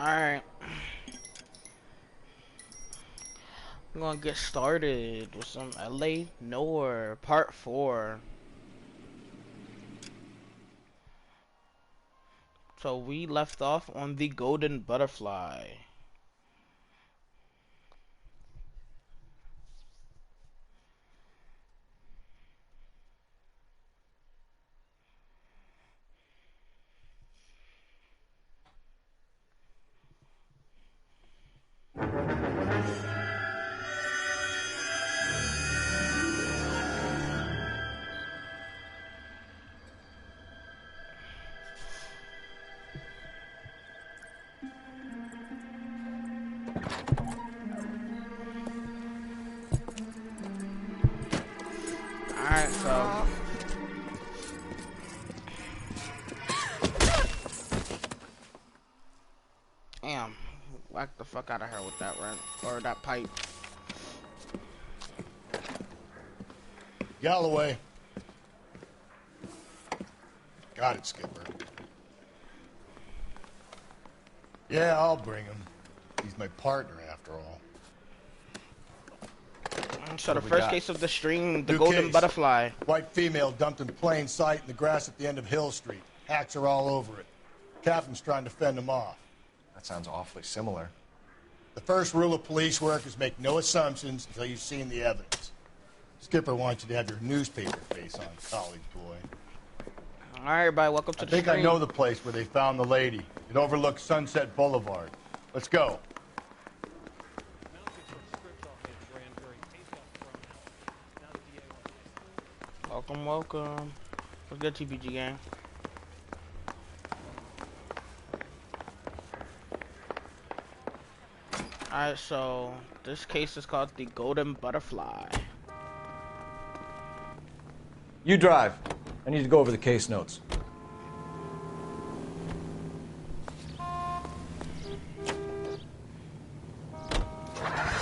Alright. We're gonna get started with some L.A. Noire Part 4. So we left off on the Golden Butterfly. Alright, so damn, whack the fuck out of her with that rent or that pipe. Galloway. Got it, Skipper. Yeah, I'll bring him. He's my partner, after all. So the first case of the stream, the New Golden case. Butterfly. White female dumped in plain sight in the grass at the end of Hill Street. Hacks are all over it. Captain's trying to fend them off. That sounds awfully similar. The first rule of police work is make no assumptions until you've seen the evidence. Skipper wants you to have your newspaper face on, college boy. Alright, everybody, welcome to the stream. I know the place where they found the lady. It overlooks Sunset Boulevard. Let's go. Welcome, welcome. What's good, TPG gang? Alright, so this case is called the Golden Butterfly. You drive. I need to go over the case notes.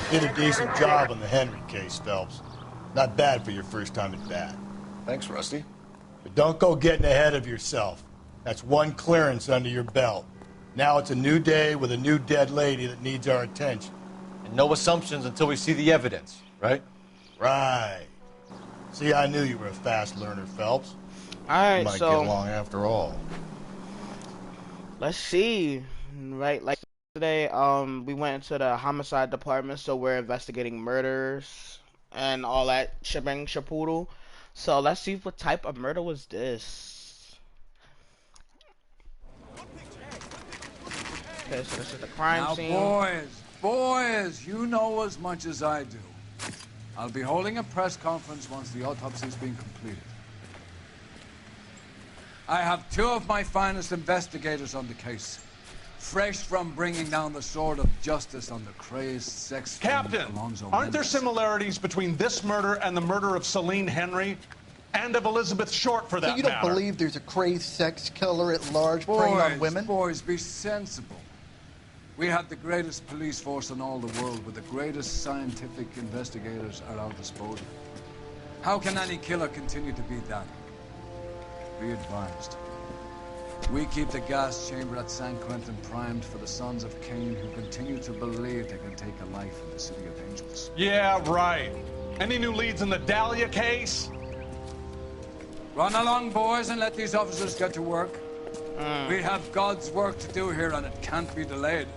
Did a decent job on the Henry case, Phelps. Not bad for your first time at bat. Thanks, Rusty. But don't go getting ahead of yourself. That's one clearance under your belt. Now it's a new day with a new dead lady that needs our attention. And no assumptions until we see the evidence, right? Right. See, I knew you were a fast learner, Phelps. Alright, You might so get along after all. let's see. Right, like today, we went into the homicide department, so we're investigating murders and all that shebang shapoodle. So let's see what type of murder was this. Okay, so this is the crime Now, scene. boys, you know as much as I do. I'll be holding a press conference once the autopsy's been completed. I have two of my finest investigators on the case, fresh from bringing down the sword of justice on the crazed sex Captain, Alonzo aren't there Mendes. similarities between this murder and the murder of Celine Henry and of Elizabeth Short, for that So you don't matter? believe there's a crazed sex killer at large preying on women? Boys, be sensible. We have the greatest police force in all the world with the greatest scientific investigators at our disposal. How can any killer continue to be that? Be advised. We keep the gas chamber at San Quentin primed for the sons of Cain who continue to believe they can take a life in the City of Angels. Yeah, right. Any new leads in the Dahlia case? Run along, boys, and let these officers get to work. We have God's work to do here, and it can't be delayed.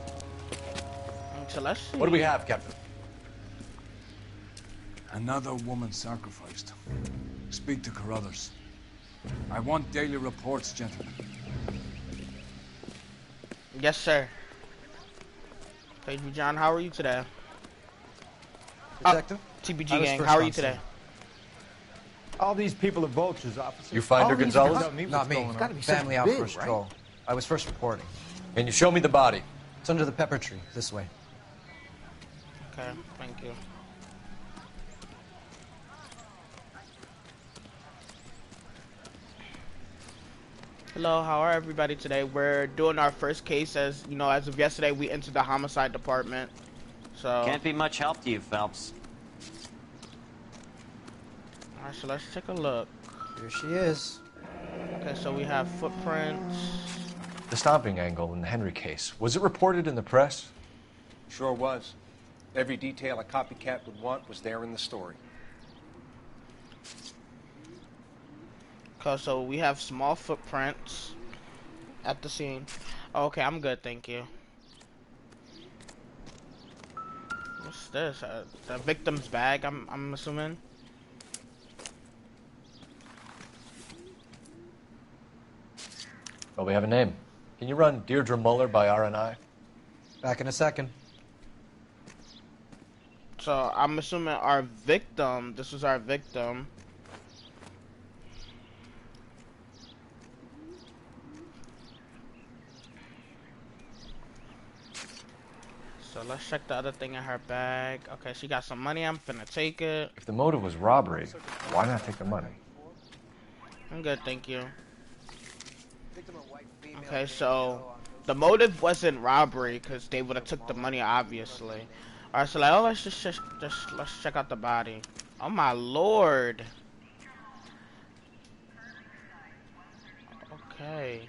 So let's see. What do we have, Captain? Another woman sacrificed. Speak to Carruthers. I want daily reports, gentlemen. Yes, sir. Page John, how are you today? Detective? TPG I was gang, first how are on you today? All these people are vultures, officer. You finder Gonzalez? Not me. It's gotta be family out for a stroll. I was first reporting. Can you show me the body? It's under the pepper tree, this way. Okay, thank you. Hello, how are everybody today? We're doing our first case. As you know, as of yesterday, we entered the homicide department. So Can't be much help to you, Phelps. alright, so let's take a look. Here she is. Okay, so we have footprints. The stomping angle in the Henry case, was it reported in the press? Sure was. Every detail a copycat would want was there in the story. Okay, so we have small footprints at the scene. Okay, I'm good, thank you. What's this? The victim's bag, I'm assuming. Well, we have a name. Can you run Deirdre Muller by RNI? Back in a second. So I'm assuming our victim. This was our victim. So let's check the other thing in her bag. Okay, she got some money. I'm finna take it. If the motive was robbery, why not take the money? I'm good, thank you. Okay, so the motive wasn't robbery because they would have took the money, obviously. All right, so like, oh, let's just let's check out the body. Oh my lord. Okay.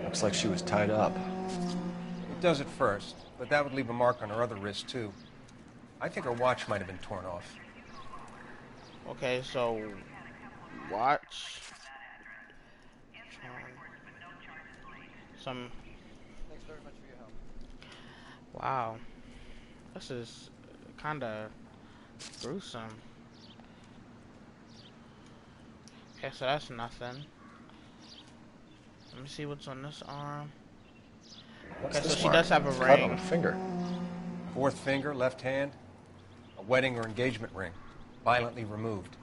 Looks like she was tied up. It does at first, but that would leave a mark on her other wrist, too. I think her watch might have been torn off. Okay, so watch. Some. Thanks very much for your help. Wow. This is kind of gruesome. Okay, so that's nothing. Let me see what's on this arm. Okay, so she does have a Cut on ring. the finger. Fourth finger, left hand, a wedding or engagement ring, violently removed.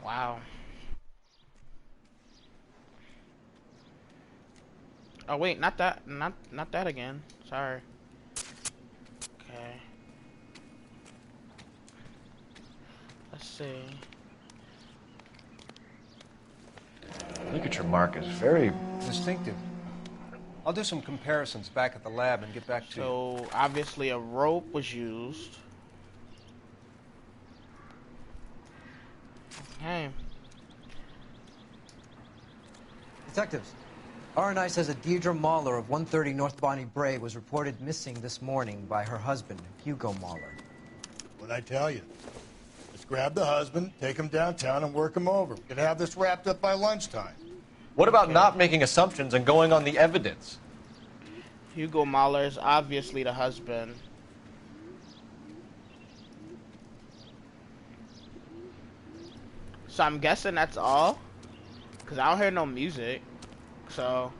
Wow. Oh wait, not that, not that again. Sorry. Okay. Let's see. Ligature mark is very Distinctive. I'll do some comparisons back at the lab and get back to you. So obviously a rope was used. Okay. Detectives, RNI says a Deirdre Mahler of 130 North Bonnie Bray was reported missing this morning by her husband, Hugo Mahler. What'd I tell you? Let's grab the husband, take him downtown, and work him over. We could have this wrapped up by lunchtime. What about not making assumptions and going on the evidence? Hugo Mahler is obviously the husband. So I'm guessing that's all, cause I don't hear no music. So,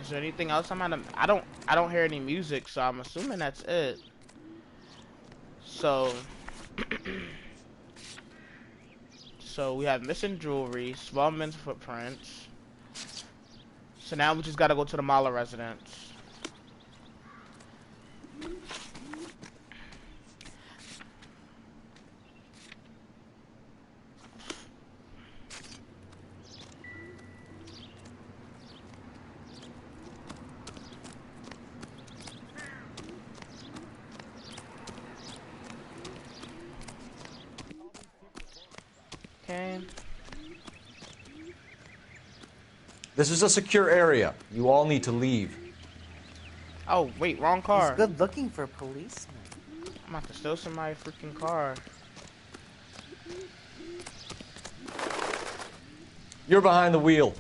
is there anything else? I don't hear any music, so I'm assuming that's it. So, so we have missing jewelry, small men's footprints. So now we just gotta go to the Mahler residence. Okay. This is a secure area. You all need to leave. Oh wait, wrong car. He's good looking for a policeman. I'm about to steal somebody's freaking car. You're behind the wheel.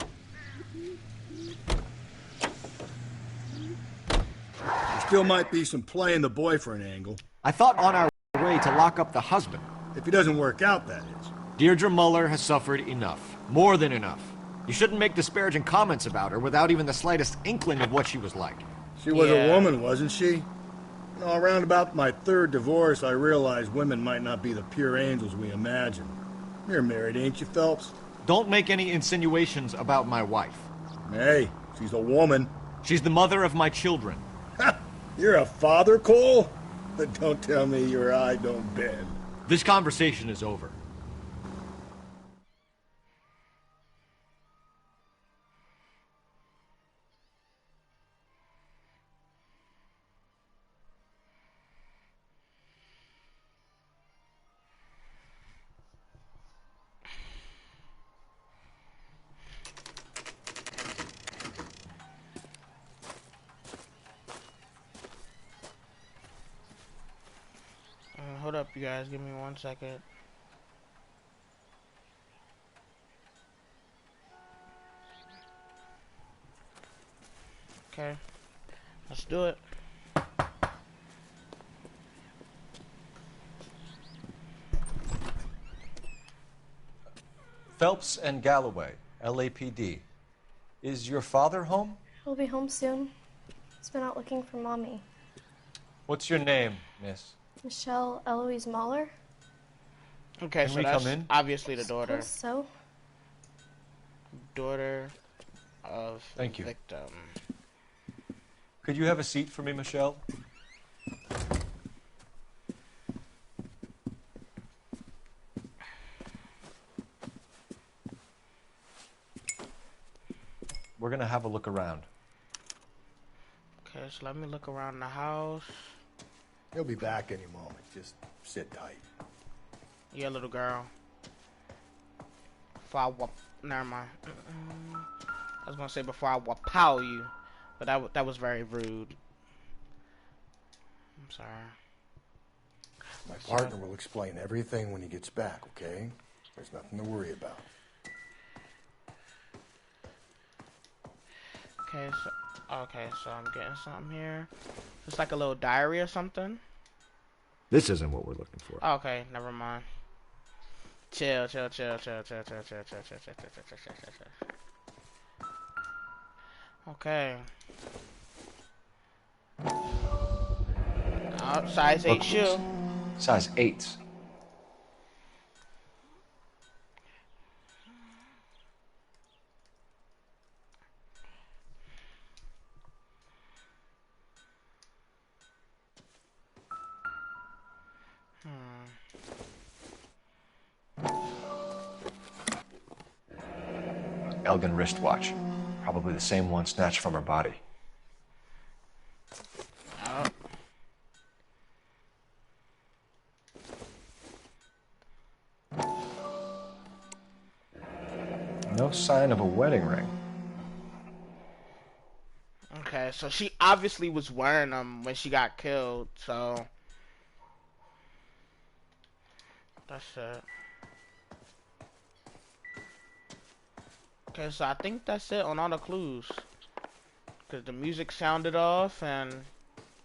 There still might be some play in the boyfriend angle. I thought on our way to lock up the husband. If he doesn't work out, that is. Deirdre Muller has suffered enough. More than enough. You shouldn't make disparaging comments about her without even the slightest inkling of what she was like. She was a woman, wasn't she? You know, around about my third divorce, I realized women might not be the pure angels we imagine. You're married, ain't you, Phelps? Don't make any insinuations about my wife. Hey, she's a woman. She's the mother of my children. You're a father, Cole? But don't tell me your eye don't bend. This conversation is over. You guys give me 1 second. Okay, let's do it. Phelps and Galloway, LAPD. Is your father home? He'll be home soon. He's been out looking for Mommy. What's your name, miss? Michelle Eloise Mahler? Okay, Can so we that's come in? obviously the daughter. Suppose so. Daughter of Thank you. victim. Could you have a seat for me, Michelle? We're gonna have a look around. Okay, so let me look around the house. He'll be back any moment. Just sit tight. Yeah, little girl. Before I never mind. I was gonna say before I wapow you, but that was very rude. I'm sorry. My partner will explain everything when he gets back, okay? There's nothing to worry about. Okay, so I'm getting something here. It's like a little diary or something. This isn't what we're looking for. Okay, never mind. Chill. Okay. Size 8 shoe. Size 8s. Elgin wristwatch. Probably the same one snatched from her body. No sign of a wedding ring. Okay, so she obviously was wearing them when she got killed, so that's it. Okay, so I think that's it on all the clues. Because the music sounded off and,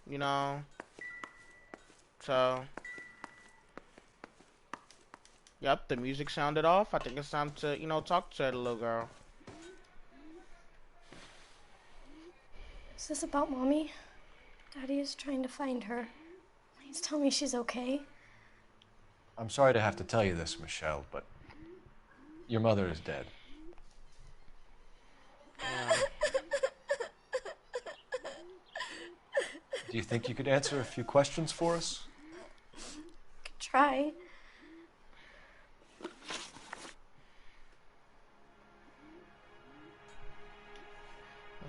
you know, so, yep, the music sounded off. I think it's time to, you know, talk to the little girl. Is this about Mommy? Daddy is trying to find her. Please tell me she's okay. I'm sorry to have to tell you this, Michelle, but your mother is dead. Do you think you could answer a few questions for us? Could try.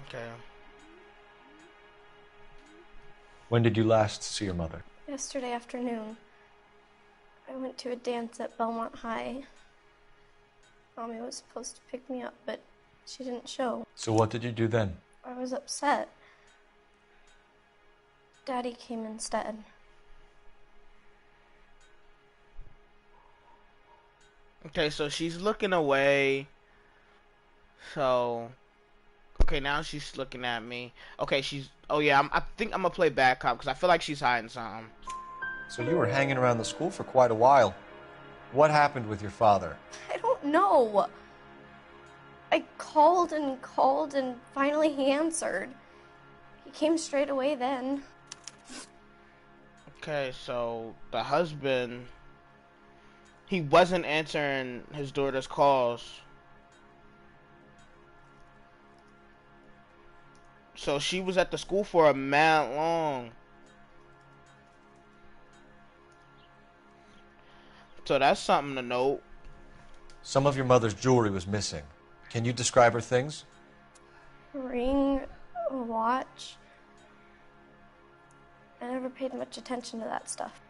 Okay. When did you last see your mother? Yesterday afternoon. I went to a dance at Belmont High. Mommy was supposed to pick me up, but she didn't show. So what did you do then? I was upset. Daddy came instead. Okay, so she's looking away. So, okay, now she's looking at me. Okay, oh yeah, I think I'm gonna play bad cop because I feel like she's hiding something. So you were hanging around the school for quite a while. What happened with your father? I don't know. I called and finally he answered. He came straight away then. Okay, so the husband, he wasn't answering his daughter's calls. So she was at the school for a man long. So that's something to note. Some of your mother's jewelry was missing. Can you describe her things? A ring, a watch. I never paid much attention to that stuff.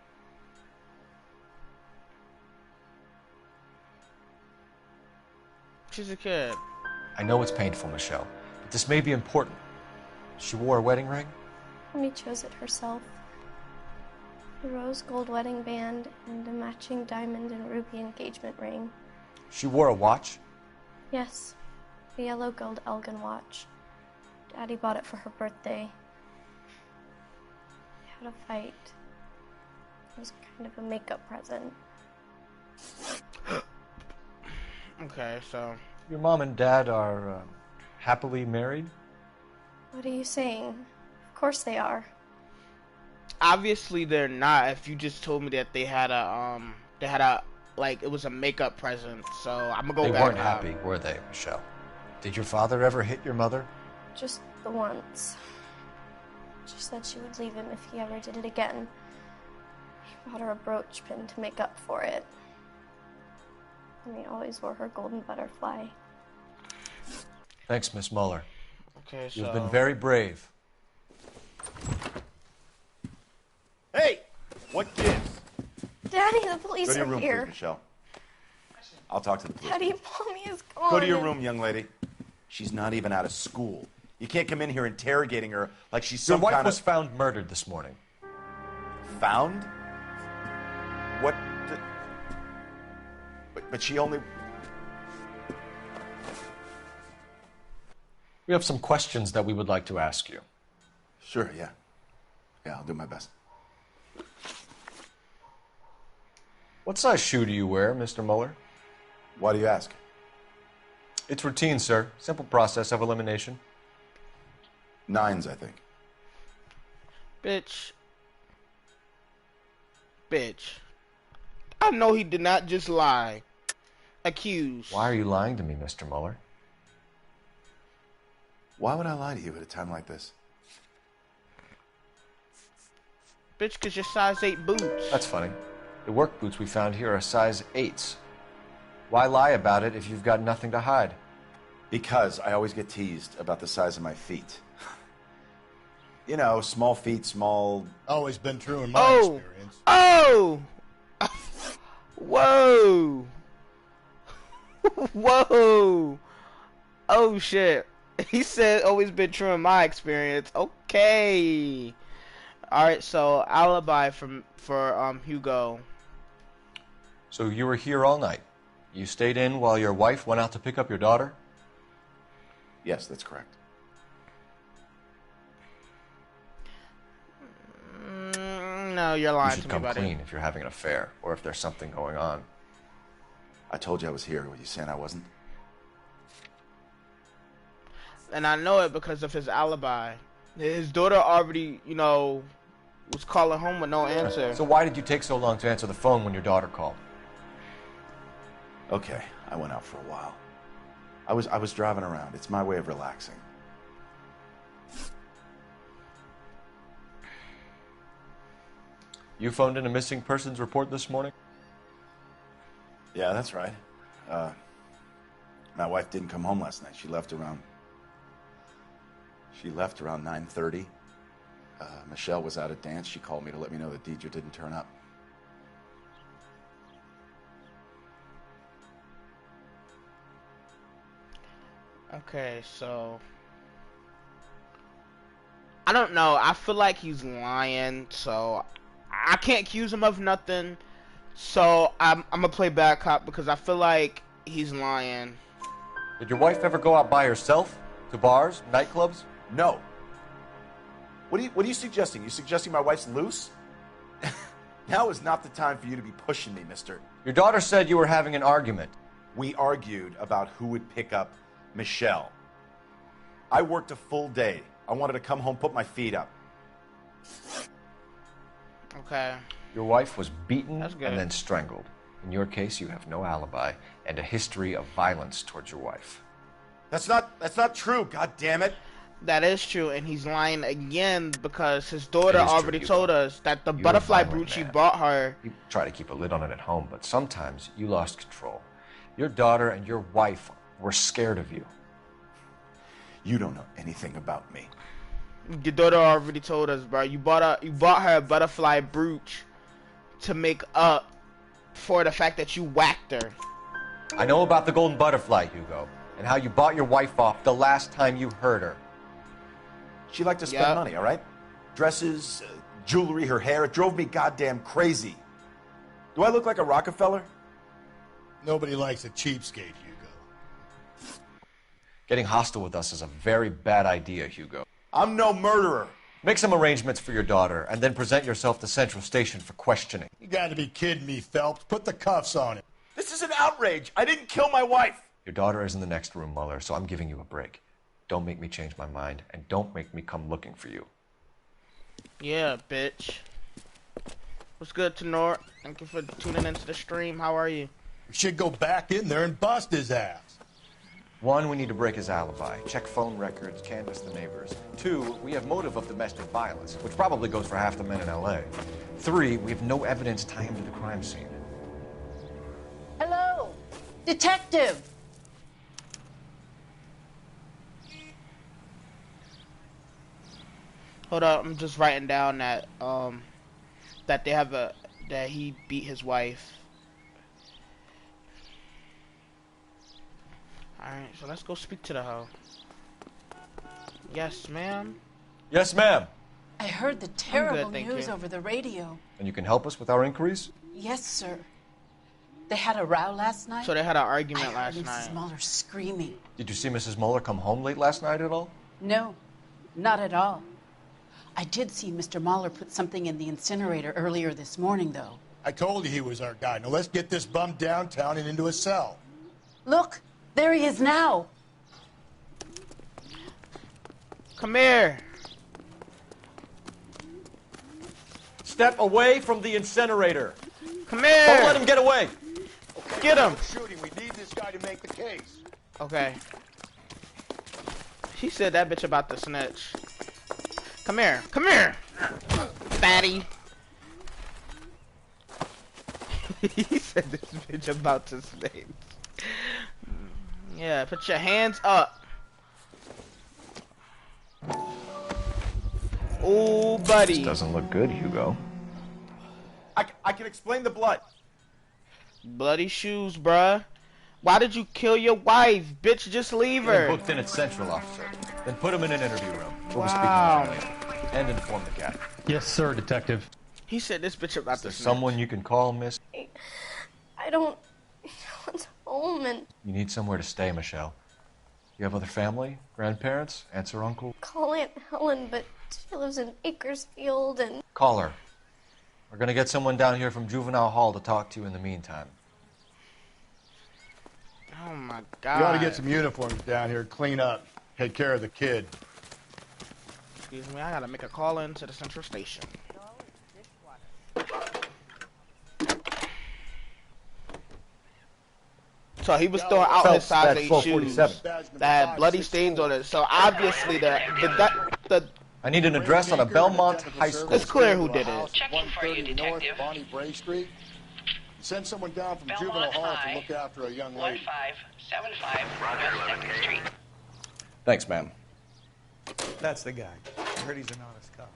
She's a kid. I know it's painful, Michelle, but this may be important. She wore a wedding ring? Mommy chose it herself. A rose gold wedding band and a matching diamond and ruby engagement ring. She wore a watch? Yes, a yellow gold Elgin watch. Daddy bought it for her birthday. They had a fight. It was kind of a makeup present. Okay, so... Your mom and dad are happily married? What are you saying? Of course they are. Obviously they're not. If you just told me that they had a like, it was a makeup present, so I'm gonna go back. They weren't happy, were they, Michelle? Did your father ever hit your mother? Just the once. She said she would leave him if he ever did it again. He bought her a brooch pin to make up for it. And he always wore her golden butterfly. Thanks, Miss Mueller. Okay, so... You've been very brave. Hey! What gives? Daddy, the police Go to your are room, here. please, Michelle. I'll talk to the police. Daddy, Mommy is gone. Go to your room, young lady. She's not even out of school. You can't come in here interrogating her like she's Your some wife kind was of... found murdered this morning. Found? What the... But she only... We have some questions that we would like to ask you. Sure, yeah. Yeah, I'll do my best. What size shoe do you wear, Mr. Mueller? Why do you ask? It's routine, sir. Simple process of elimination. 9s, I think. Bitch. Bitch. I know he did not just lie. Accuse. Why are you lying to me, Mr. Mueller? Why would I lie to you at a time like this? Bitch, cause you're size 8 boots. That's funny. The work boots we found here are size 8s. Why lie about it if you've got nothing to hide? Because I always get teased about the size of my feet. You know, small feet, small... Always been true in my experience. Oh! Whoa! Whoa! Oh, shit. He said always been true in my experience. Okay. Alright, so alibi for Hugo. So you were here all night. You stayed in while your wife went out to pick up your daughter? Yes, that's correct. No, you're lying you should to me, come buddy. clean if you're having an affair or if there's something going on. I told you I was here. Were you saying I wasn't? And I know it because of his alibi. His daughter already, you know, was calling home with no answer. So why did you take so long to answer the phone when your daughter called? Okay, I went out for a while. I was driving around. It's my way of relaxing. You phoned in a missing persons report this morning? Yeah, that's right. My wife didn't come home last night. She left around 9:30. Michelle was out at dance. She called me to let me know that Deidre didn't turn up. Okay, so I don't know. I feel like he's lying, so I can't accuse him of nothing. So I'm gonna play bad cop because I feel like he's lying. Did your wife ever go out by herself to bars, nightclubs? No. What are you suggesting? You suggesting my wife's loose? Now is not the time for you to be pushing me, mister. Your daughter said you were having an argument. We argued about who would pick up Michelle. I worked a full day. I wanted to come home, put my feet up. Okay. Your wife was beaten That's good. and then strangled. In your case, you have no alibi and a history of violence towards your wife. That's not true, god damn it. That is true, and he's lying again because his daughter It is true, already Hugo. told us that the You're a butterfly violent brooch he man. bought her. You try to keep a lid on it at home, but sometimes you lost control. Your daughter and your wife were scared of you. You don't know anything about me. Your daughter already told us, bro. You bought her a butterfly brooch to make up for the fact that you whacked her. I know about the golden butterfly, Hugo, and how you bought your wife off the last time you heard her. She liked to spend money, all right? Dresses, jewelry, her hair. It drove me goddamn crazy. Do I look like a Rockefeller? Nobody likes a cheapskate, Hugo. Getting hostile with us is a very bad idea, Hugo. I'm no murderer. Make some arrangements for your daughter, and then present yourself to Central Station for questioning. You gotta be kidding me, Phelps. Put the cuffs on him. This is an outrage. I didn't kill my wife. Your daughter is in the next room, Mueller, so I'm giving you a break. Don't make me change my mind, and don't make me come looking for you. Yeah, bitch. What's good, Tenor? Thank you for tuning into the stream. How are you? We should go back in there and bust his ass. 1, we need to break his alibi. Check phone records, canvass the neighbors. 2, we have motive of domestic violence, which probably goes for half the men in L.A. 3, we have no evidence tying him to the crime scene. Hello, detective. Hold up, I'm just writing down that that they have that he beat his wife. Alright, so let's go speak to the hoe. Yes, ma'am. Yes, ma'am. I heard the terrible thank news you. over the radio. And you can help us with our inquiries? Yes, sir. They had a row last night. So they had an argument I last heard night. Mrs. Mueller screaming. Did you see Mrs. Mueller come home late last night at all? No, not at all. I did see Mr. Mueller put something in the incinerator earlier this morning, though. I told you he was our guy. Now let's get this bum downtown and into a cell. Look, there he is now. Come here. Step away from the incinerator. Come here. Don't let him get away. Okay, Get him. no shooting. We need this guy to make the case. Okay. She said that bitch about to snitch. Come here. Come here. Fatty. He said this bitch about to snitch. Yeah, put your hands up. Ooh, buddy. This doesn't look good, Hugo. I can explain the blood. Bloody shoes, bruh. Why did you kill your wife? Bitch, just leave You're her. booked in at Central, officer. Then put him in an interview room. We'll be Wow. speaking with him later. And inform the cat. Yes, sir, detective. He said this bitch about Is to there snitch. someone you can call, miss? I don't want home, and You need somewhere to stay, Michelle. You have other family? Grandparents? Aunts or uncle? call Aunt Helen, but she lives in Bakersfield, and Call her. We're gonna get someone down here from Juvenile Hall to talk to you in the meantime. Oh my god. You ought to get some uniforms down here, clean up, take care of the kid. Excuse me, I gotta make a call in to the Central Station. So he was throwing out his size 8 shoes that had bloody stains on it. So obviously the I need an address on a Belmont High School. it's clear who did it. Checking for you, 130 North Detective. Bonnie Bray Street. Send someone down from Juvenile Hall to look after a young lady. 1575 West 2nd Street. Thanks, ma'am. That's the guy. I heard he's an honest cop.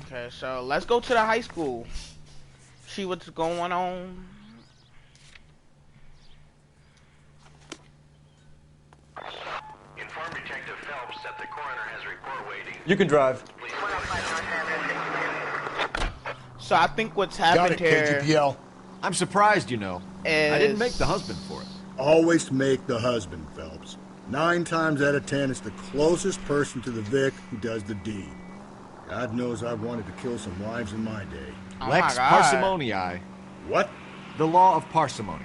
Okay, so let's go to the high school. See what's going on. Inform Detective Phelps that the coroner has a report waiting. You can drive. So I think what's Got happened it, here KGPL. I'm surprised, you know. I didn't make the husband for it. Always make the husband, Phelps. 9 times out of 10, it's the closest person to the Vic who does the deed. God knows I've wanted to kill some wives in my day. Oh Lex my God. parsimoniae. What? The law of parsimony.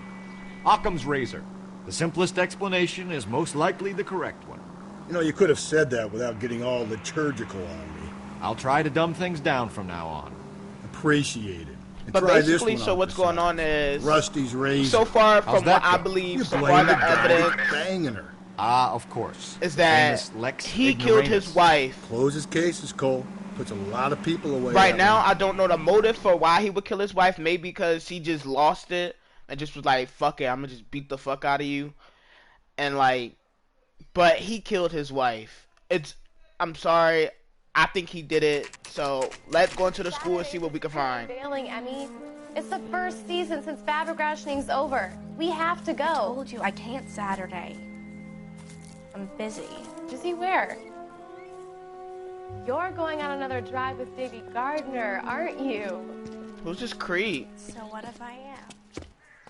Occam's razor. The simplest explanation is most likely the correct one. You know, you could have said that without getting all liturgical on me. I'll try to dumb things down from now on. Appreciate it. And But try this basically, one so on what's for going size. on is Rusty's razor. so far How's from what that I go? believe, You so blame far the the guy evidence for banging her. Ah, of course. is that Famous Lex he killed his ignoramus. wife. Closes cases, Cole. Puts a lot of people away. Right that now, way. I don't know the motive for why he would kill his wife. Maybe because he just lost it and just was like, "Fuck it, I'm gonna just beat the fuck out of you." And like, but he killed his wife. I'm sorry. I think he did it. So let's go into the school and see what we can find. Bailing, Emmy. It's the first season since fabric rationing's over. We have to go. I told you I can't Saturday. I'm busy. Busy where? You're going on another drive with Baby Gardner, aren't you? Who's this creep? So what if I am?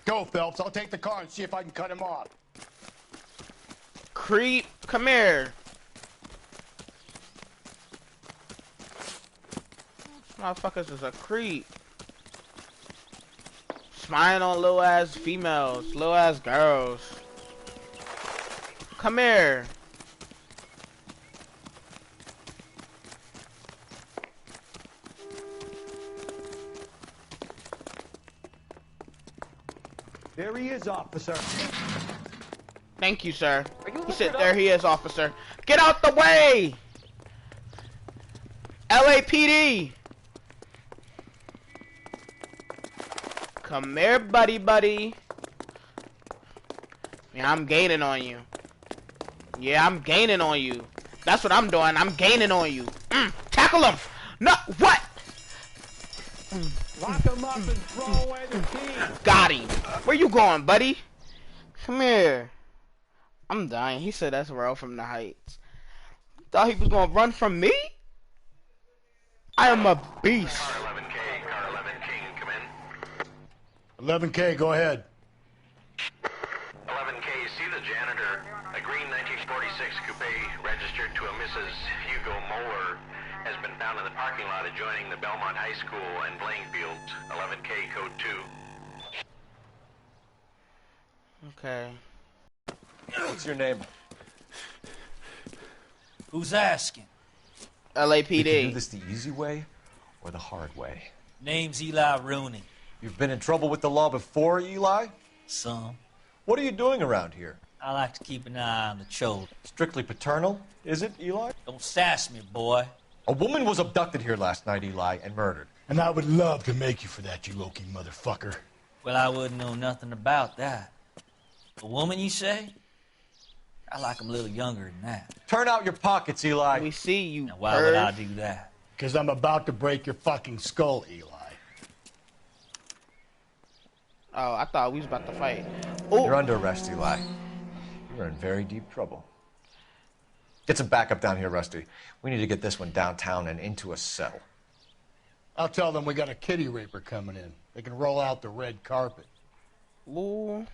Go, Phelps. I'll take the car and see if I can cut him off. Creep, come here. Motherfuckers is a creep. Spying on little ass females, little ass girls. Come here. There he is, officer. Thank you, sir. He said, there he is, officer. Get out the way! LAPD! Come here, buddy. Yeah, I'm gaining on you. Yeah, I'm gaining on you. That's what I'm doing. I'm gaining on you. Tackle him! No, what? Lock him up and throw away the key. Got him. Where you going, buddy? Come here. I'm dying. He said that's Rel from the Heights. Thought he was gonna run from me? I am a beast. Car 11K, car 11K, come in. 11K, go ahead. 11K, see the janitor. A green 1946 coupe registered to a Mrs. Hugo Moeller has been found in the parking lot adjoining the Belmont High School and playing fields. 11K, code 2. Okay. What's your name? Who's asking? LAPD. We can do this the easy way or the hard way. Name's Eli Rooney. You've been in trouble with the law before, Eli? Some. What are you doing around here? I like to keep an eye on the children. Strictly paternal, is it, Eli? Don't sass me, boy. A woman was abducted here last night, Eli, and murdered. And I would love to make you for that, you low-key motherfucker. Well, I wouldn't know nothing about that. A woman, you say? I like 'em a little younger than that. Turn out your pockets, Eli. We see you. Now, why would I do that? Because I'm about to break your fucking skull, Eli. Oh, I thought we was about to fight. You're under arrest, Eli. You're in very deep trouble. Get some backup down here, Rusty. We need to get this one downtown and into a cell. I'll tell them we got a kitty raper coming in. They can roll out the red carpet. Ooh.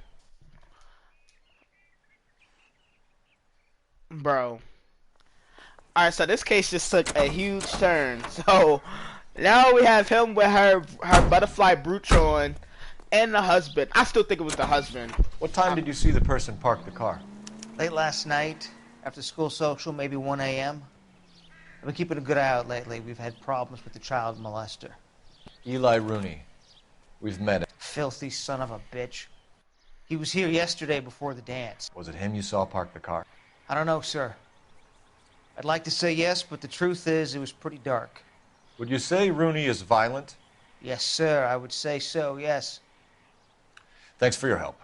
Bro. Alright, so this case just took a huge turn. So, now we have him with her butterfly brooch on and the husband. I still think it was the husband. What time did you see the person park the car? Late last night, after school social, maybe 1 a.m. I've been keeping a good eye out lately. We've had problems with the child molester. Eli Rooney. We've met him. Filthy son of a bitch. He was here yesterday before the dance. Was it him you saw park the car? I don't know, sir. I'd like to say yes, but the truth is it was pretty dark. Would you say Rooney is violent? Yes, sir. I would say so, yes. Thanks for your help.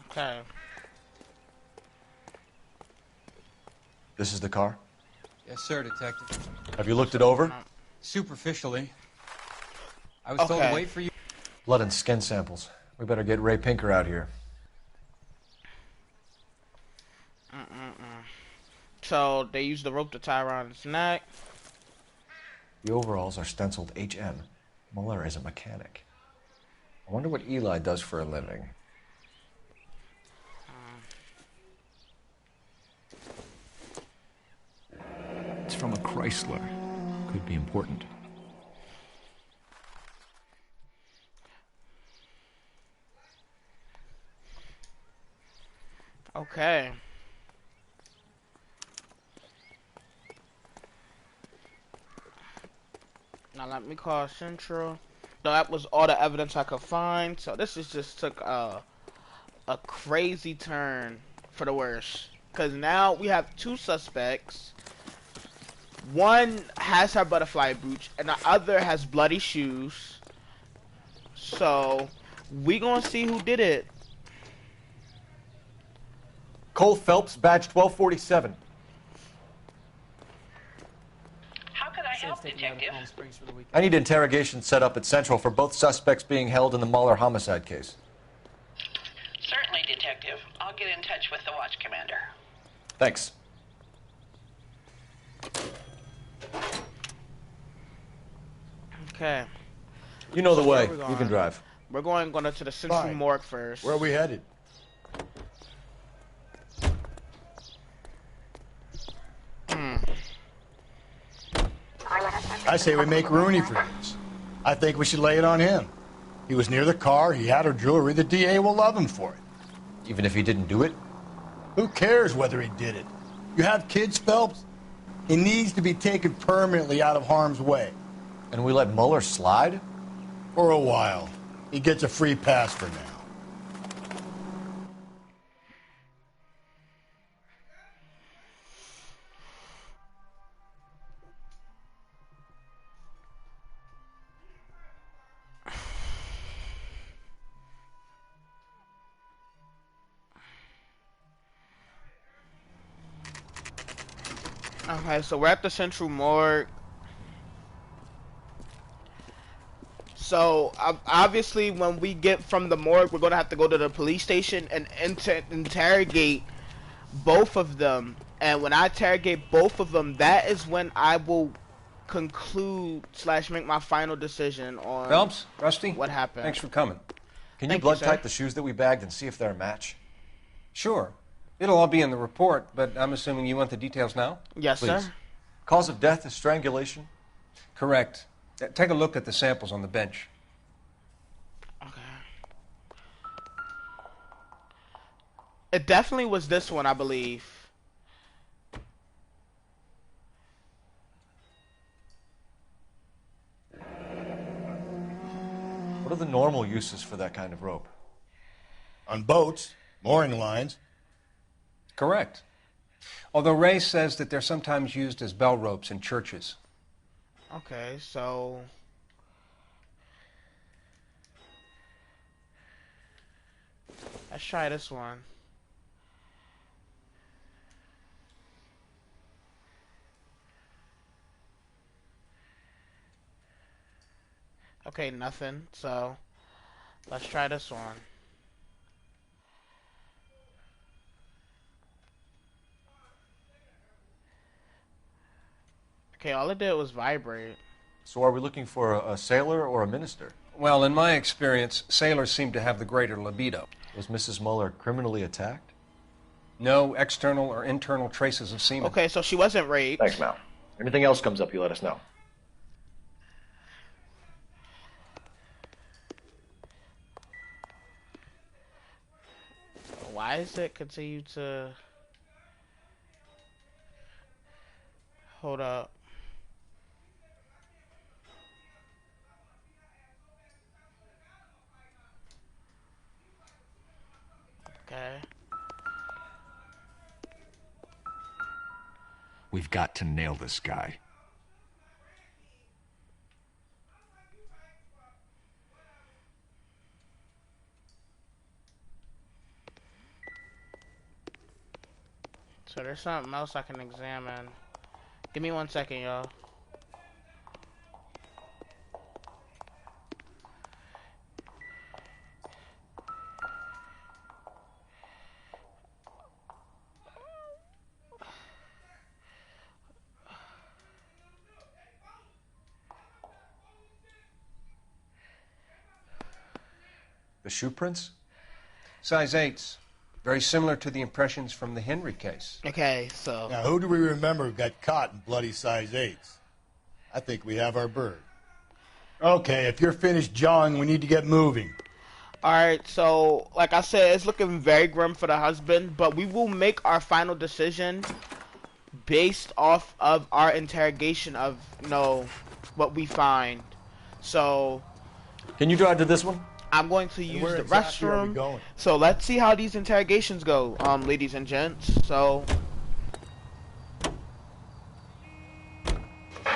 Okay. This is the car? Yes, sir, Detective. Have you looked it over? Superficially. I was told to wait for you. Blood and skin samples. We better get Ray Pinker out here. So, they used the rope to tie around his neck. The overalls are stenciled HM. Mueller is a mechanic. I wonder what Eli does for a living. It's from a Chrysler. Could be important. Okay. Now let me call Central. No, that was all the evidence I could find. So this is just took a crazy turn for the worse. Because now we have two suspects. One has her butterfly brooch, and the other has bloody shoes. So we gonna see who did it. Cole Phelps, badge 1247. How can I help, Detective? I need interrogation set up at Central for both suspects being held in the Mueller homicide case. Certainly, Detective. I'll get in touch with the watch commander. Thanks. Okay. You know the So where way. are we You going? can drive. We're going to the Central Fine. Morgue first. Where are we headed? I say we make Rooney for this. I think we should lay it on him. He was near the car, he had her jewelry, the DA will love him for it. Even if he didn't do it? Who cares whether he did it? You have kids, Phelps? He needs to be taken permanently out of harm's way. And we let Mueller slide? For a while. He gets a free pass for now. Okay, so we're at the Central Morgue. So obviously, when we get from the morgue, we're gonna have to go to the police station and interrogate both of them. And when I interrogate both of them, that is when I will conclude / make my final decision on Phelps, Rusty, what happened. thanks for coming. Can you Thank you, blood sir. type the shoes that we bagged and see if they're a match? Sure. It'll all be in the report, but I'm assuming you want the details now? Yes, Please. sir. Cause of death is strangulation? Correct. Take a look at the samples on the bench. It definitely was this one, I believe. What are the normal uses for that kind of rope? On boats, mooring lines. Correct. Although Ray says that they're sometimes used as bell ropes in churches. Okay, so let's try this one. Okay, nothing. So let's try this one. Okay, all it did was vibrate. So are we looking for a sailor or a minister? Well, in my experience, sailors seem to have the greater libido. Was Mrs. Mueller criminally attacked? No external or internal traces of semen. Okay, so she wasn't raped. Thanks, Mal. Anything else comes up, you let us know. Why is it continue to hold up? Okay. We've got to nail this guy. So there's something else I can examine. Give me 1 second, y'all. The shoe prints? Size 8s. Very similar to the impressions from the Henry case. Okay, so Now, who do we remember got caught in bloody size 8s? I think we have our bird. Okay, if you're finished jawing, we need to get moving. alright, so like I said, it's looking very grim for the husband, but we will make our final decision based off of our interrogation of, you know, what we find. So Can you drive to this one? I'm going to use where the exactly are we restroom. going? So let's see how these interrogations go, ladies and gents. So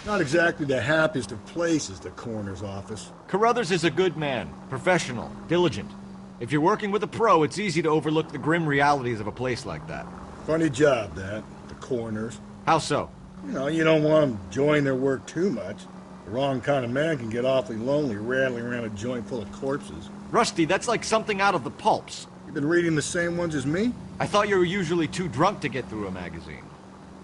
Not exactly the happiest of places, the coroner's office. Carruthers is a good man, professional, diligent. If you're working with a pro, it's easy to overlook the grim realities of a place like that. Funny job, that, the coroner's. How so? You know, you don't want them enjoying their work too much. The wrong kind of man can get awfully lonely rattling around a joint full of corpses. Rusty, that's like something out of the pulps. You been reading the same ones as me? I thought you were usually too drunk to get through a magazine.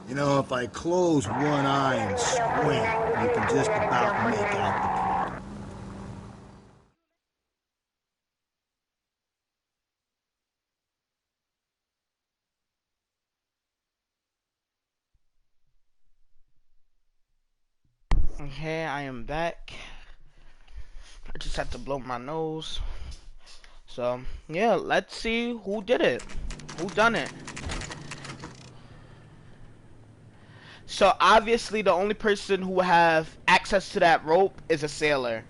You know, if I close one eye and squint, you can just about make out the Okay, I am back. I just had to blow my nose. So, yeah, let's see who did it. Who done it? So, obviously, the only person who have access to that rope is a sailor.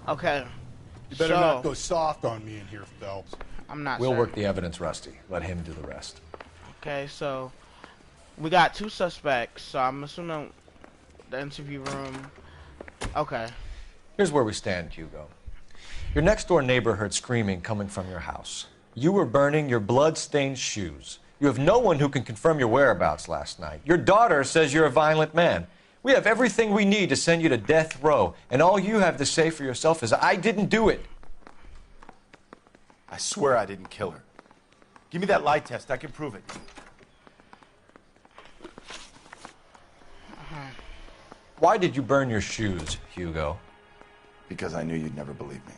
Okay. You better so, not go soft on me in here, Phelps. I'm not. We'll sir. work the evidence, Rusty. Let him do the rest. Okay, so we got 2 suspects. So I'm assuming the interview room. Okay. Here's where we stand, Hugo. Your next-door neighbor heard screaming coming from your house. You were burning your blood-stained shoes. You have no one who can confirm your whereabouts last night. Your daughter says you're a violent man. We have everything we need to send you to death row, and all you have to say for yourself is, I didn't do it. I swear I didn't kill her. Give me that lie test. I can prove it. Why did you burn your shoes, Hugo? Because I knew you'd never believe me.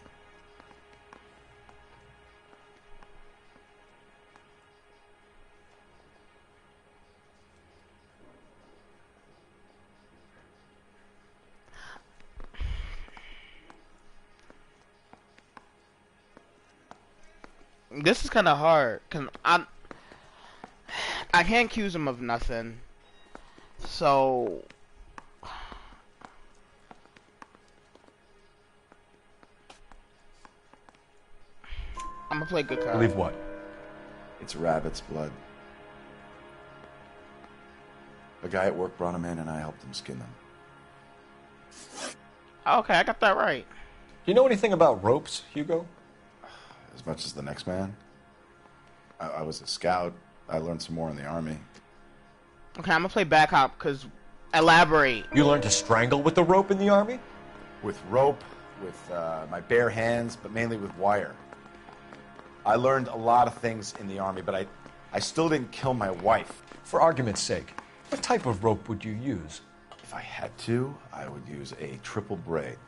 This is kind of hard, cause I can't accuse him of nothing. So I'm gonna play good card. Believe what? It's rabbit's blood. A guy at work brought him in and I helped him skin them. Okay, I got that right. Do you know anything about ropes, Hugo? As much as the next man. I was a scout. I learned some more in the army. Okay, I'm gonna play back hop because elaborate. You learned to strangle with the rope in the army? With rope, with my bare hands, but mainly with wire. I learned a lot of things in the army, but I still didn't kill my wife. For argument's sake, what type of rope would you use? If I had to, I would use a triple braid.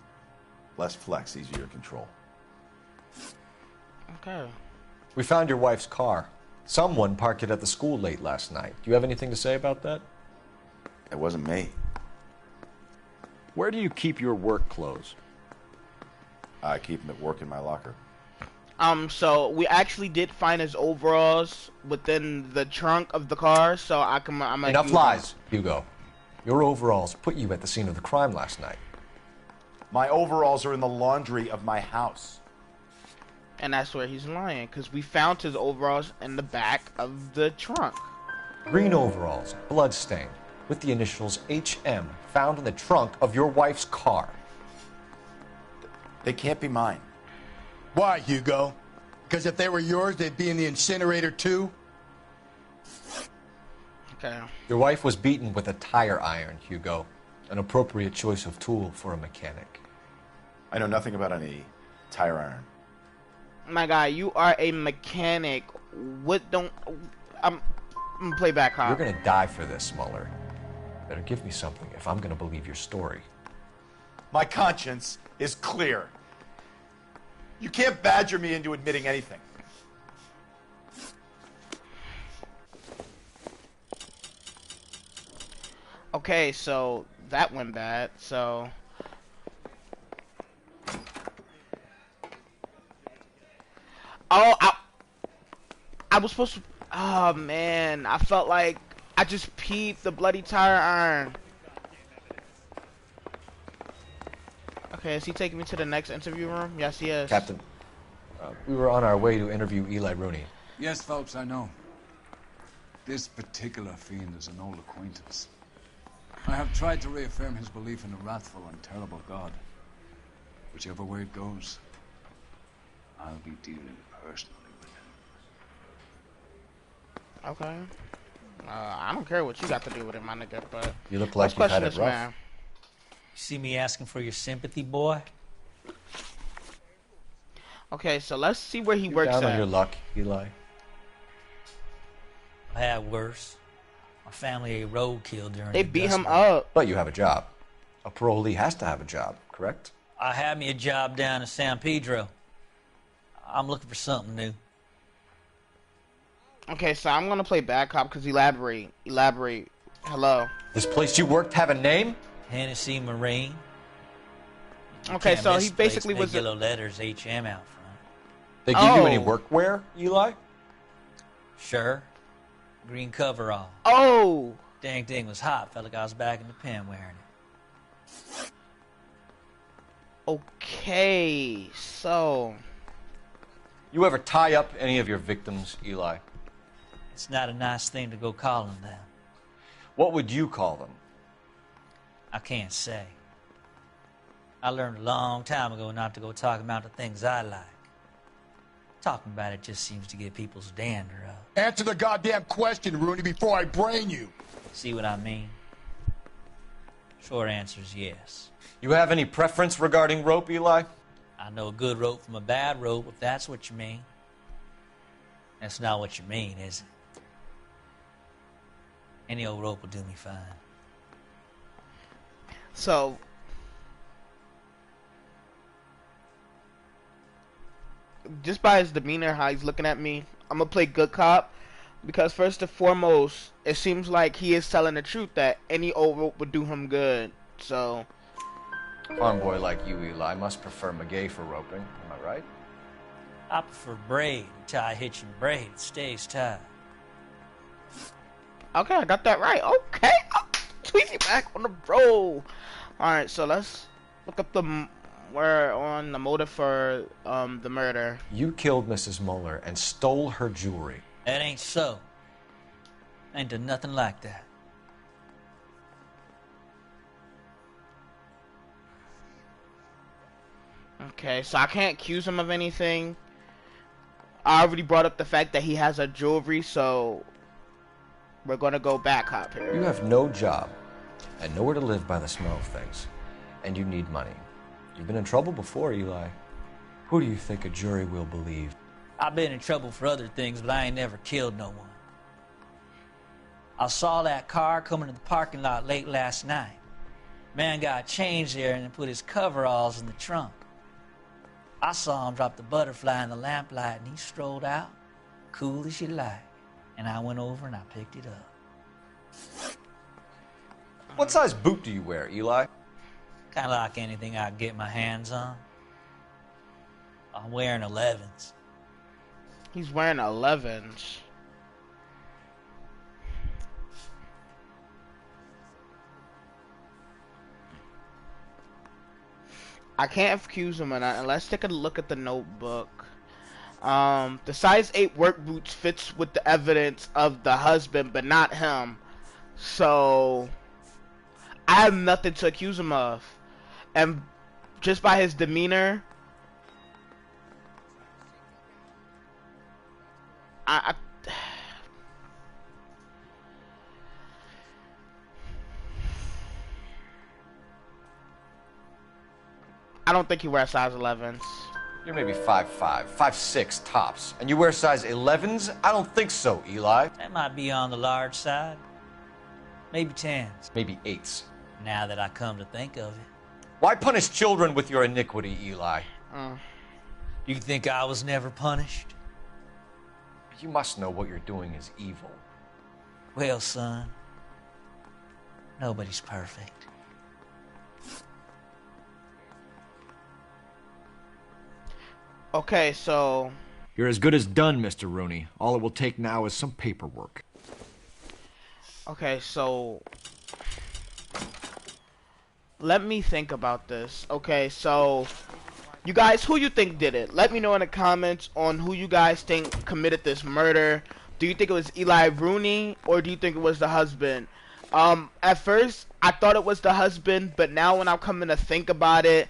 Less flex, easier to control. Okay. We found your wife's car. Someone parked it at the school late last night. Do you have anything to say about that? It wasn't me. Where do you keep your work clothes? I keep them at work in my locker. So we actually did find his overalls within the trunk of the car, so I'm gonna Enough use lies, Hugo. Your overalls put you at the scene of the crime last night. My overalls are in the laundry of my house. And that's where he's lying, because we found his overalls in the back of the trunk. Green overalls, bloodstained, with the initials HM, found in the trunk of your wife's car. They can't be mine. Why, Hugo? Because if they were yours, they'd be in the incinerator too? Okay. Your wife was beaten with a tire iron, Hugo. An appropriate choice of tool for a mechanic. I know nothing about any tire iron. My guy, you are a mechanic. What don't... I'm gonna play back hop. You're gonna die for this, Mueller. Better give me something if I'm gonna believe your story. My conscience is clear. You can't badger me into admitting anything. Okay, so that went bad, so... Oh, I was supposed to... Oh, man. I felt like I just peeped the bloody tire iron. Okay, is he taking me to the next interview room? Yes, he is. Captain, we were on our way to interview Eli Rooney. Yes, Phelps, I know. This particular fiend is an old acquaintance. I have tried to reaffirm his belief in a wrathful and terrible God. Whichever way it goes, I'll be dealing personally with him. Okay. I don't care what you got to do with it, my nigga, but... You look let's like you've had question it this rough. man. You see me asking for your sympathy, boy? Okay, so let's see where he You're works down at. on your luck, Eli. I had worse. My family ate roadkill during They the beat Dust him Bowl. up. But you have a job. A parolee has to have a job, correct? I had me a job down in San Pedro. I'm looking for something new. Okay, so I'm gonna play bad cop because elaborate. Hello. This place you worked have a name? Hennessy Marine. You Okay, can't so miss he the place, basically big was yellow letters HM out front. They give you any workwear, Eli? Sure. Green coverall. Oh. Dang thing was hot. Felt like I was back in the pen wearing it. Okay, so You ever tie up any of your victims, Eli? It's not a nice thing to go calling them. What would you call them? I can't say. I learned a long time ago not to go talking about the things I like. Talking about it just seems to get people's dander up. Answer the goddamn question, Rooney, before I brain you. See what I mean? Short answer is yes. You have any preference regarding rope, Eli? I know a good rope from a bad rope, if that's what you mean. That's not what you mean, is it? Any old rope will do me fine. So just by his demeanor, how he's looking at me, I'm gonna play good cop because first and foremost, it seems like he is telling the truth that any old rope would do him good. So Farm boy like you, Eli, must prefer McGay for roping. Am I right? I prefer braid. Tie hitching braid. It stays tied. okay, I got that right. Okay, Tweezy back on the roll. All right, so let's look up we're on the motive for the murder. You killed Mrs. Mueller and stole her jewelry. That ain't so. I ain't done nothing like that. Okay, so I can't accuse him of anything. I already brought up the fact that he has a jewelry, so we're gonna go back cop here. You have no job and nowhere to live by the smell of things, and you need money. You've been in trouble before, Eli. Who do you think a jury will believe? I've been in trouble for other things, but I ain't never killed no one. I saw that car coming to the parking lot late last night. Man got changed there and then put his coveralls in the trunk. I saw him drop the butterfly in the lamplight and he strolled out, cool as you like. And I went over and I picked it up. What size boot do you wear, Eli? Kind of like anything I can get my hands on. I'm wearing 11s. He's wearing 11s. I can't accuse him of that. Let's take a look at the notebook. The size 8 work boots fits with the evidence of the husband, but not him. So I have nothing to accuse him of. And just by his demeanor, I don't think he wears size 11s. You're maybe 5'5", 5'6" tops. And you wear size 11s? I don't think so, Eli. That might be on the large side. Maybe 10s. Maybe 8s. Now that I come to think of it. Why punish children with your iniquity, Eli? You think I was never punished? You must know what you're doing is evil. Well, son, nobody's perfect. Okay, so You're as good as done, Mr. Rooney. All it will take now is some paperwork. okay, so let me think about this. Okay, so you guys, who you think did it? Let me know in the comments on who you guys think committed this murder. Do you think it was Eli Rooney or do you think it was the husband? At first I thought it was the husband, but now when I'm coming to think about it,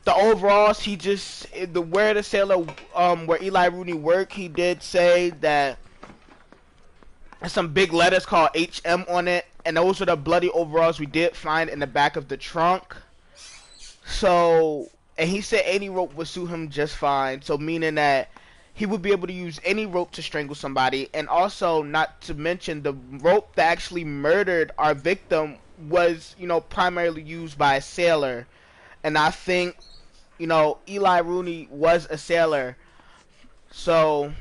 the overalls, he just, where the sailor, where Eli Rooney worked, he did say that there's some big letters called HM on it, and those are the bloody overalls we did find in the back of the trunk. So, and he said any rope would suit him just fine, so meaning that he would be able to use any rope to strangle somebody, and also not to mention the rope that actually murdered our victim was, primarily used by a sailor, and I think, Eli Rooney was a sailor, so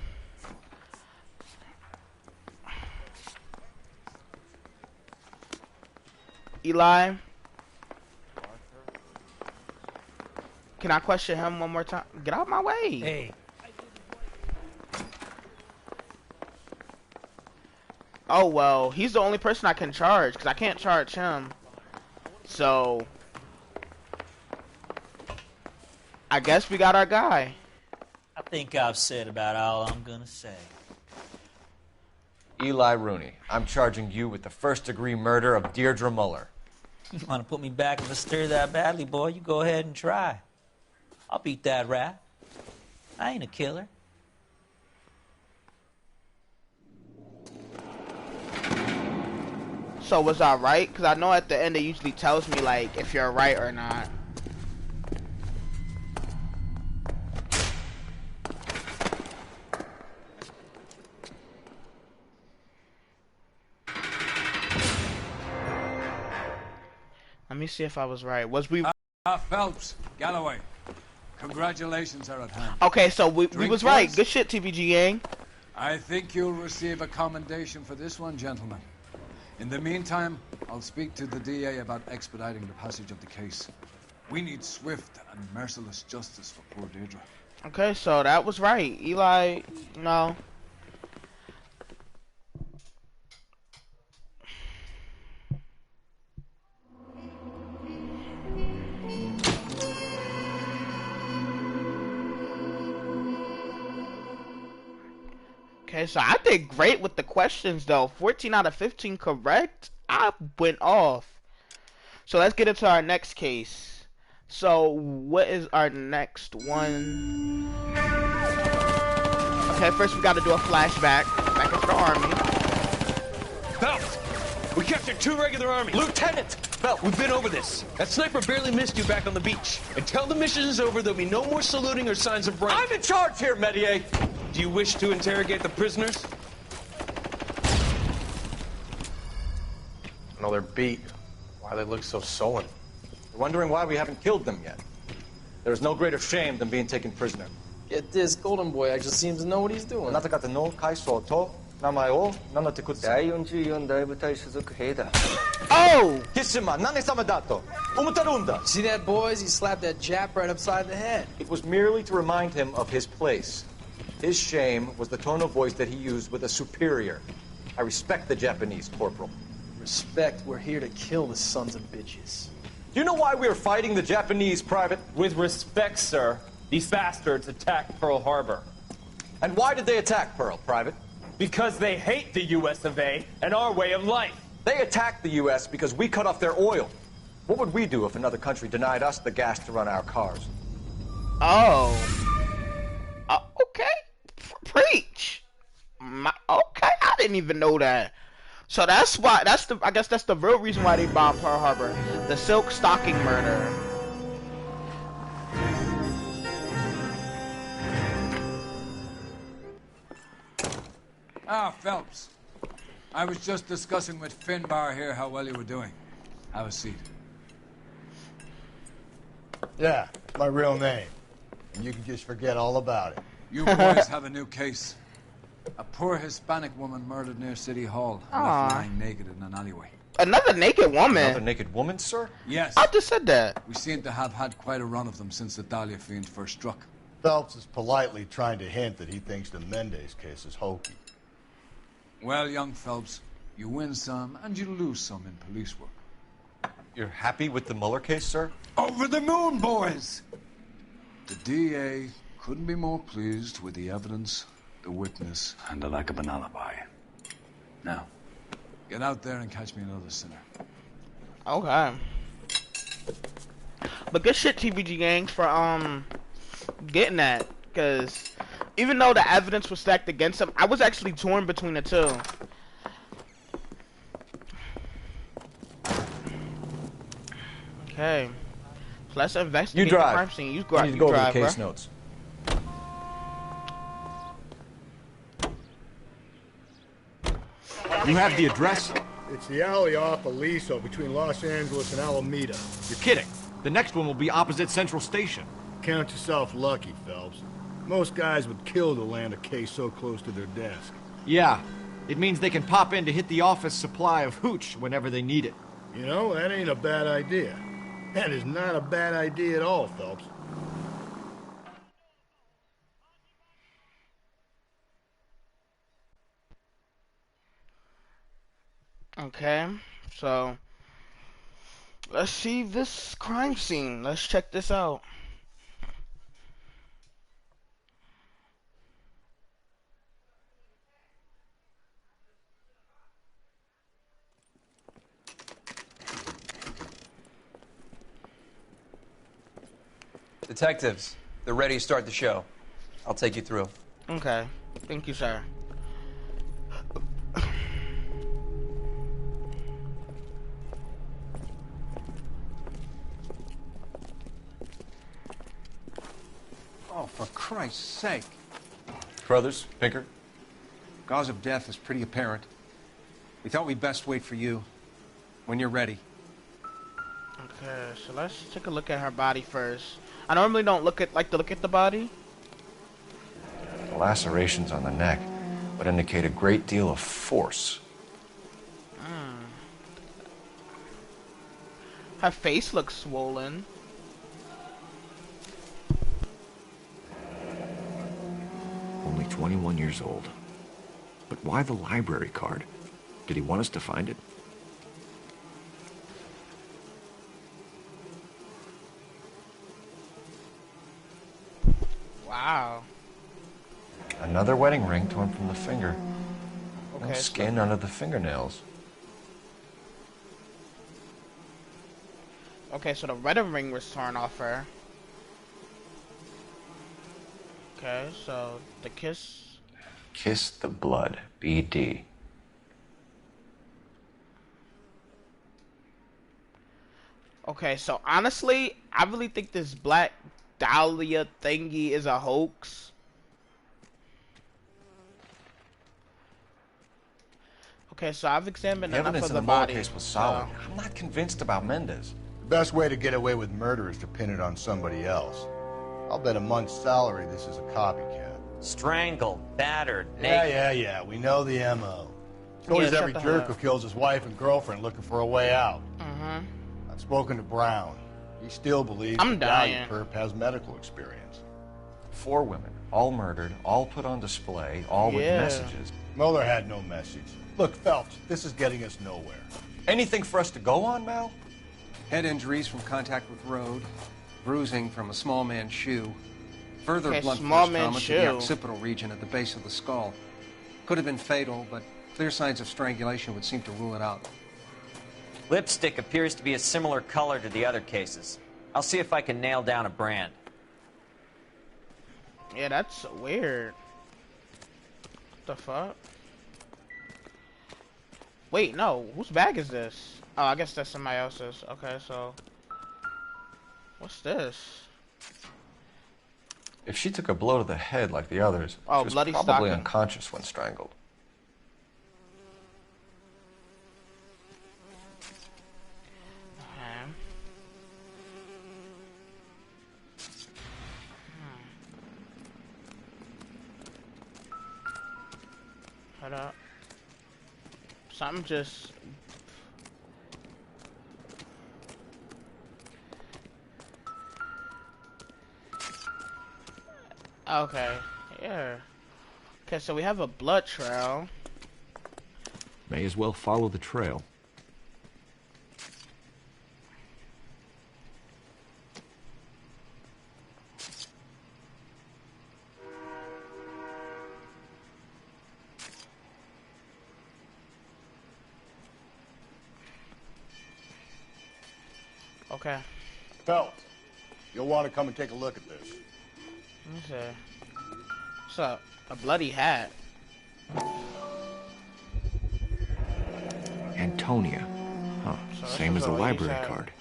Eli, can I question him one more time? Get out of my way. Hey. Oh, well, he's the only person I can charge, because I can't charge him. So, I guess we got our guy. I think I've said about all I'm gonna say. Eli Rooney, I'm charging you with the first-degree murder of Deirdre Muller. You want to put me back in the stir that badly, boy? You go ahead and try. I'll beat that rap. I ain't a killer. So was I right? Because I know at the end it usually tells me, like, if you're right or not. Let me see if I was right. Was we... Phelps, Galloway, congratulations are at hand. Okay, so we was right. Boys. Good shit, TBG gang. I think you'll receive a commendation for this one, gentlemen. In the meantime, I'll speak to the DA about expediting the passage of the case. We need swift and merciless justice for poor Deirdre. Okay, so that was right. Eli, no. Okay, so I did great with the questions, though. 14 out of 15 correct. I went off. So let's get into our next case. So what is our next one? Okay, first we got to do a flashback back into the army. Phelps, we captured 2 regular army. Lieutenant! Phelps, we've been over this. That sniper barely missed you back on the beach. Until the mission is over, there'll be no more saluting or signs of rank. I'm in charge here, Medier! Do you wish to interrogate the prisoners? No, they're beat. Why they look so sullen? You're wondering why we haven't killed them yet. There's no greater shame than being taken prisoner. Yet this golden boy actually seems to know what he's doing. Oh! See that, boys? He slapped that Jap right upside the head. It was merely to remind him of his place. His shame was the tone of voice that he used with a superior. I respect the Japanese, Corporal. Respect, we're here to kill the sons of bitches. Do you know why we are fighting the Japanese, Private? With respect, sir, these bastards attacked Pearl Harbor. And why did they attack Pearl, Private? Because they hate the US of A and our way of life. They attacked the US because we cut off their oil. What would we do if another country denied us the gas to run our cars? Oh. Okay. Preach. Okay, I didn't even know that. So that's why, I guess that's the real reason why they bombed Pearl Harbor. The silk stocking murder. Phelps. I was just discussing with Finbar here how well you were doing. Have a seat. Yeah, my real name. And you can just forget all about it. You boys have a new case. A poor Hispanic woman murdered near City Hall, left lying naked in an alleyway. Another naked woman? Another naked woman, sir? Yes. I just said that. We seem to have had quite a run of them since the Dahlia fiend first struck. Phelps is politely trying to hint that he thinks the Mendez case is hokey. Well, young Phelps, you win some and you lose some in police work. You're happy with the Mueller case, sir? Over the moon, boys! The DA couldn't be more pleased with the evidence, the witness, and the lack of an alibi. Now, get out there and catch me another sinner. Okay. But good shit, TBG gangs, for getting that, because even though the evidence was stacked against him, I was actually torn between the two. Okay. So let's investigate the crime scene. You I need to go over the drive, case bro. notes. You have the address? It's the alley off Aliso between Los Angeles and Alameda. You're kidding. The next one will be opposite Central Station. Count yourself lucky, Phelps. Most guys would kill to land a case so close to their desk. Yeah. It means they can pop in to hit the office supply of hooch whenever they need it. You know, that ain't a bad idea. That is not a bad idea at all, Phelps. Okay, so let's see this crime scene. Let's check this out. Detectives, they're ready to start the show. I'll take you through. Okay, thank you, sir. Oh, for Christ's sake. Brothers, Pinker? Cause of death is pretty apparent. We thought we'd best wait for you. When you're ready. Okay, so let's take a look at her body first. I normally don't like to look at the body. The lacerations on the neck would indicate a great deal of force. Her face looks swollen. Only 21 years old. But why the library card? Did he want us to find it? Wow. Another wedding ring torn from the finger. Okay, No skin under the fingernails. Okay, so the wedding ring was torn off her. Okay, so the kiss. Kiss the blood. BD. Okay, so honestly, I really think this Black Dahlia thingy is a hoax. Okay, so I've examined The enough evidence of in the the Mueller body. case was solid. I'm not convinced about Mendez. The best way to get away with murder is to pin it on somebody else. I'll bet a month's salary this is a copycat. Strangled, battered, Yeah. We know the M.O. It's always Yeah, every shut the jerk hell who up. kills his wife and girlfriend looking for a way out. Mm-hmm. I've spoken to Brown. He still believes I'm the Dahlia dying. perp has medical experience. 4 women, all murdered, all put on display, all with Yeah. messages. Mueller had no message. Look, Phelps, this is getting us nowhere. Anything for us to go on, Mal? Head injuries from contact with road. Bruising from a small man's shoe. Further Okay, blunt small force man's trauma to the shoe. occipital region at the base of the skull. Could have been fatal, but clear signs of strangulation would seem to rule it out. Lipstick appears to be a similar color to the other cases. I'll see if I can nail down a brand. Yeah, that's weird. What the fuck? Wait, no. Whose bag is this? Oh, I guess that's somebody else's. Okay, so what's this? If she took a blow to the head like the others, Oh, she was bloody probably stocking. unconscious when strangled. Okay. Hold up. Something just... Okay, yeah. Okay, so we have a blood trail. May as well follow the trail. Okay. Phelps, you'll want to come and take a look at this. Let me see. What's up? A bloody hat. Antonia. Huh. So this Same is as the a lady's library hat. card.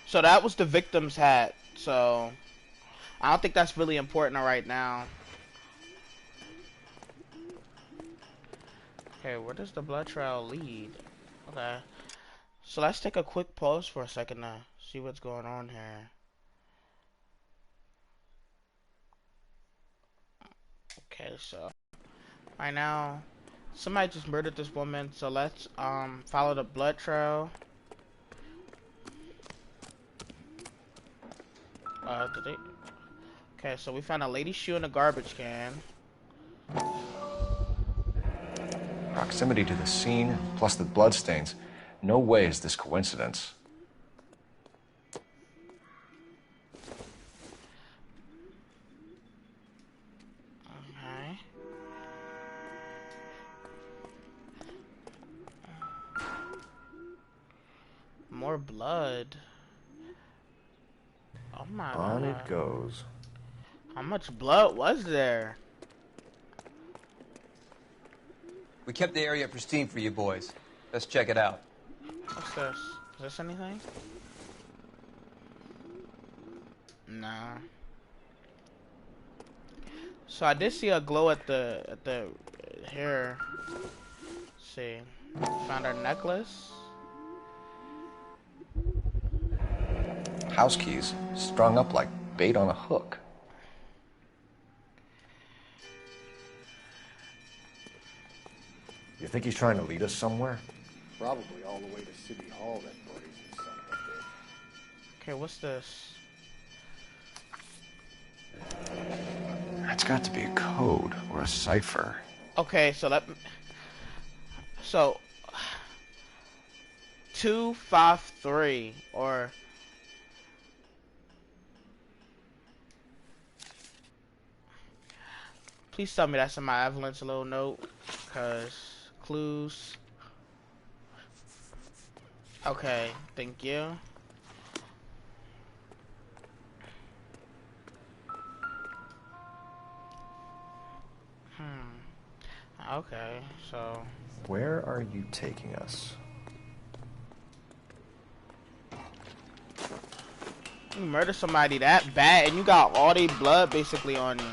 So that was the victim's hat. So I don't think that's really important right now. Okay, where does the blood trail lead? Okay. So let's take a quick pause for a second to see what's going on here. Okay, so right now somebody just murdered this woman, so let's follow the blood trail. Did they? Okay, so we found a lady's shoe in a garbage can. Proximity to the scene, plus the bloodstains. No way is this coincidence. Okay. More blood. Oh my god. On it goes. How much blood was there? We kept the area pristine for you boys. Let's check it out. What's this? Is this anything? Nah. So I did see a glow at the here. Let's see. Found our necklace. House keys, strung up like bait on a hook. You think he's trying to lead us somewhere? Probably all the way to City Hall, that brazen son of a bitch. Okay, what's this? That's got to be a code or a cipher. Okay, so 253 or please tell me that's in my Evelyn's little note, cause clues. Okay, thank you. Okay, so Where are you taking us? you murder somebody that bad and you got all the blood basically on you.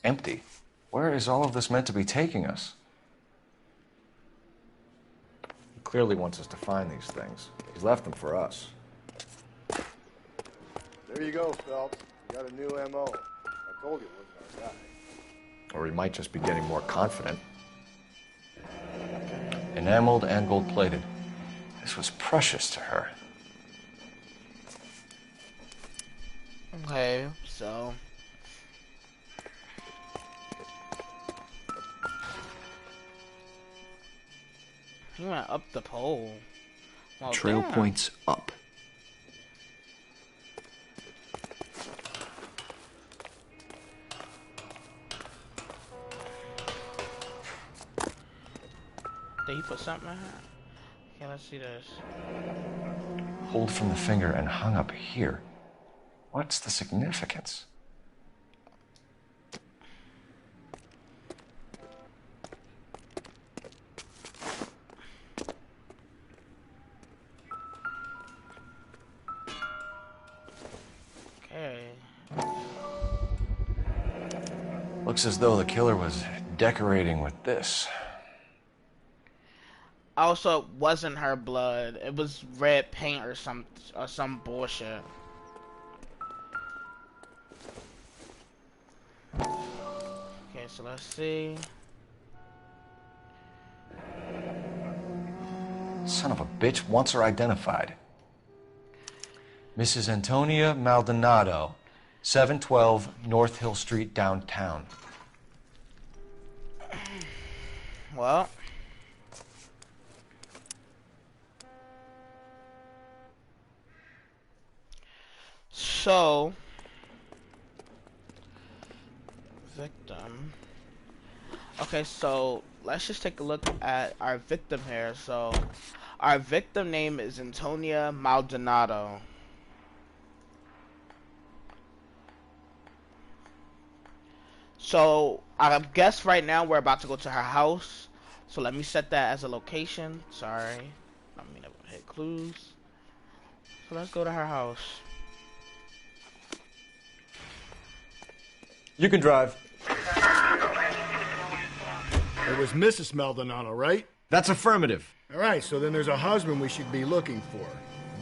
Empty. Where is all of this meant to be taking us? He clearly wants us to find these things. He's left them for us. There you go, Phelps. You got a new M.O. I told you it wasn't our guy. Or he might just be getting more confident. Enameled and gold-plated. This was precious to her. Okay, so he went up the pole. Well, Trail damn. points up. Did he put something in her? Okay, let's see this. Pulled from the finger and hung up here. What's the significance? Okay. Looks as though the killer was decorating with this. Also, it wasn't her blood. It was red paint or some bullshit. Okay, so let's see. Son of a bitch wants her identified. Mrs. Antonia Maldonado, 712 North Hill Street, downtown. Well, so victim. Okay, so let's just take a look at our victim here. So our victim name is Antonia Maldonado. So I guess right now we're about to go to her house. So let me set that as a location. Sorry. Let me hit clues. So let's go to her house. You can drive. It was Mrs. Maldonado, right? That's affirmative. All right, so then there's a husband we should be looking for.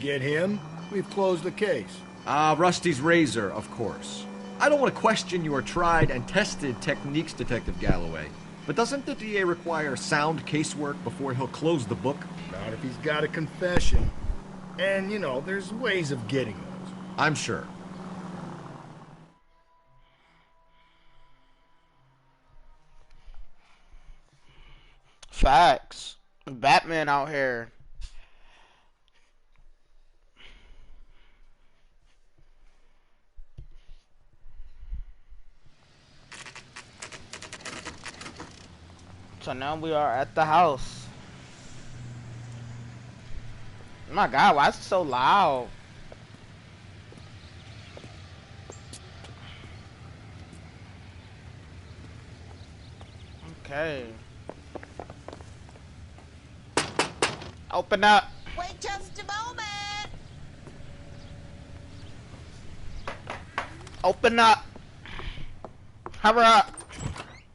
Get him, we've closed the case. Rusty's razor, of course. I don't want to question your tried and tested techniques, Detective Galloway. But doesn't the DA require sound casework before he'll close the book? Not if he's got a confession. And, you know, there's ways of getting those. I'm sure. Facts. Batman out here. So now we are at the house. Oh my God, why is it so loud? Okay. Open up. Wait just a moment. Open up. Hurry up.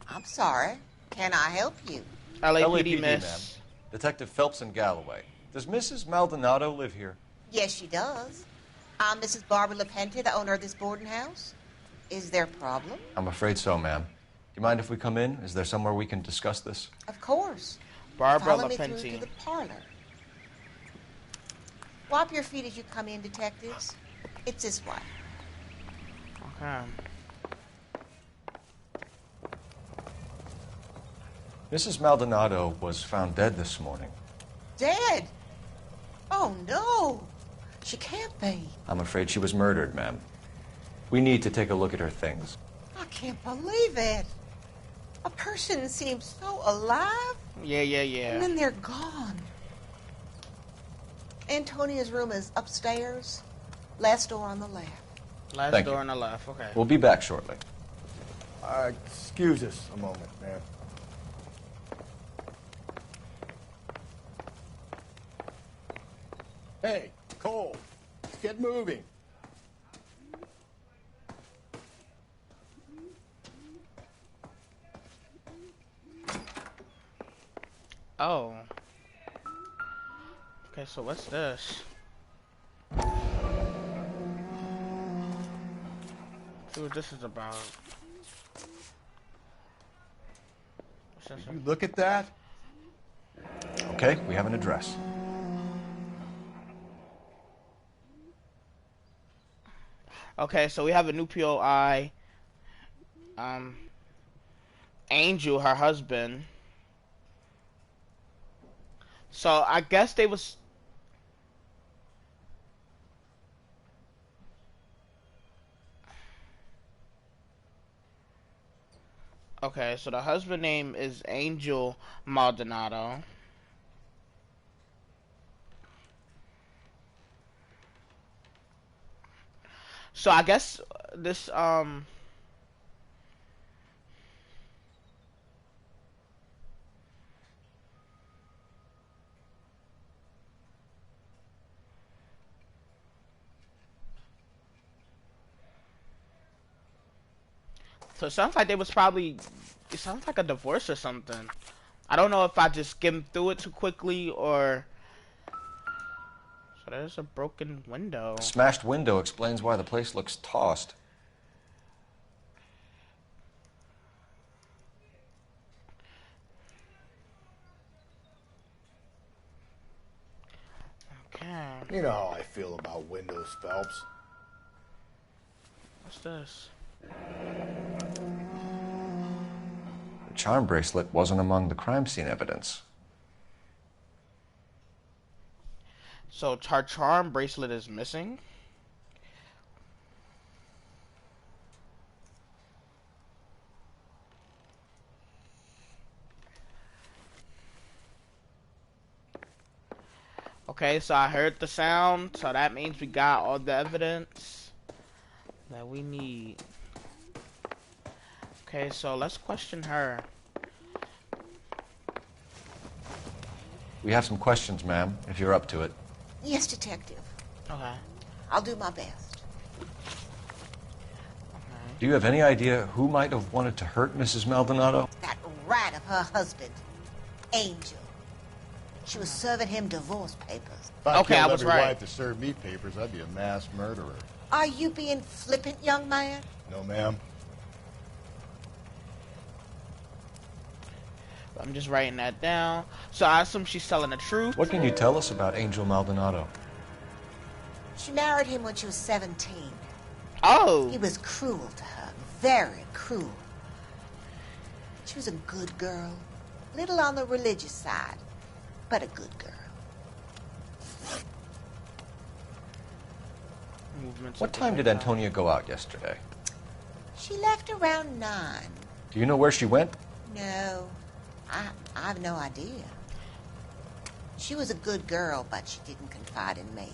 I'm sorry. Can I help you? LAPD, ma'am. miss. Detective Phelps and Galloway. Does Mrs. Maldonado live here? Yes, she does. I'm Mrs. Barbara LaPente, the owner of this boarding house. Is there a problem? I'm afraid so, ma'am. Do you mind if we come in? Is there somewhere we can discuss this? Of course. Barbara Follow me through LaPente. to the parlor. Wipe your feet as you come in, detectives. It's this way. Okay. Mrs. Maldonado was found dead this morning. Dead? Oh, no. She can't be. I'm afraid she was murdered, ma'am. We need to take a look at her things. I can't believe it. A person seems so alive, Yeah. and then they're gone. Antonia's room is upstairs, last door on the left. Last Thank door you. on the left. Okay. We'll be back shortly. Excuse us a moment, ma'am. Hey, Cole, let's get moving. Oh. Okay, so what's this? See what this is about. Did you look at that? Okay, we have an address. Okay, so we have a new POI. Angel, her husband. So I guess they was. Okay, so the husband name is Angel Maldonado. So I guess this so it sounds like they was probably, it sounds like a divorce or something. I don't know if I just skimmed through it too quickly or. So there's a broken window. A smashed window explains why the place looks tossed. Okay. You know how I feel about windows, Phelps. What's this? The charm bracelet wasn't among the crime scene evidence. So her charm bracelet is missing. Okay, so I heard the sound, so that means we got all the evidence that we need. Okay, so let's question her. We have some questions, ma'am, if you're up to it. Yes, Detective. Okay. I'll do my best. Do you have any idea who might have wanted to hurt Mrs. Maldonado? That rat of her husband, Angel. She was serving him divorce papers. If I Okay, I killed was every right. wife to serve me papers, I'd be a mass murderer. Are you being flippant, young man? No, ma'am. I'm just writing that down. So I assume she's telling the truth. What can you tell us about Angel Maldonado? She married him when she was 17. Oh. He was cruel to her, very cruel. She was a good girl, little on the religious side, but a good girl. What time did Antonia go out yesterday? She left around 9. Do you know where she went? No, I have no idea. She was a good girl, but she didn't confide in me.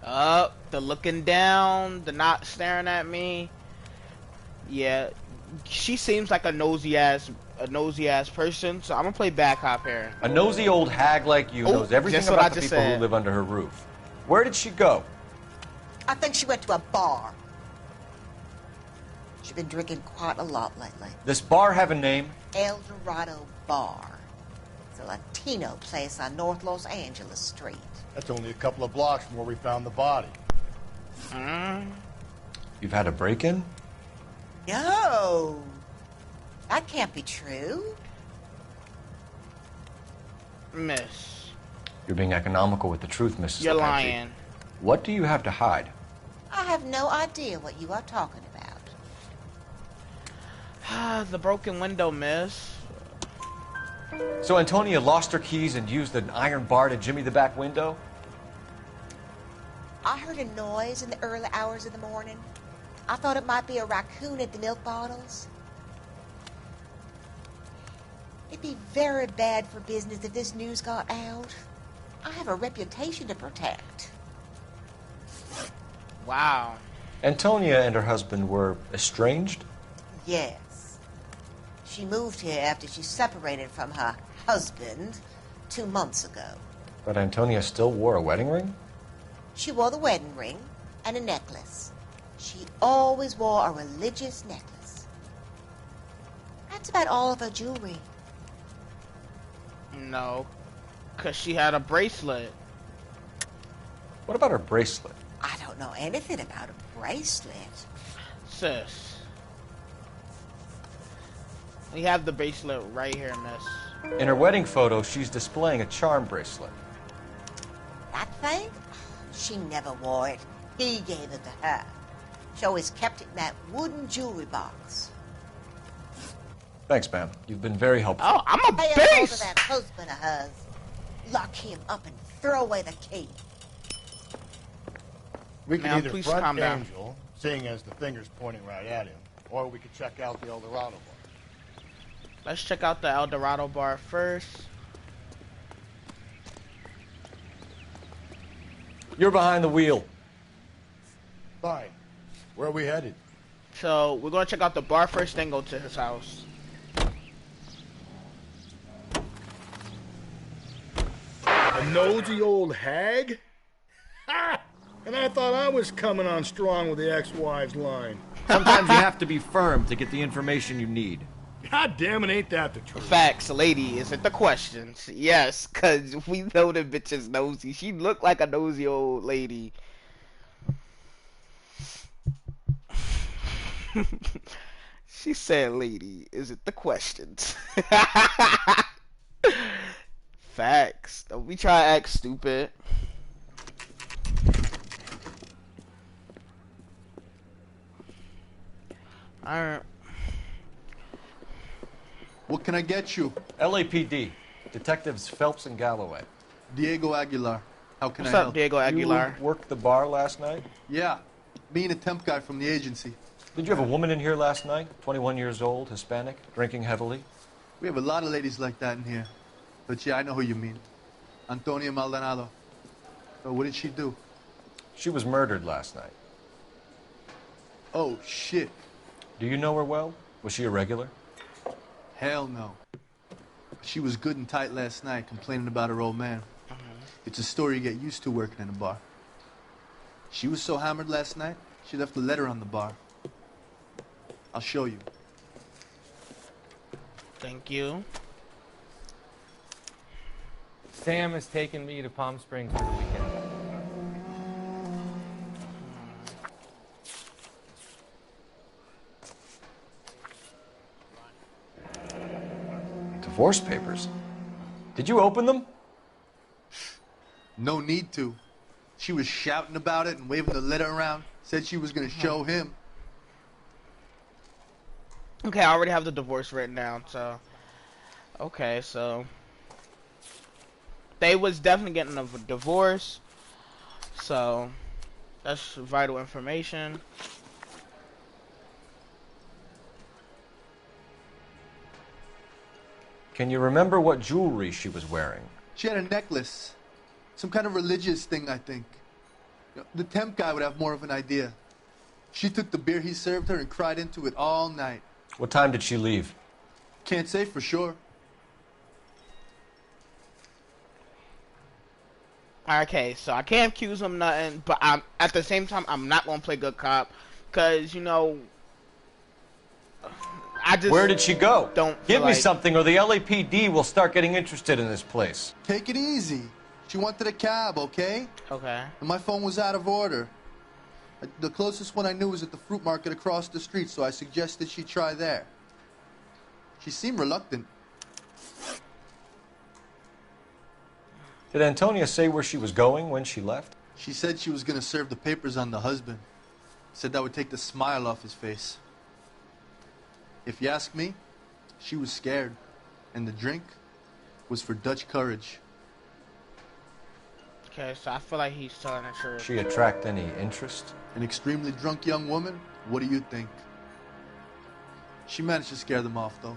Up, the looking down, the not staring at me. Yeah, she seems like a nosy ass person. So I'm gonna play back cop here. A nosy old hag like you knows everything just what I about the just people said. who live under her roof. Where did she go? I think she went to a bar. She's been drinking quite a lot lately. This bar have a name? El Dorado Bar. It's a Latino place on North Los Angeles Street. That's only a couple of blocks from where we found the body. You've had a break-in? No, that can't be true. Miss, You're being economical with the truth, Mrs. you're Lepenti. lying. What do you have to hide? I have no idea what you are talking about. The broken window, miss. So Antonia lost her keys and used an iron bar to jimmy the back window? I heard a noise in the early hours of the morning. I thought it might be a raccoon at the milk bottles. It'd be very bad for business if this news got out. I have a reputation to protect. Wow. Antonia and her husband were estranged? Yes. She moved here after she separated from her husband 2 months ago. But Antonia still wore a wedding ring? She wore the wedding ring and a necklace. She always wore a religious necklace. That's about all of her jewelry. No, because she had a bracelet. What about her bracelet? I don't know anything about a bracelet. Sis. We have the bracelet right here, miss. In her wedding photo, she's displaying a charm bracelet. That thing? She never wore it. He gave it to her. She always kept it in that wooden jewelry box. Thanks, ma'am. You've been very helpful. Oh, I'm a Pay hold of beast! that husband of hers. Lock him up and throw away the key. We can Ma'am, either please front calm down. Angel, seeing as the finger's pointing right at him, or we could check out the El Dorado bar. Let's check out the El Dorado bar first. You're behind the wheel. Fine. Where are we headed? So we're gonna check out the bar first, then go to his house. A nosy old hag? Ha! And I thought I was coming on strong with the ex-wives line. Sometimes you have to be firm to get the information you need. God damn it, ain't that the truth? Facts, lady, is it the questions? Yes, cause we know the bitch is nosy. She looked like a nosy old lady. She said, lady, is it the questions? Facts. Don't be trying to act stupid. Alright. What can I get you? LAPD. Detectives Phelps and Galloway. Diego Aguilar. How can What's I up, help? Diego Aguilar? You worked the bar last night? Yeah. Me and a temp guy from the agency. Did you have a woman in here last night? 21 years old, Hispanic, drinking heavily? We have a lot of ladies like that in here. But yeah, I know who you mean. Antonia Maldonado. So what did she do? She was murdered last night. Oh, shit. Do you know her well? Was she a regular? Hell no. She was good and tight last night, complaining about her old man. It's a story you get used to working in a bar. She was so hammered last night, she left a letter on the bar. I'll show you. Thank you. Sam has taken me to Palm Springs for the weekend. Divorce papers. Did you open them? No need to. She was shouting about it and waving the letter around. Said she was going to show him. Okay, I already have the divorce written down, so... Okay, so... They was definitely getting a divorce. So... That's vital information. Can you remember what jewelry she was wearing? She had a necklace. Some kind of religious thing, I think. The temp guy would have more of an idea. She took the beer he served her and cried into it all night. What time did she leave? Can't say for sure. Okay, so I can't accuse him nothing, but I'm at the same time I'm not gonna play good cop, cause you know I just. Where did she go? Don't give me like... something, or the LAPD will start getting interested in this place. Take it easy. She wanted a cab, okay? Okay. And my phone was out of order. The closest one I knew was at the fruit market across the street, so I suggested she try there. She seemed reluctant. Did Antonia say where she was going when she left? She said she was going to serve the papers on the husband. Said that would take the smile off his face. If you ask me, she was scared. And the drink was for Dutch courage. Okay, so I feel like he's telling the truth. She attract any interest? An extremely drunk young woman? What do you think? She managed to scare them off, though.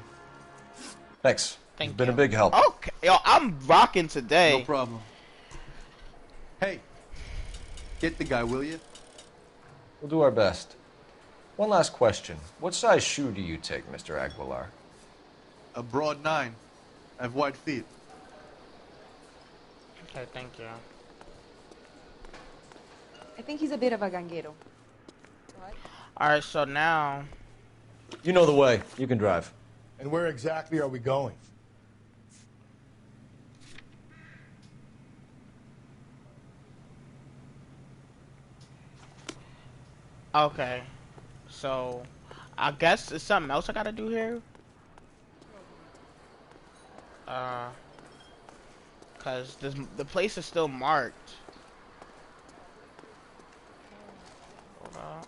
Thanks. Thank You've been you. a big help. Okay, yo, I'm rocking today. No problem. Hey, get the guy, will you? We'll do our best. One last question. What size shoe do you take, Mr. Aguilar? A broad 9. I have wide feet. Okay, thank you. I think he's a bit of a ganguero. Alright, so now... You know the way. You can drive. And where exactly are we going? Okay. So, I guess there's something else I gotta do here. Cause the place is still marked. Hold up.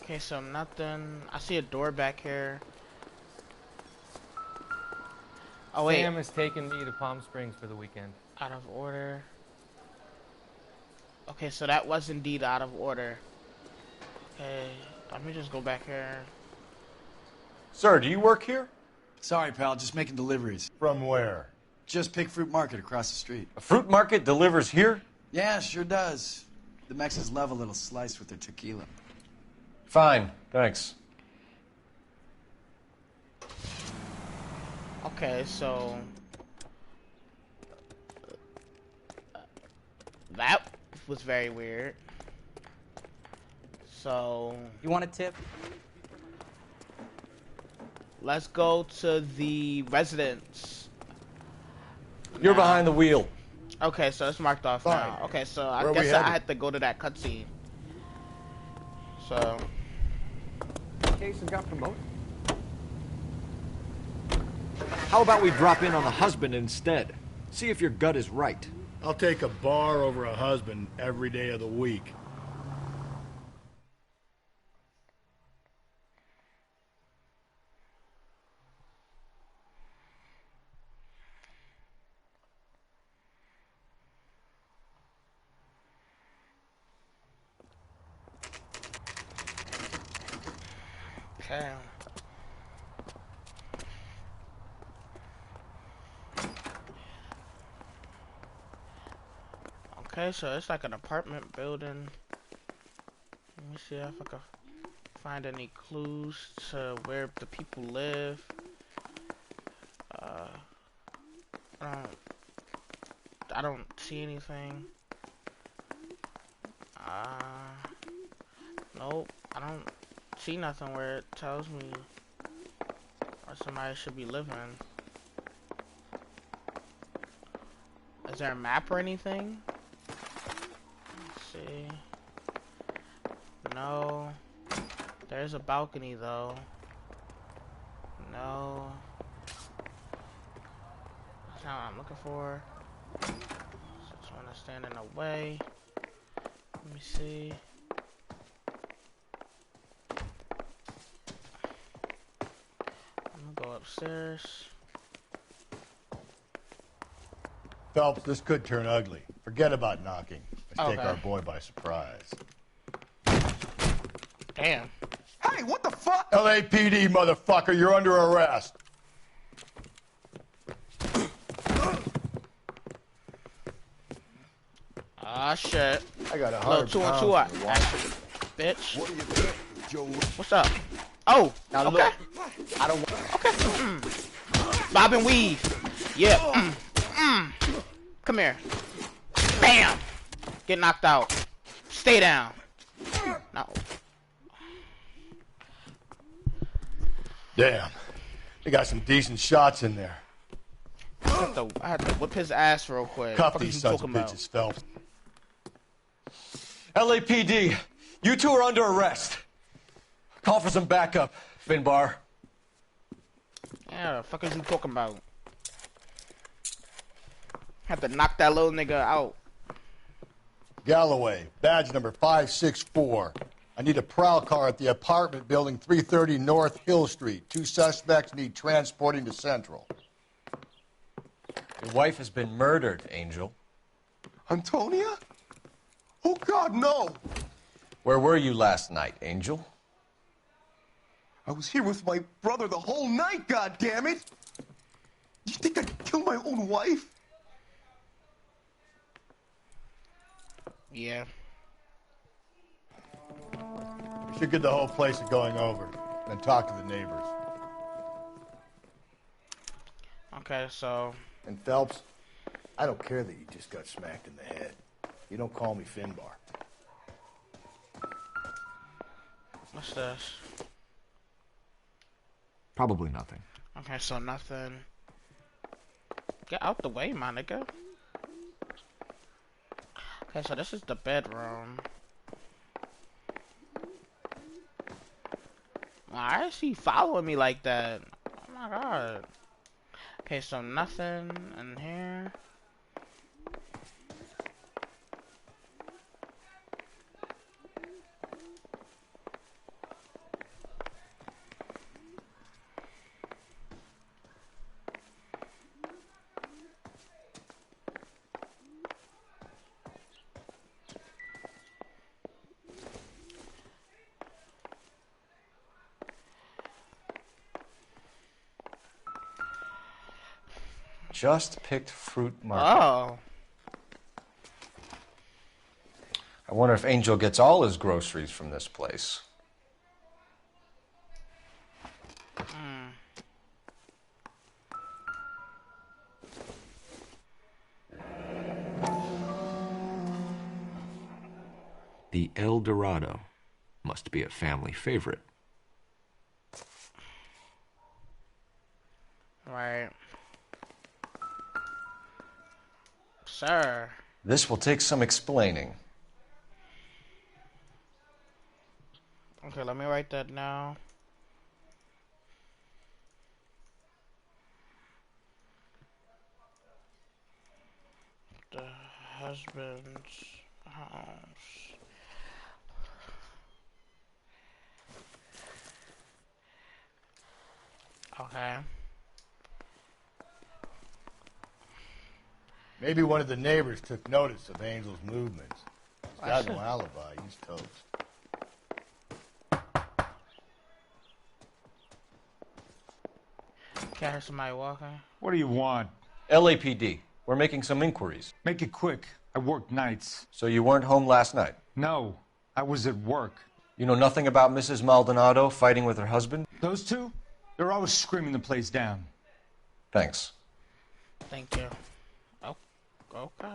Okay, so nothing. I see a door back here. Oh wait. Sam has taken me to Palm Springs for the weekend. Out of order. Okay, so that was indeed out of order. Okay, let me just go back here. Sir, do you work here? Sorry, pal, just making deliveries. From where? Just Pig Fruit Market across the street. A fruit market delivers here? Yeah, sure does. The Mexicans love a little slice with their tequila. Fine, thanks. Okay, so... that was very weird. So... You want a tip? Let's go to the residence. You're behind the wheel. Okay, so it's marked off now. Okay, so I guess I had to go to that cutscene. So... Case has got promoted. How about we drop in on the husband instead? See if your gut is right. I'll take a bar over a husband every day of the week. Okay. Okay, so it's like an apartment building. see if I can find any clues to where the people live. I don't see anything. Nope. I don't see nothing where it tells me where somebody should be living. Is there a map or anything? Let's see. No. There's a balcony though. No. That's not what I'm looking for. Just want to stand in the way. Let me see. I'm gonna go upstairs. Phelps, this could turn ugly. Forget about knocking. Let's take Okay. our boy by surprise. Damn. Hey, what the fuck? LAPD, motherfucker, you're under arrest. Ah, shit. I got Little 100 2 on pounds 2 out. in the water. Bitch. What do you think, Joe? What's up? Oh, Now okay. look, I don't. Okay. Bob and weave. Yeah. Come here. Bam. Get knocked out. Stay down. No. Damn. They got some decent shots in there. I had to whip his ass real quick. Cuff What the fuck these you sons of talking about? bitches, Phelps. LAPD, you two are under arrest. Call for some backup, Finbar. Yeah, the fuck is you talking about? Have to knock that little nigga out. Galloway, badge number 564. I need a prowl car at the apartment building 330 North Hill Street. 2 suspects need transporting to Central. Your wife has been murdered, Angel. Antonia? Oh, God, no! Where were you last night, Angel? I was here with my brother the whole night, God damn it! You think I'd kill my own wife? Yeah. We should get the whole place going over, then talk to the neighbors. Okay, so. And Phelps, I don't care that you just got smacked in the head. You don't call me Finbar. What's this? Probably nothing. Okay, so nothing. Get out the way, my nigga. Okay, so this is the bedroom. Why is he following me like that? Oh my god. Okay, so nothing in here. Just picked fruit market. Oh. I wonder if Angel gets all his groceries from this place. The El Dorado must be a family favorite. Right. Sir. This will take some explaining. Okay, let me write that now. The husband's house. Okay. Maybe one of the neighbors took notice of Angel's movements. He's got no alibi. He's toast. Can I hear somebody walking? What do you want? LAPD, we're making some inquiries. Make it quick. I work nights. So you weren't home last night? No, I was at work. You know nothing about Mrs. Maldonado fighting with her husband? Those two? They're always screaming the place down. Thanks. Thank you. Oh, okay.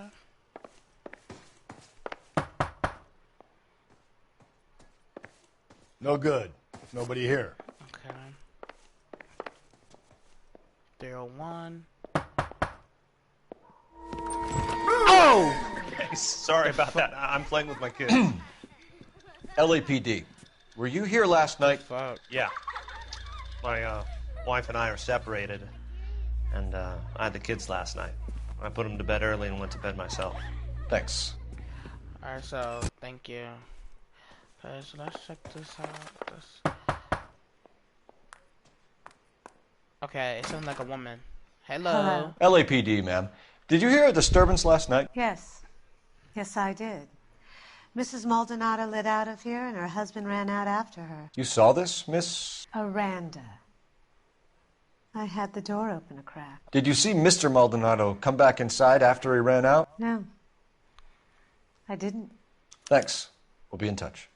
No good. Nobody here. Okay. 301. Oh! Sorry about that. I'm playing with my kids. LAPD. Were you here last night? Yeah. My wife and I are separated, and I had the kids last night. I put them to bed early and went to bed myself. Thanks. Alright, so, thank you. Okay, so let's check this out. Okay, it sounds like a woman. Hello. LAPD, ma'am. Did you hear a disturbance last night? Yes. Yes, I did. Mrs. Maldonado lit out of here, and her husband ran out after her. You saw this, Miss? Aranda. I had the door open a crack. Did you see Mr. Maldonado come back inside after he ran out? No. I didn't. Thanks. We'll be in touch.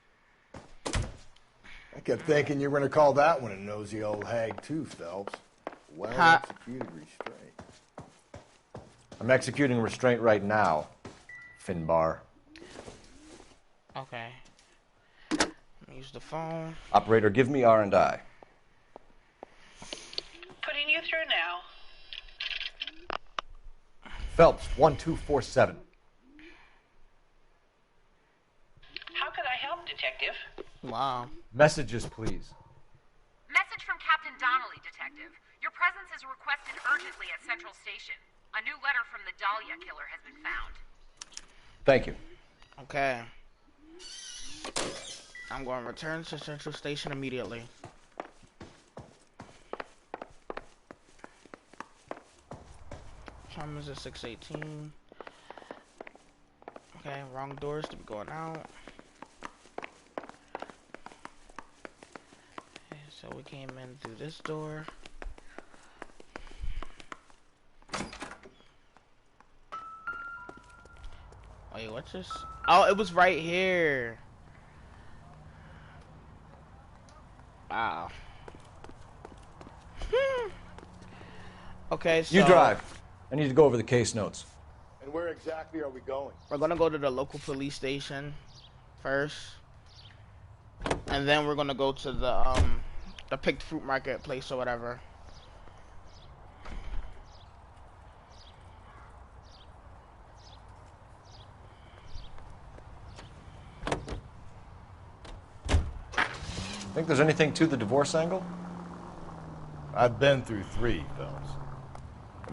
I kept thinking you were going to call that one a nosy old hag, too, Phelps. Well executed restraint. I'm executing restraint right now, Finbar. Okay. Use the phone. Operator, give me R&I. Putting you through now. Phelps, 1247. How could I help, Detective? Wow. Messages, please. Message from Captain Donnelly, Detective. Your presence is requested urgently at Central Station. A new letter from the Dahlia killer has been found. Thank you. Okay. I'm going to return to Central Station immediately. Time is at 6:18. Okay, wrong doors to be going out. Okay, so we came in through this door. Wait, what's this? Oh, it was right here. Wow. Okay, so You drive. I need to go over the case notes. And where exactly are we going? we're gonna go to the local police station first, and then we're gonna go to the picked fruit market place or whatever. Think there's anything to the divorce angle? I've been through 3, Phelps.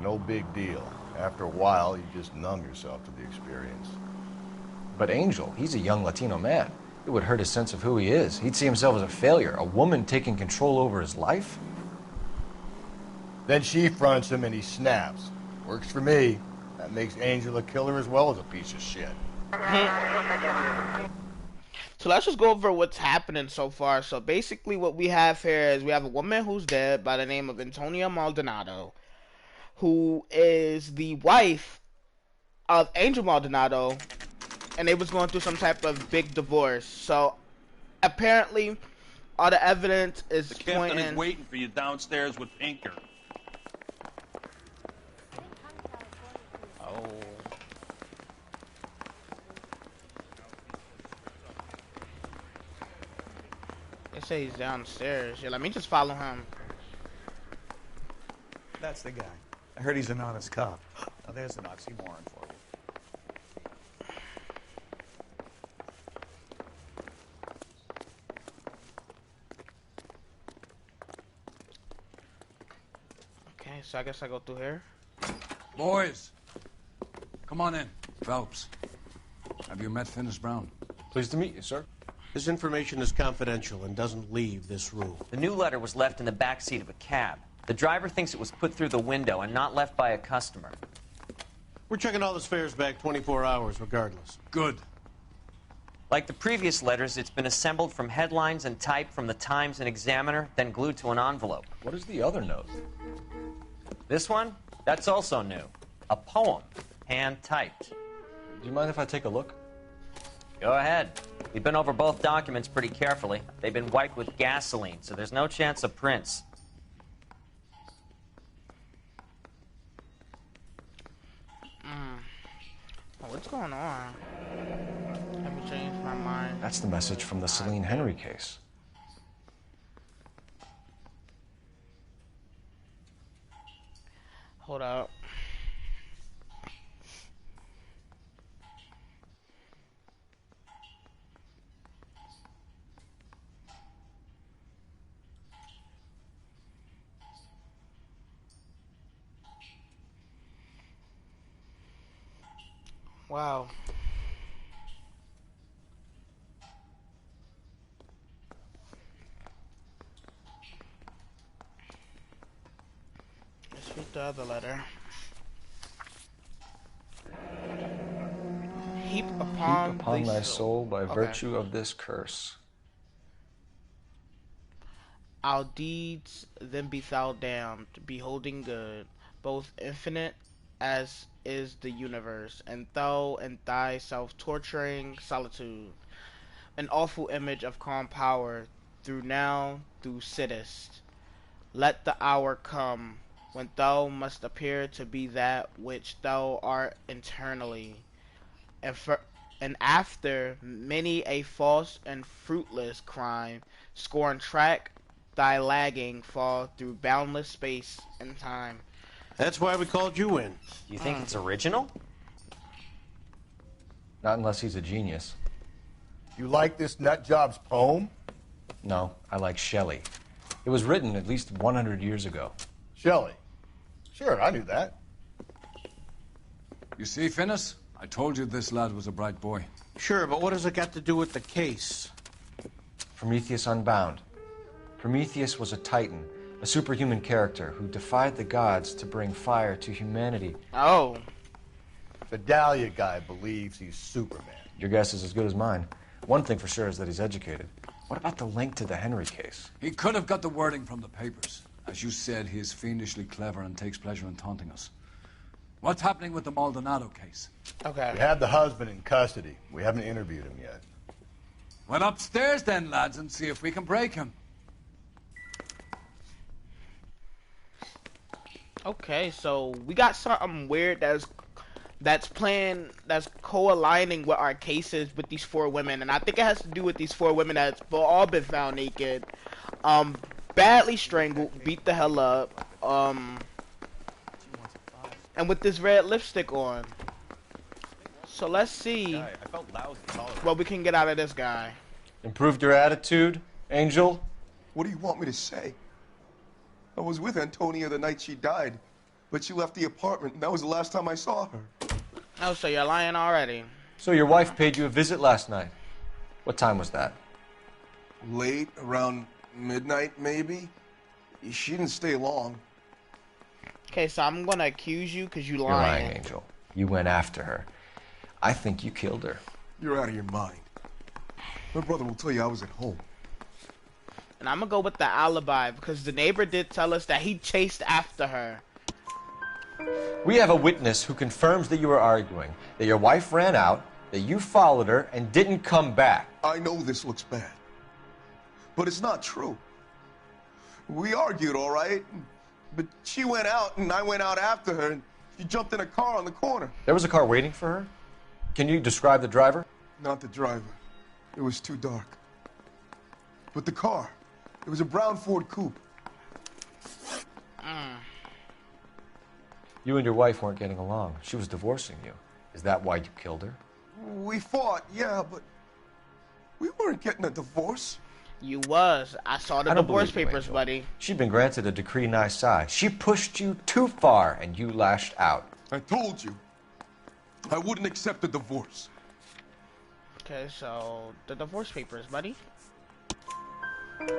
No big deal. After a while, you just numb yourself to the experience. But Angel, he's a young Latino man. It would hurt his sense of who he is. He'd see himself as a failure, a woman taking control over his life. Then she fronts him and he snaps. Works for me. That makes Angel a killer as well as a piece of shit. So let's just go over what's happening so far. So basically what we have here is we have a woman who's dead by the name of Antonia Maldonado, who is the wife of Angel Maldonado, and they was going through some type of big divorce. So apparently all the evidence is The captain pointing... is waiting for you downstairs with Pinker. Oh. They say he's downstairs. Yeah, let me just follow him. That's the guy. I heard he's an honest cop. Now there's an oxymoron for you. Okay, so I guess I go through here. Boys, come on in. Phelps, have you met Finis Brown? Pleased to meet you, sir. This information is confidential and doesn't leave this room. The new letter was left in the back seat of a cab. The driver thinks it was put through the window and not left by a customer. We're checking all this fares back 24 hours regardless. Good. Like the previous letters, it's been assembled from headlines and typed from the Times and Examiner, then glued to an envelope. What is the other note? This one? That's also new. A poem, hand-typed. Do you mind if I take a look? Go ahead. We've been over both documents pretty carefully. They've been wiped with gasoline, so there's no chance of prints. Oh, what's going on? Let me change my mind. That's the message from the Celine Henry case. Hold up. Wow. Let's read the other letter. Heap upon thy soul by virtue of this curse. Our deeds then be thou damned, beholding good, both infinite as is the universe, and thou in thy self-torturing solitude, an awful image of calm power, thou sittest. Let the hour come, when thou must appear to be that which thou art internally, and after many a false and fruitless crime, scorn track thy lagging fall through boundless space and time. That's why we called you in. You think it's original? Not unless he's a genius. You like this nutjob's poem? No, I like Shelley. It was written at least 100 years ago. Shelley? Sure, I knew that. You see, Finnis? I told you this lad was a bright boy. Sure, but what does it got to do with the case? Prometheus Unbound. Prometheus was a titan, a superhuman character who defied the gods to bring fire to humanity. Oh. The Dahlia guy believes he's Superman. Your guess is as good as mine. One thing for sure is that he's educated. What about the link to the Henry case? He could have got the wording from the papers. As you said, he is fiendishly clever and takes pleasure in taunting us. What's happening with the Maldonado case? Okay. We have the husband in custody. We haven't interviewed him yet. Well, upstairs then, lads, and see if we can break him. Okay, so we got something weird that's co-aligning with our cases with these four women, and I think it has to do with these four women that's all been found naked, badly strangled, beat the hell up, and with this red lipstick on. So let's see what we can get out of this guy. Improved your attitude, Angel? What do you want me to say? I was with Antonia the night she died, but she left the apartment, and that was the last time I saw her. Oh, so you're lying already. So your wife paid you a visit last night. What time was that? Late, around midnight, maybe? She didn't stay long. Okay, so I'm gonna accuse you because you lying. You're lying, Angel. You went after her. I think you killed her. You're out of your mind. My brother will tell you I was at home. And I'm gonna go with the alibi because the neighbor did tell us that he chased after her. We have a witness who confirms that you were arguing, that your wife ran out, that you followed her, and didn't come back. I know this looks bad, but it's not true. We argued, all right, but she went out, and I went out after her, and she jumped in a car on the corner. There was a car waiting for her? Can you describe the driver? Not the driver. It was too dark. But the car, it was a brown Ford Coupe. You and your wife weren't getting along. She was divorcing you. Is that why you killed her? We fought, yeah, but we weren't getting a divorce. You was. I saw the divorce papers, buddy. She'd been granted a decree nisi. She pushed you too far, and you lashed out. I told you. I wouldn't accept a divorce. Okay, so the divorce papers, buddy.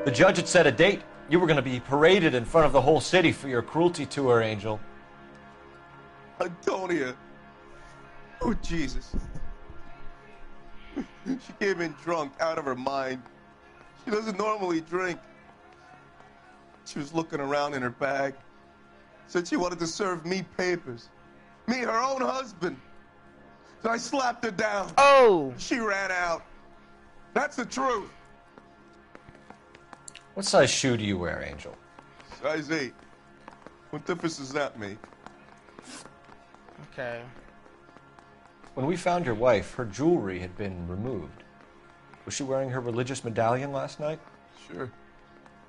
The judge had set a date. You were going to be paraded in front of the whole city for your cruelty to her, Angel. Antonia. Oh, Jesus. She came in drunk, out of her mind. She doesn't normally drink. She was looking around in her bag. Said she wanted to serve me papers. Me, her own husband. So I slapped her down. Oh! She ran out. That's the truth. What size shoe do you wear, Angel? Size 8. What difference does that make? Okay. When we found your wife, her jewelry had been removed. Was she wearing her religious medallion last night? Sure.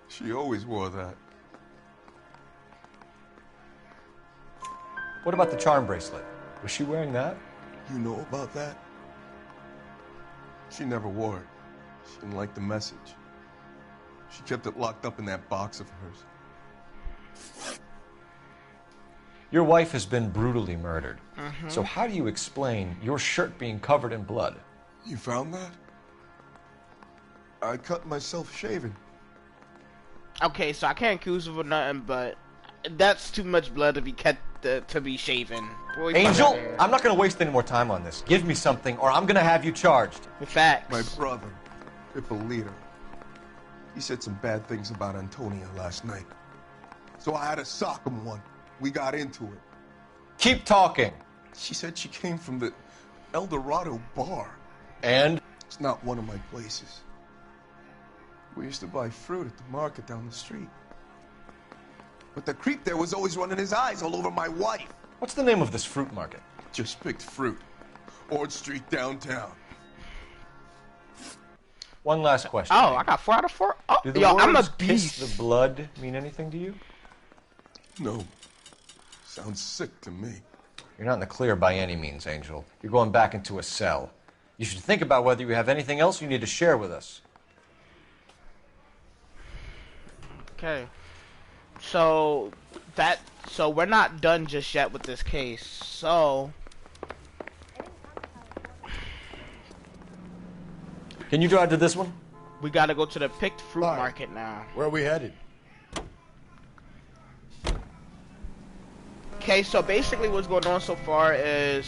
She always wore that. What about the charm bracelet? Was she wearing that? You know about that? She never wore it. She didn't like the message. She kept it locked up in that box of hers. Your wife has been brutally murdered. Mm-hmm. So how do you explain your shirt being covered in blood? You found that? I cut myself shaving. Okay, so I can't accuse her of nothing, but that's too much blood to be kept to be shaven. Boy, Angel, I'm not going to waste any more time on this. Give me something, or I'm going to have you charged. Facts. My brother, Ippolito, he said some bad things about Antonia last night. So I had to sock him one. We got into it. Keep talking. She said she came from the El Dorado bar. And? It's not one of my places. We used to buy fruit at the market down the street. But the creep there was always running his eyes all over my wife. What's the name of this fruit market? Just picked fruit. Ord Street downtown. One last question. Oh, I got 4 out of 4. Oh, Do the yo, words I'm a kiss beast. the blood mean anything to you? No. Sounds sick to me. You're not in the clear by any means, Angel. You're going back into a cell. You should think about whether you have anything else you need to share with us. Okay. So we're not done just yet with this case. So Can you drive to this one? we gotta go to the picked fruit market now. Where are we headed? Okay, so basically what's going on so far is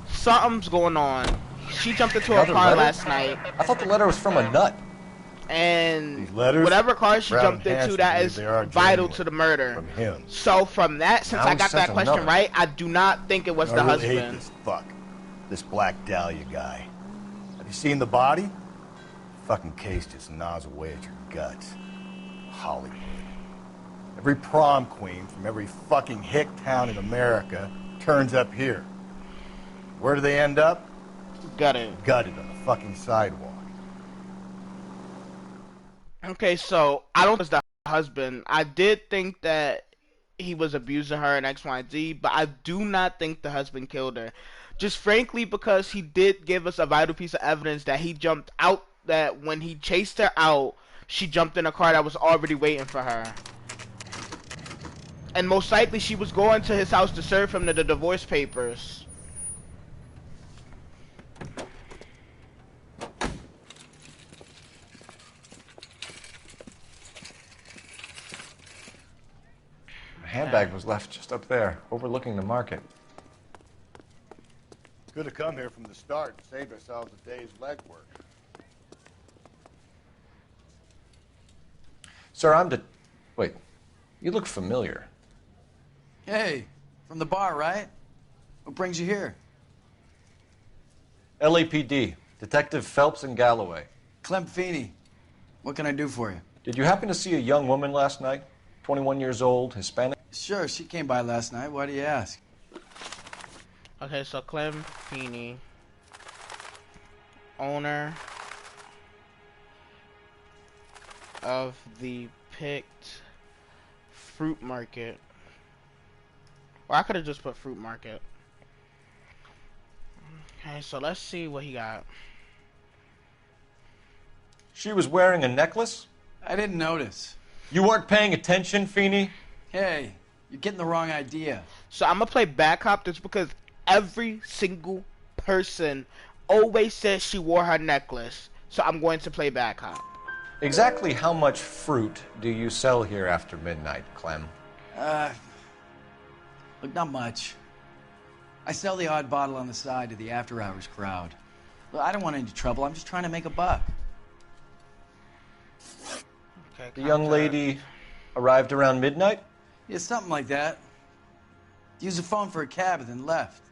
something's going on. She jumped into a Another car letter? last night. I thought the letter was from a nut. And These letters? whatever car she Brown jumped and into, Hanson that believe is they are vital genuine to the murder. from him. So from that, since Now I he got sent that question another. right, I do not think it was I the really husband. hate this fuck. This Black Dahlia guy. Have you seen the body? Fucking case just gnaws away at your guts. Hollywood. Every prom queen from every fucking hick town in America turns up here. Where do they end up? Gutted. Gutted on the fucking sidewalk. Okay, so I don't think it's the husband. I did think that he was abusing her and X, Y, and Z, but I do not think the husband killed her. Just frankly because he did give us a vital piece of evidence that he jumped out, that when he chased her out, she jumped in a car that was already waiting for her. And most likely she was going to his house to serve him the divorce papers. The handbag was left just up there, overlooking the market. Could have come here from the start and saved ourselves a day's legwork. Sir, Wait, you look familiar. Hey, from the bar, right? What brings you here? LAPD, Detective Phelps and Galloway. Clem Feeney. What can I do for you? Did you happen to see a young woman last night? 21 years old, Hispanic? Sure, she came by last night. Why do you ask? Okay, so Clem Feeney, owner of the picked fruit market. Or I could have just put fruit market. Okay, so let's see what he got. She was wearing a necklace? I didn't notice. You weren't paying attention, Feeney? Hey, you're getting the wrong idea. So I'm gonna play bad cop just because every single person always says she wore her necklace. So I'm going to play bad cop. Exactly how much fruit do you sell here after midnight, Clem? Look, not much. I sell the odd bottle on the side to the after-hours crowd. Look, I don't want any trouble. I'm just trying to make a buck. Okay, The young lady arrived around midnight? Yeah, something like that. Used the phone for a cab and then left.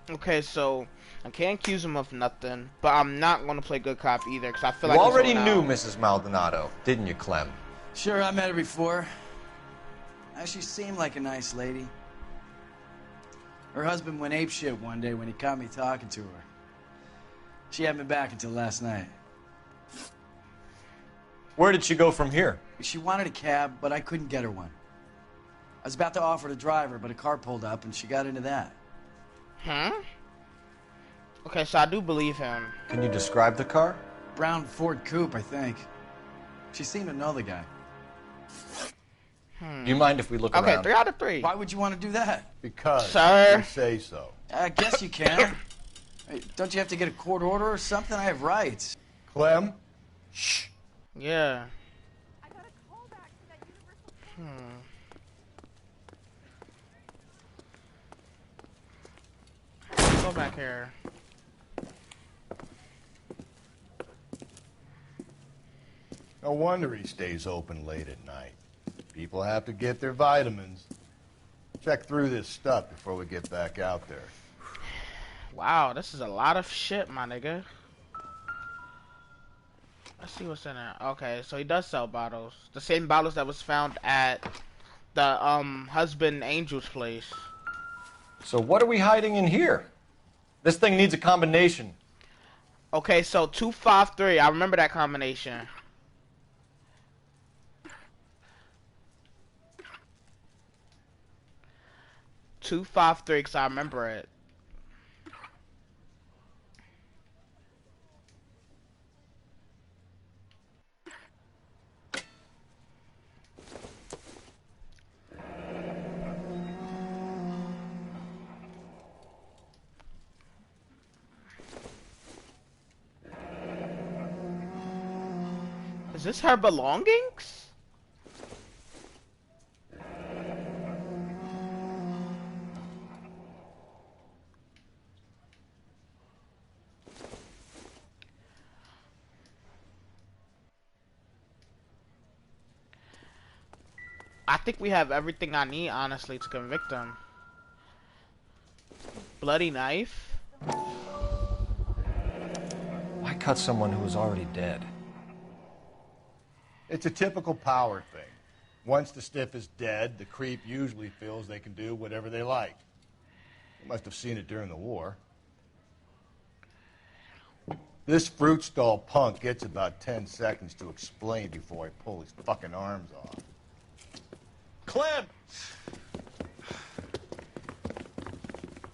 Okay, so I can't accuse him of nothing, but I'm not gonna play good cop either because I feel You like he's already holding knew out. Mrs. Maldonado, didn't you, Clem? Sure, I met her before. She seemed like a nice lady. Her husband went apeshit one day when he caught me talking to her. She had me back until last night. Where did she go from here? She wanted a cab, but I couldn't get her one. I was about to offer to drive her, but a car pulled up and she got into that. Huh? Okay, so I do believe him. Can you describe the car? Brown Ford Coupe, I think. She seemed to know the guy. Do you mind if we look around? Okay, 3 out of 3. Why would you want to do that? Because Sir? you say so. I guess you can. Hey, don't you have to get a court order or something? I have rights. Clem? Shh. Yeah. Go back here. No wonder he stays open late at night. People have to get their vitamins. Check through this stuff before we get back out there. Wow, this is a lot of shit, my nigga. Let's see what's in there. Okay, so he does sell bottles. The same bottles that was found at the husband Angel's place. So what are we hiding in here? This thing needs a combination. Okay, so 253. I remember that combination. Two, 5, 3, because I remember it. Is this her belongings? I think we have everything I need, honestly, to convict him. Bloody knife? Why cut someone who was already dead? It's a typical power thing. Once the stiff is dead, the creep usually feels they can do whatever they like. You must have seen it during the war. This fruit stall punk gets about 10 seconds to explain before I pull his fucking arms off. Clem!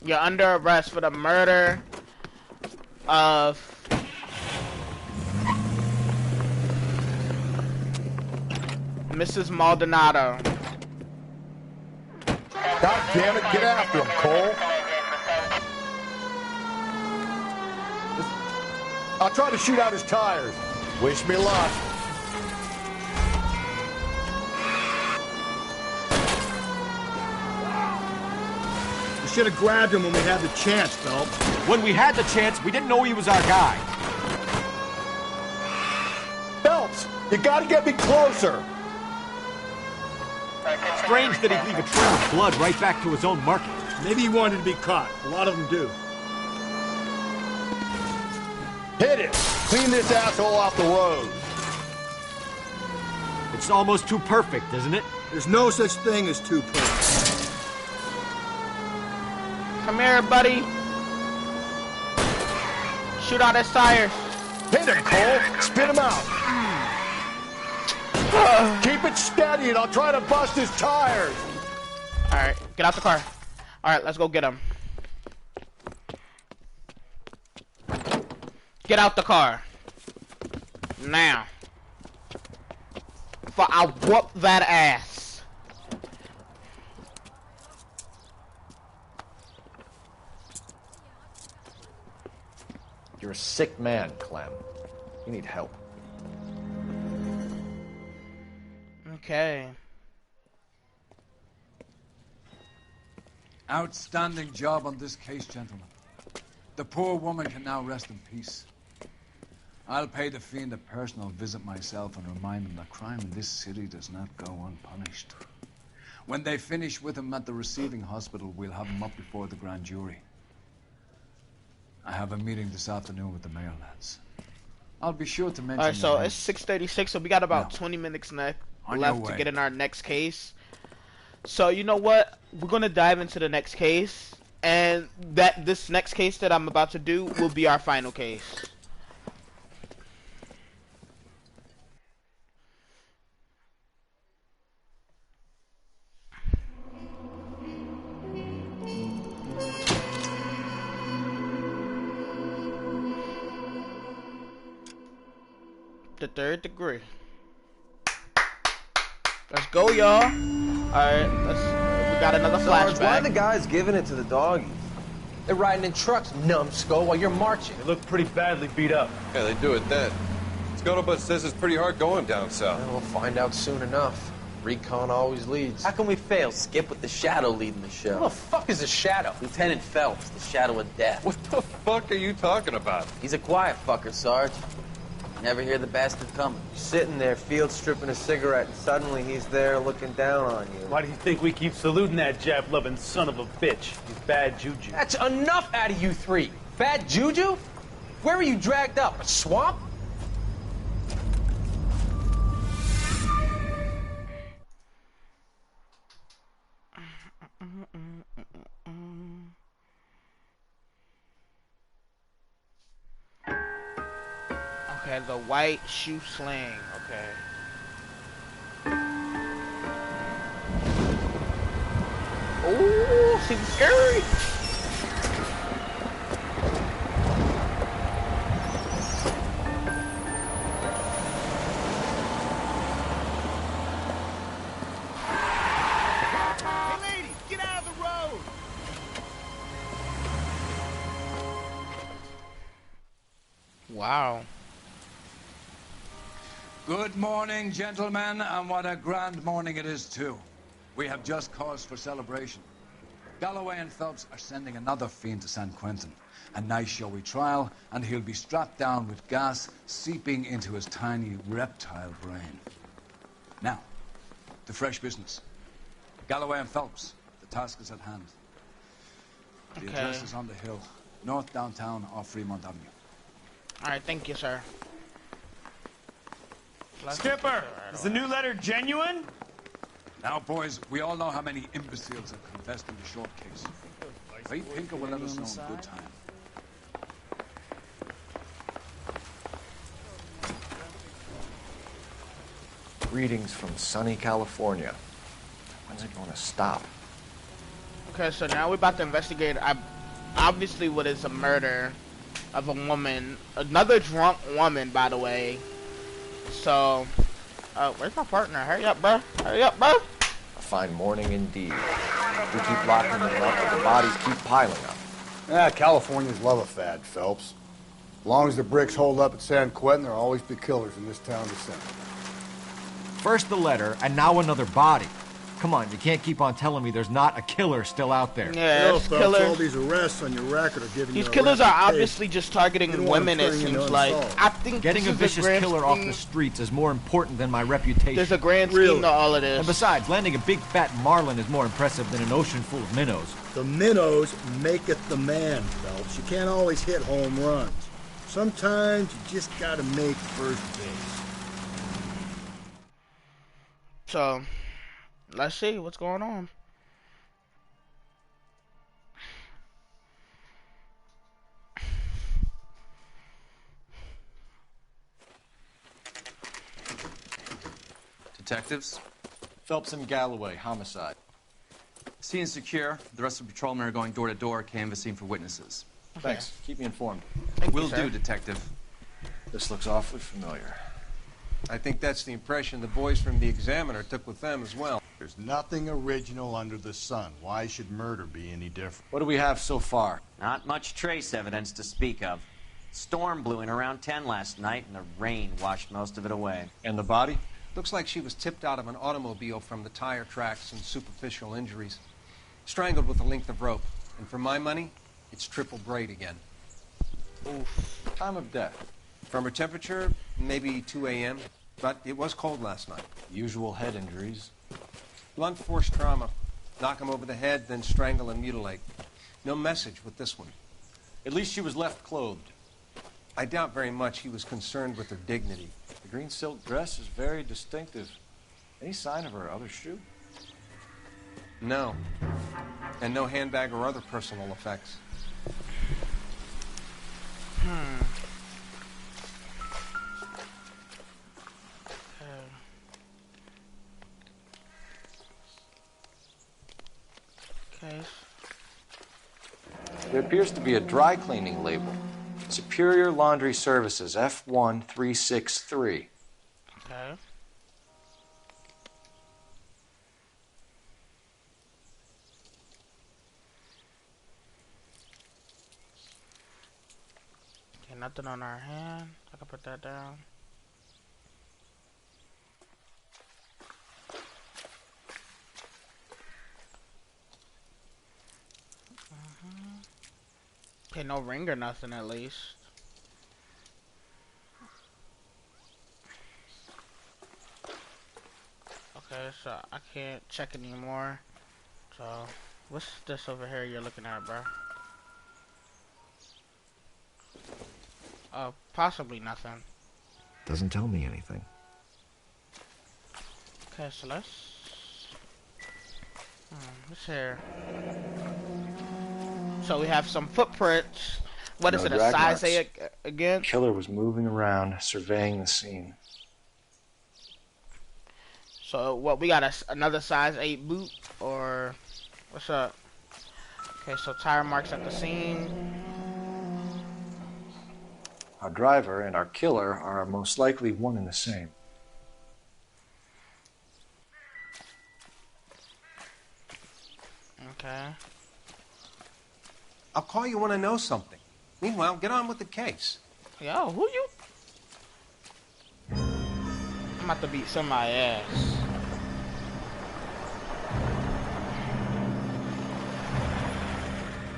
You're under arrest for the murder of Mrs. Maldonado. God damn it, get after him, Cole. I'll try to shoot out his tires. Wish me luck. We should have grabbed him when we had the chance, Phelps. When we had the chance, we didn't know he was our guy. Phelps, you gotta get me closer. Strange that he'd leave a trail of blood right back to his own market. Maybe he wanted to be caught. A lot of them do. Hit it. Clean this asshole off the road. It's almost too perfect, isn't it? There's no such thing as too perfect. Come here, buddy. Shoot out his tires. Hit him, Cole. Spit him out. Keep it steady and I'll try to bust his tires. Alright, get out the car. Alright, let's go get him. Get out the car. Now. For I whoop that ass. You're a sick man, Clem. You need help. Okay. Outstanding job on this case, gentlemen. The poor woman can now rest in peace. I'll pay the fiend a personal visit myself and remind him that crime in this city does not go unpunished. When they finish with him at the receiving hospital, we'll have him up before the grand jury. I have a meeting this afternoon with the mayor lads. I'll be sure to mention. All right, so your it's 6:36, so we got about No. 20 minutes left On your to way. get in our next case. So you know what? We're gonna dive into the next case, and this next case that I'm about to do will be our final case. The third degree. Let's go, y'all. Alright, we got another Sarge, why are flashback. the guys giving it to the doggies? They're riding in trucks, numbskull, while you're marching. They look pretty badly beat up. Yeah, they do it then. Scuttlebutt says it's pretty hard going down south. Well, we'll find out soon enough. Recon always leads. How can we fail, Skip, with the Shadow leading the show? Who the fuck is the Shadow? Lieutenant Phelps, the Shadow of Death. What the fuck are you talking about? He's a quiet fucker, Sarge. Never hear the bastard coming. Sitting there, field stripping a cigarette, and suddenly he's there looking down on you. Why do you think we keep saluting that Jap-loving son of a bitch? He's bad juju. That's enough out of you three. Bad juju? Where were you dragged up? A swamp? Okay, the white shoe sling. Okay. Ooh, seems scary. Hey, ladies, get out of the road! Wow. Good morning, gentlemen, and what a grand morning it is, too. We have just cause for celebration. Galloway and Phelps are sending another fiend to San Quentin. A nice showy trial, and he'll be strapped down with gas seeping into his tiny reptile brain. Now, to fresh business. Galloway and Phelps, the task is at hand. The Okay. address is on the hill, north downtown off Fremont Avenue. Alright, thank you, sir. Skipper, is the new letter genuine? Now, boys, we all know how many imbeciles have confessed in the short case. Fate Pinker will let us know in good time. Greetings from sunny California. When's it going to stop? Okay, so now we're about to investigate, obviously, what is a murder of a woman. Another drunk woman, by the way. So, where's my partner? Hurry up, bro. Hurry up, bro. A fine morning indeed. We keep locking them up, but the bodies keep piling up. Ah, Californians love a fad, Phelps. As long as the bricks hold up at San Quentin, there'll always be killers in this town to send. First the letter, and now another body. Come on, you can't keep on telling me there's not a killer still out there. Yeah, Phelps, killers. all these arrests on your record are giving These you a killers are reputation. obviously just targeting You don't want women, them it turning into seems like. unsolved. I think Getting a this is vicious grand killer off scheme- the streets is more important than my reputation. There's a grand scheme to all of this. And besides, landing a big fat marlin is more impressive than an ocean full of minnows. The minnows maketh the man, Phelps. You can't always hit home runs. Sometimes you just gotta make first base. So, let's see what's going on. Detectives? Phelps and Galloway, homicide. Scene is secure. The rest of the patrolmen are going door to door, canvassing for witnesses. Thanks. Keep me informed. Will do, Detective. This looks awfully familiar. I think that's the impression the boys from the Examiner took with them as well. There's nothing original under the sun. Why should murder be any different? What do we have so far? Not much trace evidence to speak of. Storm blew in around 10 last night, and the rain washed most of it away. And the body? Looks like she was tipped out of an automobile from the tire tracks and superficial injuries. Strangled with a length of rope. And for my money, it's triple braid again. Oof. Time of death? From her temperature, maybe 2 a.m., but it was cold last night. Usual head injuries. Blunt force trauma. Knock him over the head, then strangle and mutilate. No message with this one. At least she was left clothed. I doubt very much he was concerned with her dignity. The green silk dress is very distinctive. Any sign of her other shoe? No. And no handbag or other personal effects. Okay. There appears to be a dry cleaning label. Superior Laundry Services, F1363. Okay. Okay, nothing on our hand. I can put that down. Okay, no ring or nothing at least. Okay, so I can't check anymore. So, what's this over here you're looking at, bro? Possibly nothing. Doesn't tell me anything. Okay, so let's here. So we have some footprints. What is it, a size 8 again? Killer was moving around, surveying the scene. So what, we got another size 8 boot, or what's up? Okay, so tire marks at the scene. Our driver and our killer are most likely one and the same. Okay. I'll call you when I know something. Meanwhile, get on with the case. Yo, who you? I'm about to beat somebody's ass.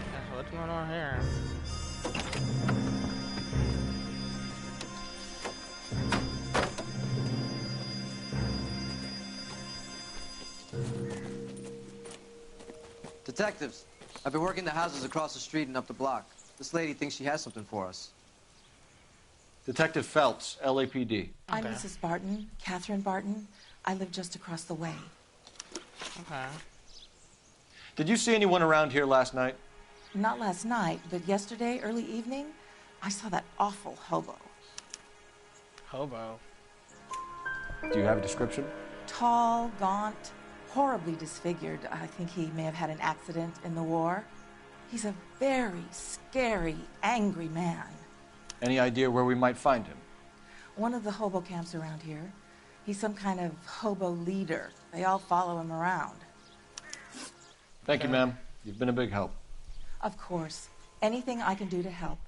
So what's going on here? Detectives, I've been working the houses across the street and up the block. This lady thinks she has something for us. Detective Phelps, LAPD. I'm Mrs. Barton, Catherine Barton. I live just across the way. Okay. Did you see anyone around here last night? Not last night, but yesterday, early evening, I saw that awful hobo. Hobo? Do you have a description? Tall, gaunt, horribly disfigured. I think he may have had an accident in the war. He's a very scary, angry man. Any idea where we might find him? One of the hobo camps around here. He's some kind of hobo leader. They all follow him around. Thank you, ma'am. You've been a big help. Of course. Anything I can do to help.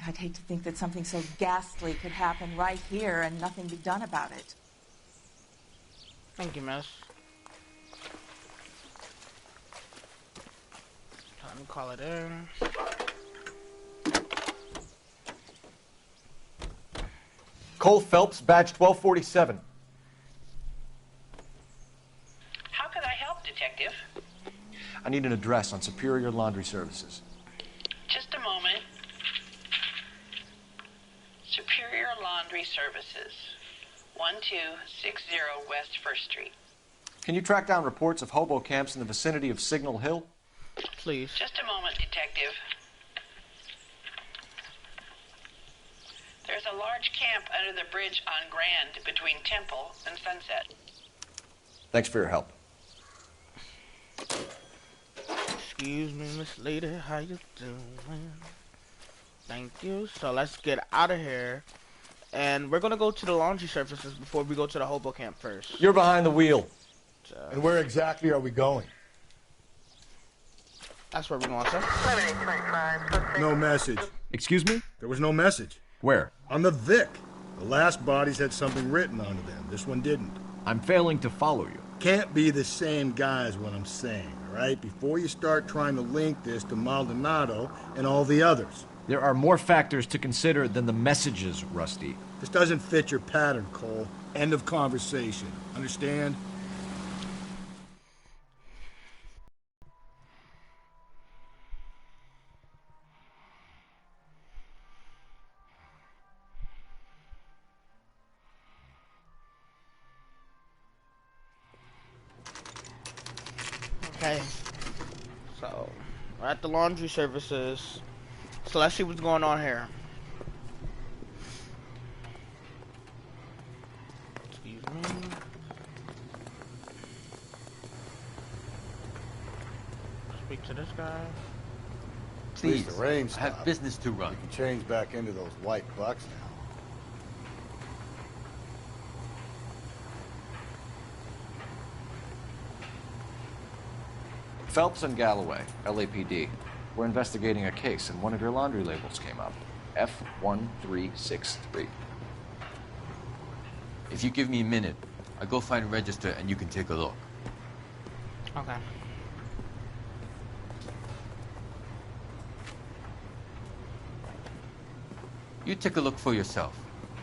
I'd hate to think that something so ghastly could happen right here and nothing be done about it. Thank you, miss. Let me call it in. Cole Phelps, badge 1247. How can I help, Detective? I need an address on Superior Laundry Services. Just a moment. Superior Laundry Services, 1260 West 1st Street. Can you track down reports of hobo camps in the vicinity of Signal Hill? Please. Just a moment, Detective. There's a large camp under the bridge on Grand between Temple and Sunset. Thanks for your help. Excuse me, Miss Lady, how you doing? Thank you. So let's get out of here. And we're gonna go to the laundry services before we go to the hobo camp first. You're behind the wheel. And where exactly are we going? That's where we're going, sir. No message. Excuse me? There was no message. Where? On the Vic. The last bodies had something written onto them. This one didn't. I'm failing to follow you. Can't be the same guy is what I'm saying, all right? Before you start trying to link this to Maldonado and all the others. There are more factors to consider than the messages, Rusty. This doesn't fit your pattern, Cole. End of conversation. Understand? Okay. So, we're at the laundry services. So let's see what's going on here. Excuse me. Speak to this guy. Please, the rain I have stopped. business to run. You can change back into those white bucks now. Phelps and Galloway, LAPD. We're investigating a case, and one of your laundry labels came up. F1363. If you give me a minute, I'll go find a register and you can take a look. Okay. You take a look for yourself.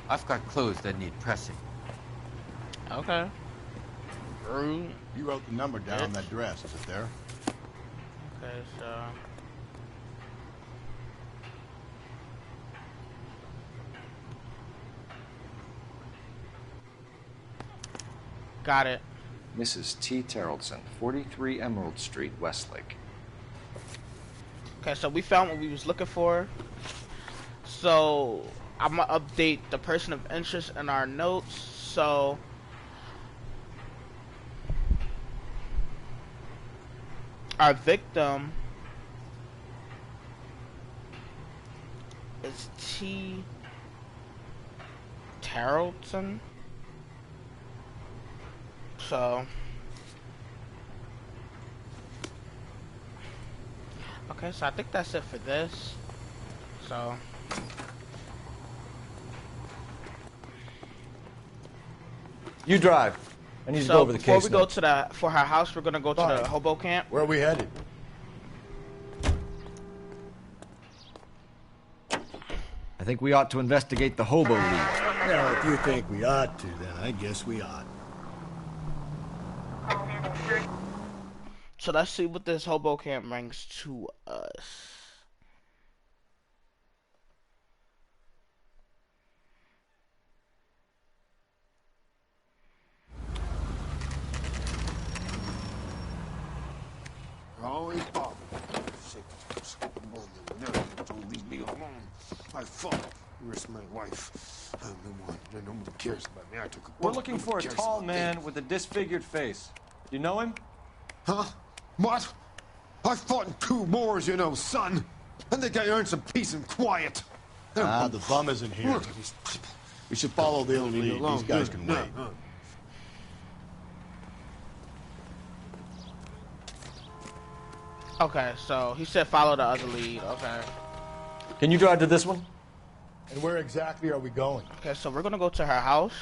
I've got clothes that need pressing. Okay. You wrote the number down on that dress, is it there? Okay, so... Got it. Mrs. T. Terrellson, 43 Emerald Street, Westlake. Okay, so we found what we was looking for. So I'm gonna update the person of interest in our notes. So our victim is T. Terrellson. So okay, so I think that's it for this. So You drive. I need to go over the case. Before we go to the her house, we're gonna go to the hobo camp. Where are we headed? I think we ought to investigate the hobo lead. Well, if you think we ought to, then I guess we ought. So let's see what this hobo camp brings to us. Always bother. Don't leave me alone. I fought. Risked my wife. I'm the one. Nobody cares about me. I took a We're looking for a tall man with a disfigured face. You know him? Huh? What? I fought in 2 wars, you know, son. I think I earned some peace and quiet. The bum isn't here. We should follow the other lead. These guys can wait. Okay, so he said follow the other lead. Okay. Can you drive to this one? And where exactly are we going? Okay, so we're gonna go to her house.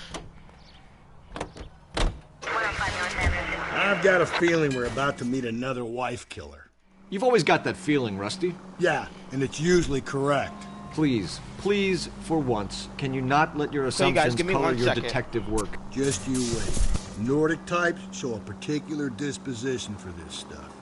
I've got a feeling we're about to meet another wife killer. You've always got that feeling, Rusty. Yeah, and it's usually correct. Please, please, for once, can you not let your assumptions color your detective work? Just you wait. Nordic types show a particular disposition for this stuff.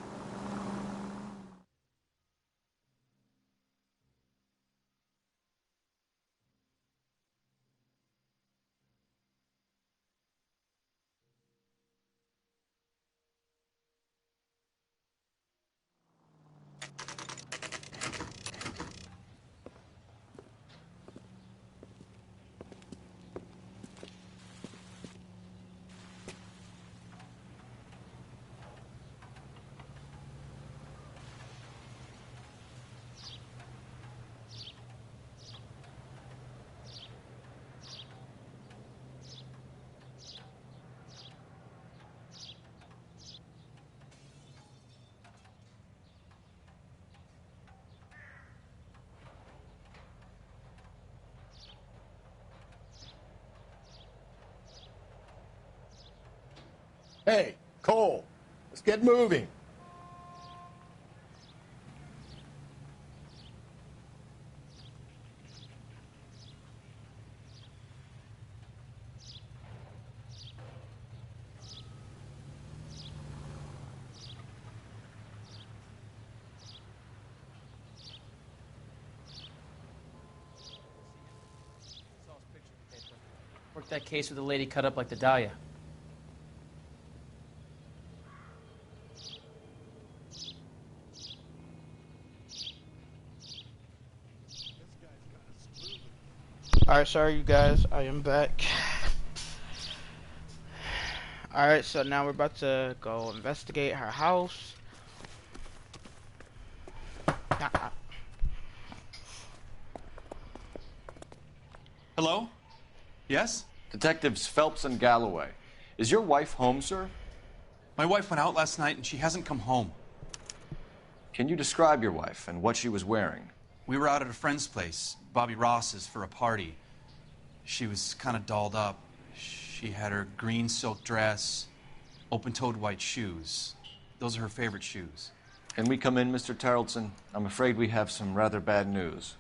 Hey, Cole, let's get moving. Worked that case with a lady cut up like the Dahlia. Alright, sorry you guys, I am back. Alright, so now we're about to go investigate her house. Hello? Yes? Detectives Phelps and Galloway. Is your wife home, sir? My wife went out last night and she hasn't come home. Can you describe your wife and what she was wearing? We were out at a friend's place, Bobby Ross's, for a party. She was kind of dolled up. She had her green silk dress, open-toed white shoes. Those are her favorite shoes. Can we come in, Mr. Tarleton? I'm afraid we have some rather bad news.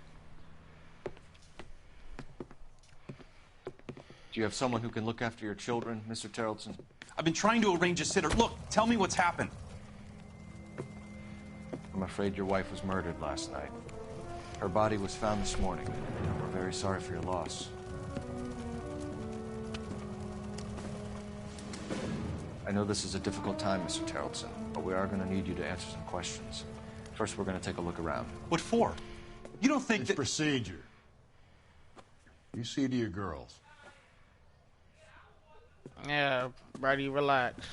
Do you have someone who can look after your children, Mr. Tarleton? I've been trying to arrange a sitter. Look, tell me what's happened. I'm afraid your wife was murdered last night. Her body was found this morning. We're very sorry for your loss. I know this is a difficult time, Mr. Tarleton, but we are going to need you to answer some questions. First, we're going to take a look around. What for? You don't think it's that... procedure. You see to your girls. Yeah, Brady, relax.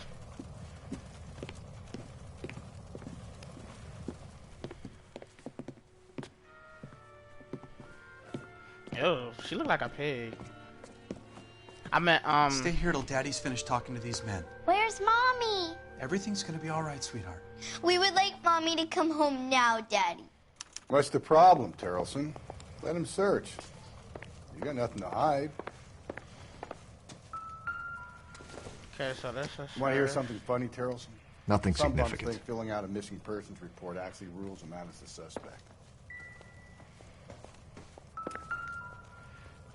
Ew, she looked like a pig. I meant, Stay here till Daddy's finished talking to these men. Where's Mommy? Everything's gonna be all right, sweetheart. We would like Mommy to come home now, Daddy. What's the problem, Tarleton? Let him search. You got nothing to hide. Okay, so this is... Want to hear something funny, Tarleton? Nothing Some bums significant. think filling out a missing persons report actually rules him out as a suspect.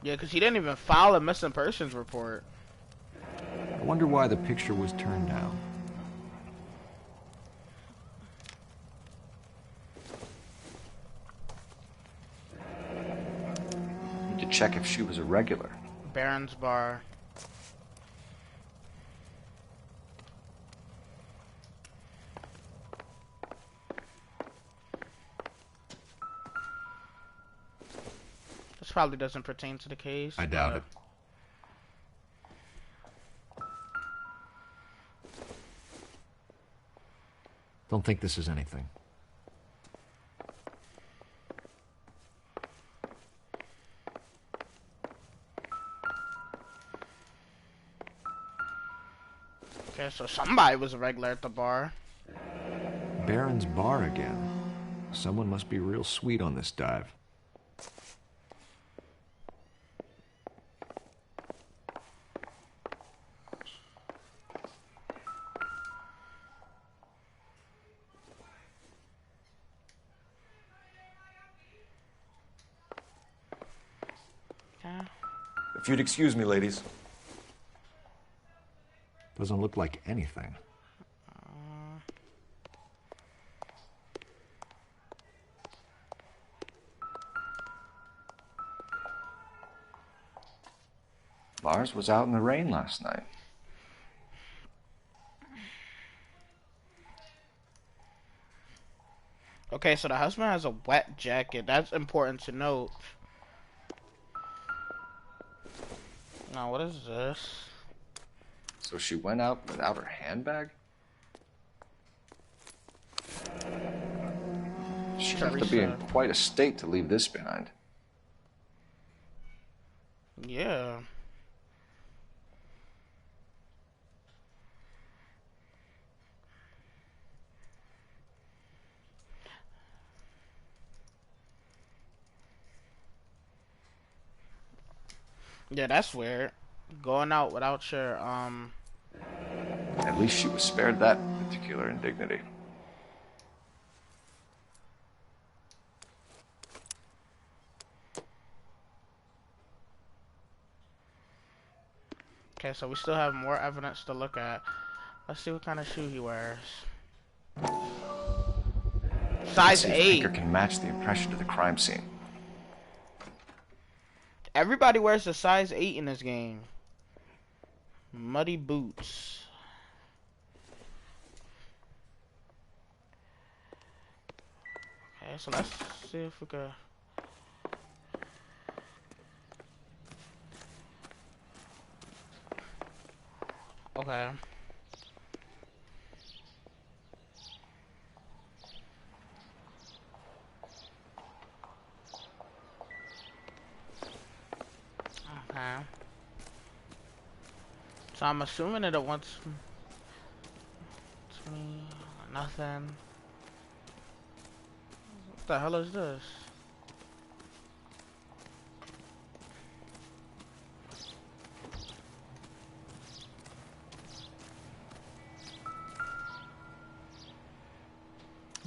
Yeah, because he didn't even file a missing persons report. I wonder why the picture was turned down. Need to check if she was a regular. Barron's Bar. This probably doesn't pertain to the case. I doubt it. Don't think this is anything. Okay, so somebody was a regular at the bar. Barron's Bar again. Someone must be real sweet on this dive. If you'd excuse me, ladies. Doesn't look like anything. Lars was out in the rain last night. Okay, so the husband has a wet jacket. That's important to note. Now, what is this? So she went out without her handbag? She'd have to be in quite a state to leave this behind. Yeah. Yeah, that's weird. Going out without your, At least she was spared that particular indignity. Okay, so we still have more evidence to look at. Let's see what kind of shoe he wears. Size 8. Anchor can match the impression to the crime scene. Everybody wears a size 8 in this game. Muddy boots. Okay, so let's see if we could... Okay. Okay. So I'm assuming that it wants me nothing. What the hell is this?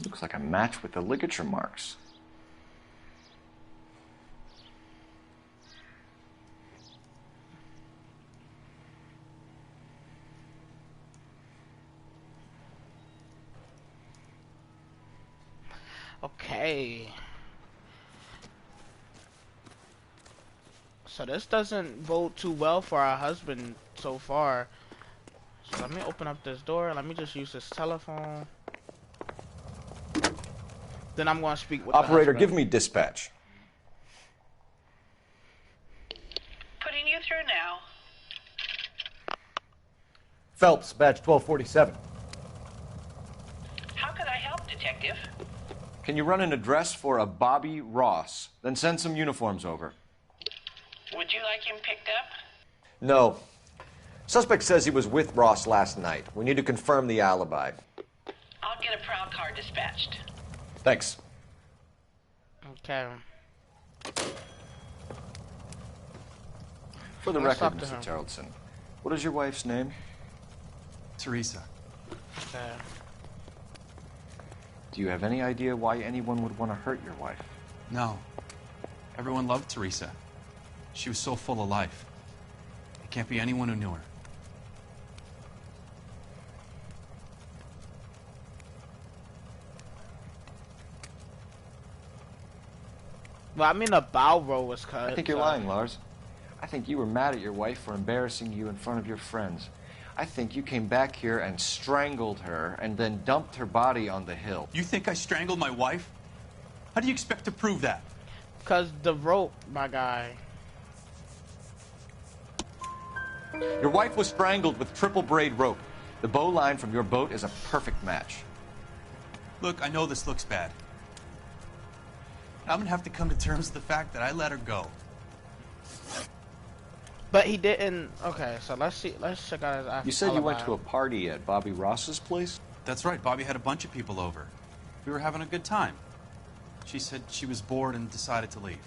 Looks like a match with the ligature marks. Okay. So this doesn't bode too well for our husband so far. So let me open up this door. Let me just use this telephone. Then I'm going to speak with Operator, the give me dispatch. Putting you through now. Phelps, badge 1247. How could I help, Detective? Can you run an address for a Bobby Ross? Then send some uniforms over. Would you like him picked up? No. Suspect says he was with Ross last night. We need to confirm the alibi. I'll get a prowl car dispatched. Thanks. Okay. For the Let's record, talk to Mr. him. Terrellson, what is your wife's name? Teresa. Okay. Do you have any idea why anyone would want to hurt your wife? No. Everyone loved Teresa. She was so full of life. It can't be anyone who knew her. Well, I mean, the bow roll was cut. I think you're so- lying, Lars. I think you were mad at your wife for embarrassing you in front of your friends. I think you came back here and strangled her and then dumped her body on the hill. You think I strangled my wife? How do you expect to prove that? Cause the rope, my guy. Your wife was strangled with triple braid rope. The bow line from your boat is a perfect match. Look, I know this looks bad. I'm gonna have to come to terms with the fact that I let her go. But he didn't. Okay, so let's see. Let's check out his alibi. You said you went to a party at Bobby Ross's place? That's right, Bobby had a bunch of people over. We were having a good time. She said she was bored and decided to leave.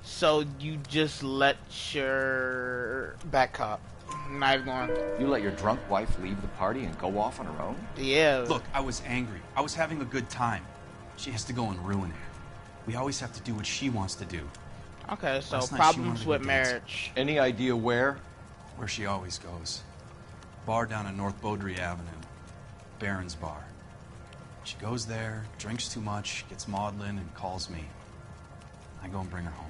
So you just let your back cop. Not even going. You let your drunk wife leave the party and go off on her own? Yeah. Look, I was angry. I was having a good time. She has to go and ruin it. We always have to do what she wants to do. Okay, so Last night she problems wanted to with go dancing. marriage. Any idea where? Where she always goes. Bar down on North Beaudry Avenue. Barron's Bar. She goes there, drinks too much, gets maudlin, and calls me. I go and bring her home.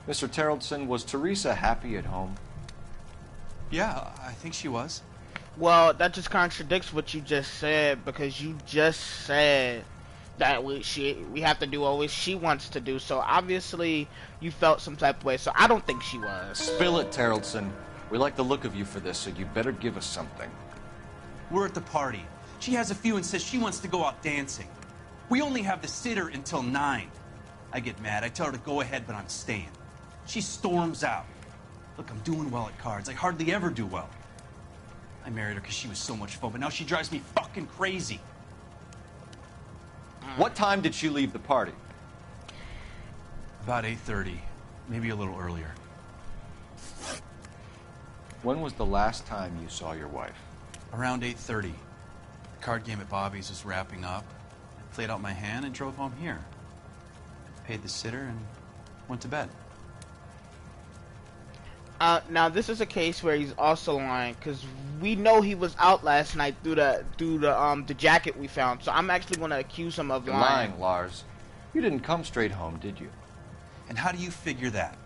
Mr. Terrellson, was Teresa happy at home? Yeah, I think she was. Well, that just contradicts what you just said, because you just said that we have to do what she wants to do. So obviously you felt some type of way. So I don't think she was. Spill it, Terrellson. We like the look of you for this, so you better give us something. We're at the party. She has a few and says she wants to go out dancing. We only have the sitter until 9. I get mad. I tell her to go ahead, but I'm staying. She storms out. Look, I'm doing well at cards. I hardly ever do well. I married her because she was so much fun, but now she drives me fucking crazy. What time did she leave the party? About 8:30, maybe a little earlier. When was the last time you saw your wife? Around 8:30. The card game at Bobby's was wrapping up. I played out my hand and drove home here. Paid the sitter and went to bed. Now this is a case where he's also lying, because we know he was out last night through the jacket we found. So I'm actually going to accuse him of You're lying. lying, Lars. You didn't come straight home, did you? And how do you figure that?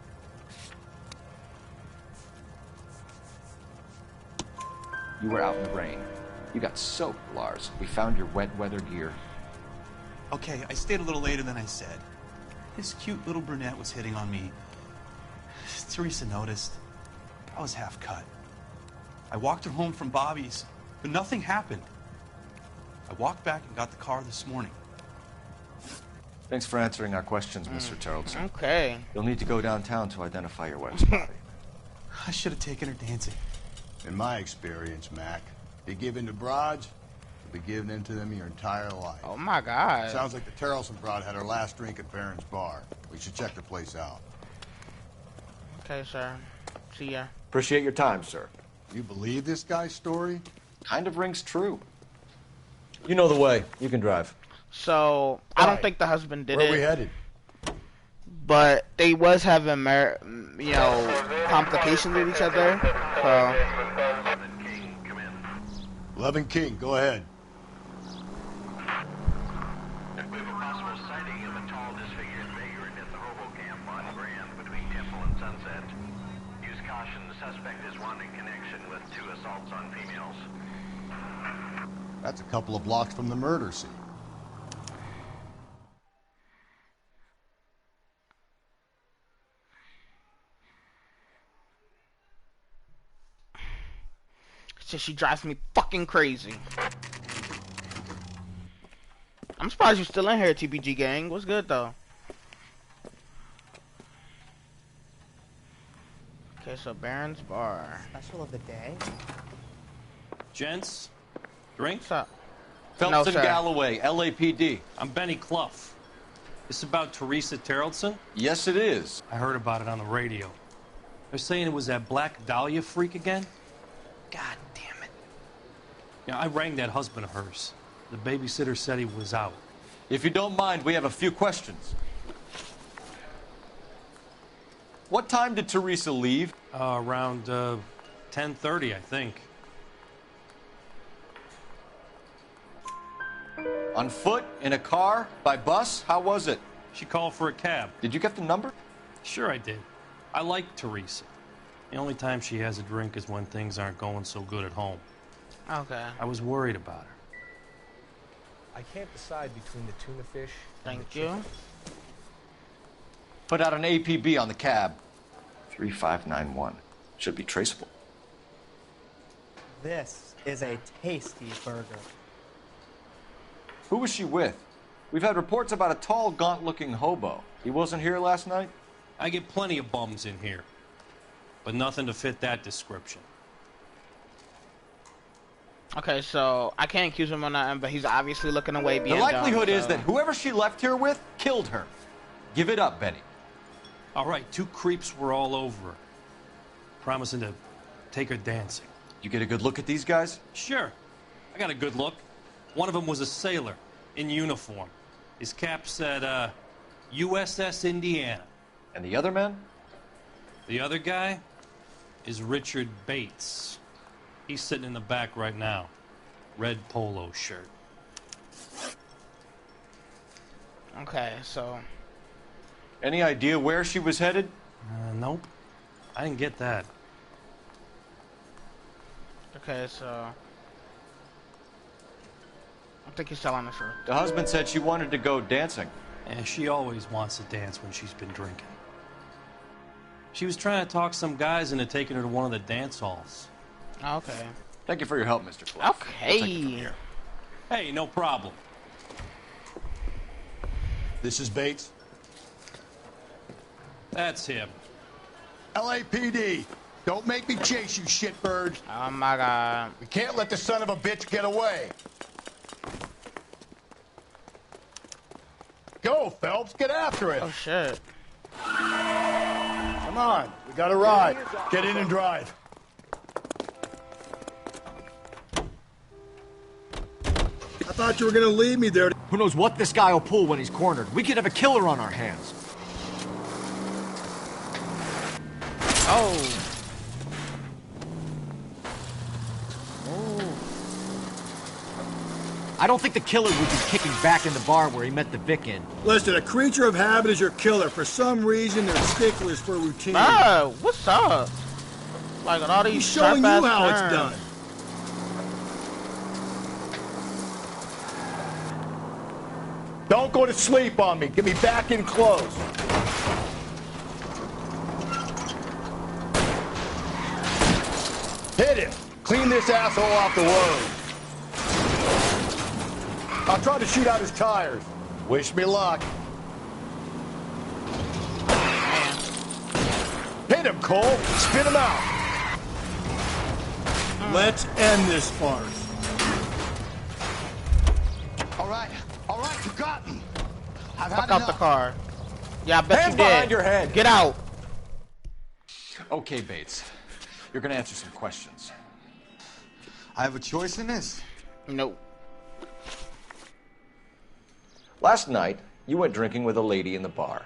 You were out in the rain. You got soaked, Lars. We found your wet weather gear. Okay, I stayed a little later than I said. This cute little brunette was hitting on me. Teresa noticed. I was half cut. I walked her home from Bobby's, but nothing happened. I walked back and got the car this morning. Thanks for answering our questions, Mr. Tarleton. Okay. You'll need to go downtown to identify your wife's body. I should have taken her dancing. In my experience, Mac, you give in to broads, you'll be giving in to them your entire life. Oh my God. Sounds like the Tarleton broad had her last drink at Barron's bar. We should check the place out. Okay, sir. See ya. Appreciate your time, sir. You believe this guy's story? Kind of rings true. You know the way. You can drive. So, I don't think the husband did Where it. are we headed? But they was having, you know, complications with each other. So. 11 King, go ahead. We have a possible sighting of a tall, disfigured vagrant at the hobo camp on Grand between Temple and Sunset. Use caution. The suspect is wanted in connection with 2 assaults on females. That's a couple of blocks from the murder scene. She drives me fucking crazy. I'm surprised you're still in here, TBG gang. What's good though? Okay, so Barron's Bar. Special of the day. Gents, drinks? What's up? Phelps and sir. Galloway, LAPD. I'm Benny Clough. This about Teresa Tarleton? Yes, it is. I heard about it on the radio. They're saying it was that Black Dahlia freak again? God damn it. Yeah, I rang that husband of hers. The babysitter said he was out. If you don't mind, we have a few questions. What time did Teresa leave? Around 10:30, I think. On foot? In a car? By bus? How was it? She called for a cab. Did you get the number? Sure I did. I like Teresa. The only time she has a drink is when things aren't going so good at home. Okay. I was worried about her. I can't decide between the tuna fish and Thank the you. chicken. Put out an APB on the cab. 3591. Should be traceable. This is a tasty burger. Who was she with? We've had reports about a tall, gaunt-looking hobo. He wasn't here last night? I get plenty of bums in here, but nothing to fit that description. Okay, so I can't accuse him of nothing, but he's obviously looking away. The likelihood is that whoever she left here with killed her. Give it up, Benny. All right, 2 creeps were all over her, promising to take her dancing. You get a good look at these guys? Sure. I got a good look. One of them was a sailor in uniform. His cap said, USS Indiana. And the other man? The other guy is Richard Bates. He's sitting in the back right now. Red polo shirt. Okay, so. Any idea where she was headed? Nope. I didn't get that. Okay, so. I think he's telling the truth. The husband said she wanted to go dancing. And she always wants to dance when she's been drinking. She was trying to talk some guys into taking her to one of the dance halls. Okay. Thank you for your help, Mr. Clough. Okay. We'll take it from here. Hey, no problem. This is Bates. That's him. LAPD. Don't make me chase you, shitbird. Oh my God. We can't let the son of a bitch get away. Go, Phelps. Get after it. Oh, shit. Come on. We got a ride. Get in and drive. I thought you were going to leave me there. Who knows what this guy will pull when he's cornered? We could have a killer on our hands. Oh. I don't think the killer would be kicking back in the bar where he met the Vic in. Listen, a creature of habit is your killer. For some reason, they're sticklers for routine. Ah, what's up? Like all these He's showing you how it's turns. done. Don't go to sleep on me. Get me back in close. Clean this asshole off the road. I'll try to shoot out his tires. Wish me luck. Hit him, Cole. Spin him out. Let's end this farce. All right, you got me. I've had Fuck out enough. the car. Yeah, I bet Hands you did. behind your head. Get out. Okay, Bates. You're gonna answer some questions. I have a choice in this? Nope. Last night, you went drinking with a lady in the bar.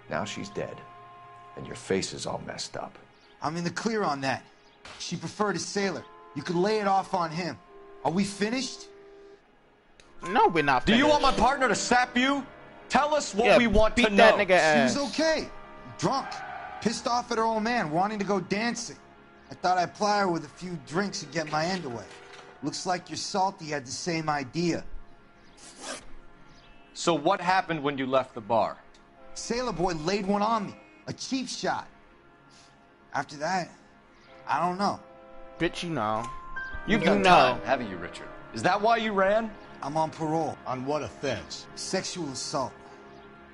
Now she's dead. And your face is all messed up. I'm in the clear on that. She preferred a sailor. You could lay it off on him. Are we finished? No, we're not Do finished. you want my partner to sap you? Tell us what Yeah, we want to beat that know. nigga ass. She was okay. Drunk. Pissed off at her old man, wanting to go dancing. I thought I'd ply her with a few drinks and get my end away. Looks like your Salty had the same idea. So what happened when you left the bar? Sailor boy laid one on me. A cheap shot. After that, I don't know. Bitch, you know. You've You done know. time, haven't you, Richard? Is that why you ran? I'm on parole. On what offense? Sexual assault.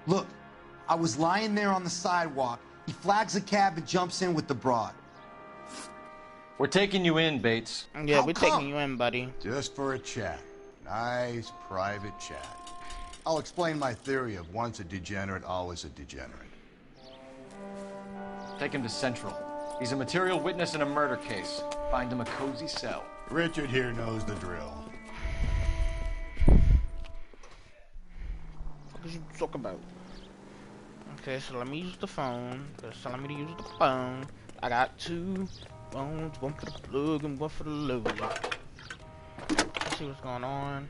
Look, I was lying there on the sidewalk. He flags a cab and jumps in with the broad. We're taking you in, Bates. Yeah, How we're come? taking you in, buddy. Just for a chat. Nice private chat. I'll explain my theory of once a degenerate, always a degenerate. Take him to Central. He's a material witness in a murder case. Find him a cozy cell. Richard here knows the drill. What did you talk about? Okay, so let me use the phone. They're telling me to use the phone. I got two phones, one for the plug and one for the load. Let's see what's going on.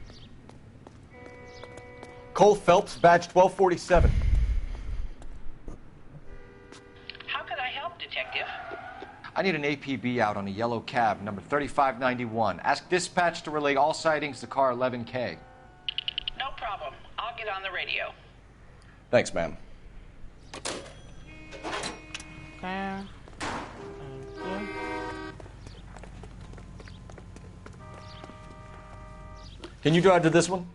Cole Phelps, badge 1247. How can I help, Detective? I need an APB out on a yellow cab, number 3591. Ask dispatch to relay all sightings to car 11K. No problem. I'll get on the radio. Thanks, ma'am. Okay. Thank you. Can you drive to this one?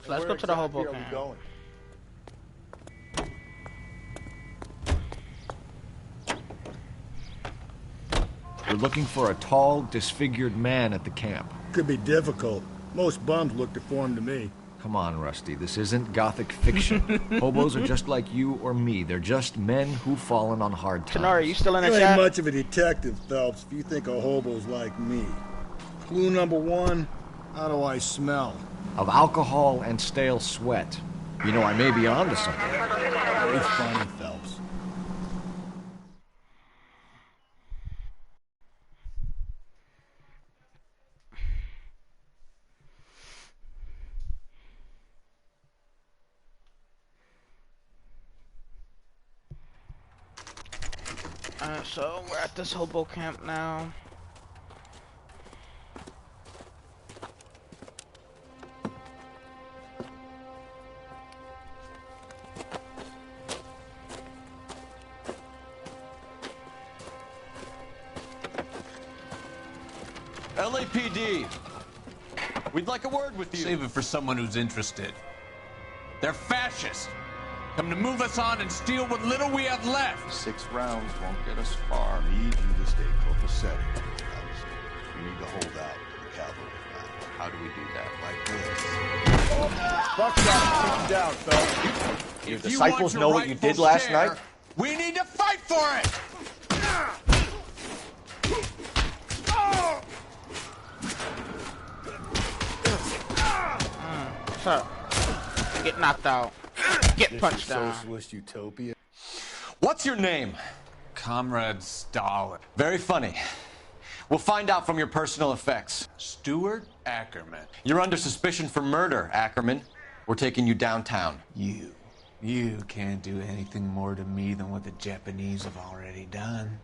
So let's go to the Hoboken. We're looking for a tall, disfigured man at the camp. Could be difficult. Most bums look deformed to me. Come on, Rusty. This isn't gothic fiction. Hobos are just like you or me. They're just men who've fallen on hard times. Tanara, you still in the You ain't chat? much of a detective, Phelps, if you think a hobo's like me. Clue number one, how do I smell? Of alcohol and stale sweat. You know, I may be onto something. Very funny, Phelps. So we're at this hobo camp now. LAPD. We'd like a word with you. Save it for someone who's interested. They're fascists. Come to move us on and steal what little we have left. 6 rounds won't get us far. I need you to stay copacetic. You need to hold out to the cavalry. How do we do that? Like this. Fuck that. Keep down, Phelps. Your disciples know what you did last night? We need to fight for it! What's up? Get knocked out. Get punched down. Socialist utopia. What's your name? Comrade Stalin. Very funny. We'll find out from your personal effects. Stuart Ackerman. You're under suspicion for murder, Ackerman. We're taking you downtown. You can't do anything more to me than what the Japanese have already done.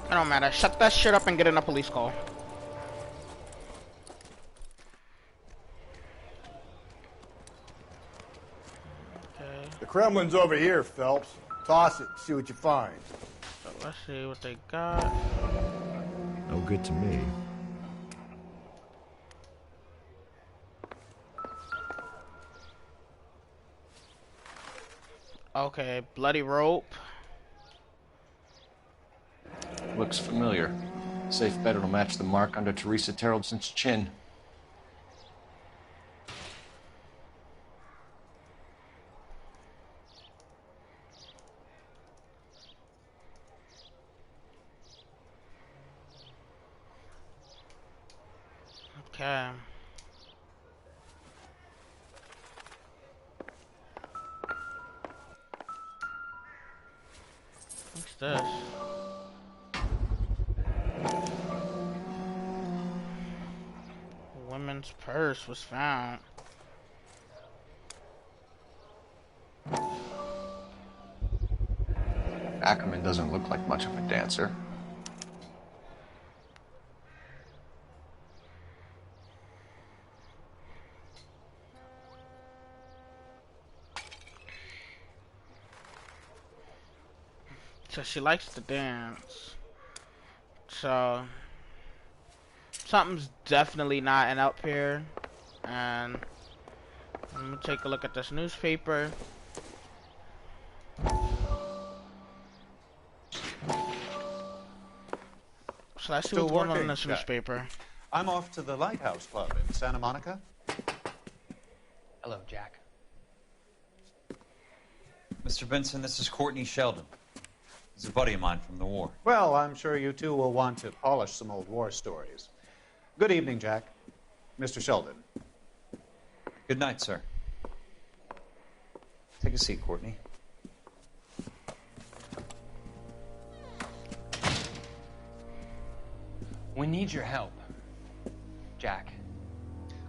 It don't matter. Shut that shit up and get in a police call. Okay. The Kremlin's over here, Phelps. Toss it. See what you find. So let's see what they got. No good to me. Okay, bloody rope. Looks familiar. Safe bet it'll match the mark under Teresa Terrelson's chin. Okay. What's this? Women's purse was found. Ackerman doesn't look like much of a dancer. So she likes to dance. So something's definitely not in up here. And I'm gonna take a look at this newspaper. So let's see Still what's going on in working, this Jack? newspaper. I'm off to the Lighthouse Club in Santa Monica. Hello, Jack. Mr. Benson, this is Courtney Sheldon. He's a buddy of mine from the war. Well, I'm sure you two will want to polish some old war stories. Good evening, Jack. Mr. Sheldon. Good night, sir. Take a seat, Courtney. We need your help, Jack.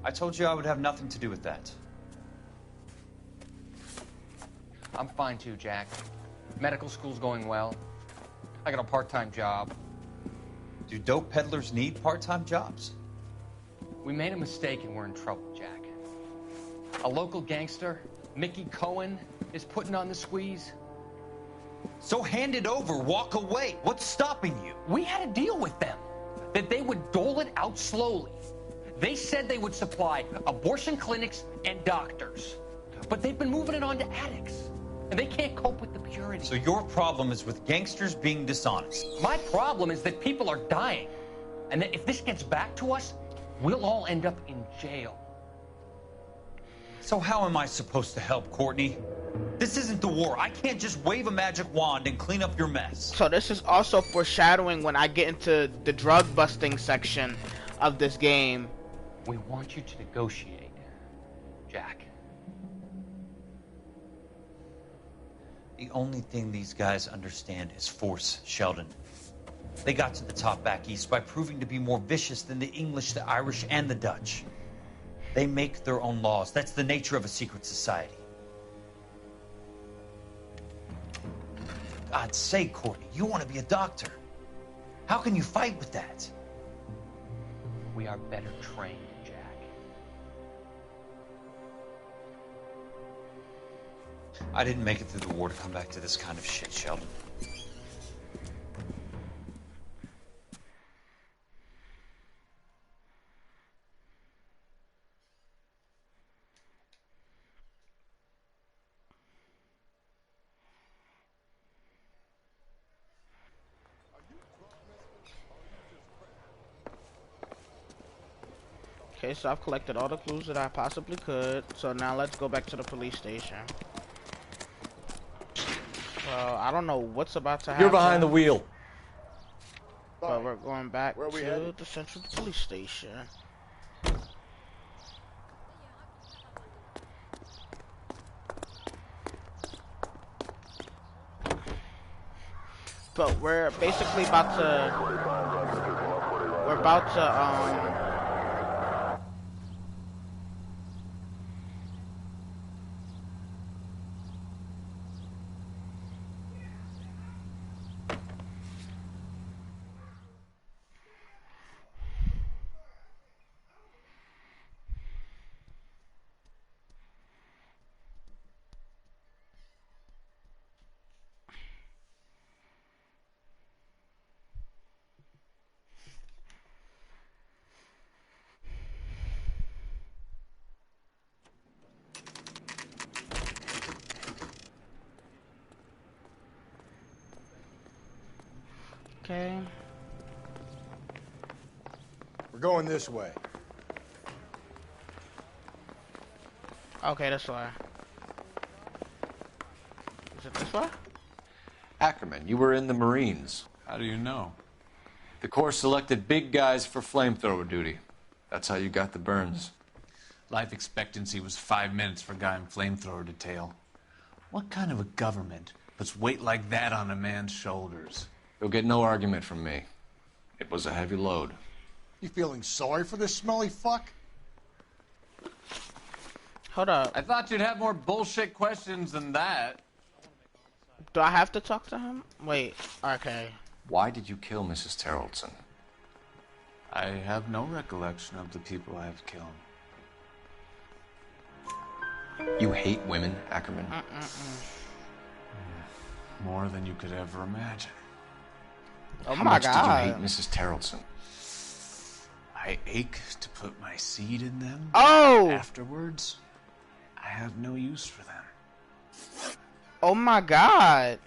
I told you I would have nothing to do with that. I'm fine too, Jack. Medical school's going well. I got a part-time job. Do dope peddlers need part-time jobs? We made a mistake and we're in trouble, Jack. A local gangster, Mickey Cohen, is putting on the squeeze. So hand it over, walk away. What's stopping you? We had a deal with them that they would dole it out slowly. They said they would supply abortion clinics and doctors, but they've been moving it on to addicts, and they can't cope with the purity. So your problem is with gangsters being dishonest. My problem is that people are dying, and that if this gets back to us, we'll all end up in jail. So how am I supposed to help, Courtney? This isn't the war. I can't just wave a magic wand and clean up your mess. So this is also foreshadowing when I get into the drug busting section of this game. We want you to negotiate, Jack. The only thing these guys understand is force, Sheldon. They got to the top back east by proving to be more vicious than the English, the Irish, and the Dutch. They make their own laws. That's the nature of a secret society. For God's sake, Courtney, you want to be a doctor. How can you fight with that? We are better trained, Jack. I didn't make it through the war to come back to this kind of shit, Sheldon. Okay, so I've collected all the clues that I possibly could. So now let's go back to the police station. So I don't know what's about to happen. You're behind the wheel. But we're going back Where are we to headed? the central police station. But we're basically about to... We're about to, Okay. We're going this way. Okay, this way. Is it this way? Ackerman, you were in the Marines. How do you know? The Corps selected big guys for flamethrower duty. That's how you got the burns. Life expectancy was 5 minutes for a guy in flamethrower detail. What kind of a government puts weight like that on a man's shoulders? You'll get no argument from me. It was a heavy load. You feeling sorry for this smelly fuck? Hold up. I thought you'd have more bullshit questions than that. Do I have to talk to him? Wait, okay. Why did you kill Mrs. Terrelson? I have no recollection of the people I have killed. You hate women, Ackerman? More than you could ever imagine. Oh How my much God. did you hate Mrs. Terrelson? I ache to put my seed in them. Oh! Afterwards, I have no use for them. Oh my God.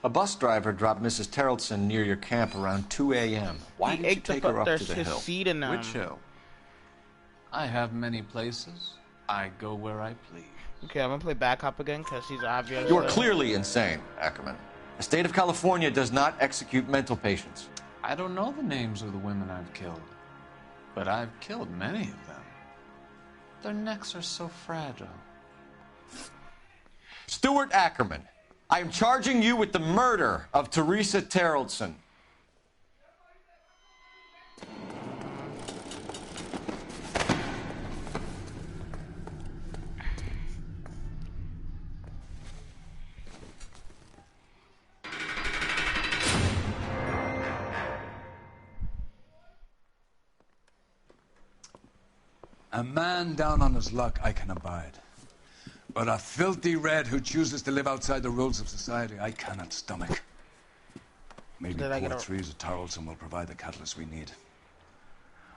A bus driver dropped Mrs. Terrelson near your camp around 2 a.m. Why did you take her up to the hill? Seed in them. Which hill? I have many places. I go where I please. Okay, I'm gonna play backup again because he's obvious. You are clearly insane, Ackerman. The state of California does not execute mental patients. I don't know the names of the women I've killed, but I've killed many of them. Their necks are so fragile. Stuart Ackerman, I am charging you with the murder of Teresa Terrelson. A man down on his luck I can abide. But a filthy red who chooses to live outside the rules of society, I cannot stomach. Maybe Port 3's of Tarleton will provide the catalyst we need.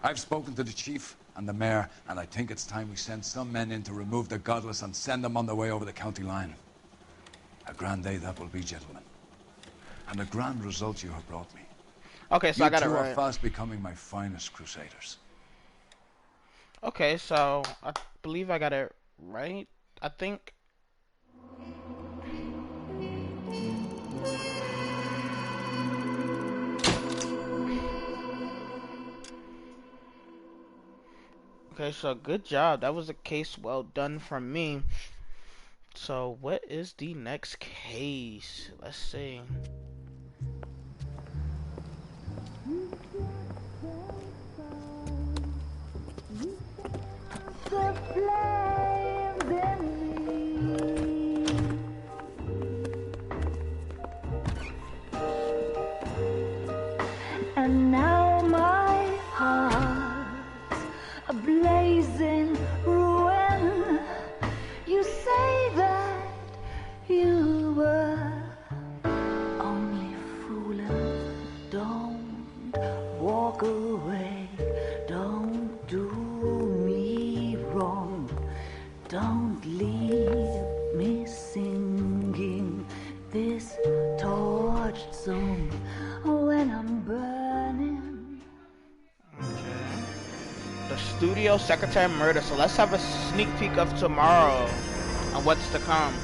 I've spoken to the chief and the mayor, and I think it's time we send some men in to remove the godless and send them on their way over the county line. A grand day that will be, gentlemen. And a grand result you have brought me. Okay, so I got it You two are right. fast becoming my finest crusaders. Okay, so I believe I got it right. I think. Okay, so good job. That was a case well done from me. So what is the next case? Let's see. The flames in me. And now my heart's a blazing ruin. You say that you were only fooling. Don't walk away. Don't do me wrong. Don't leave me singing this torched song when I'm burning. The studio secretary murder. So let's have a sneak peek of tomorrow and what's to come.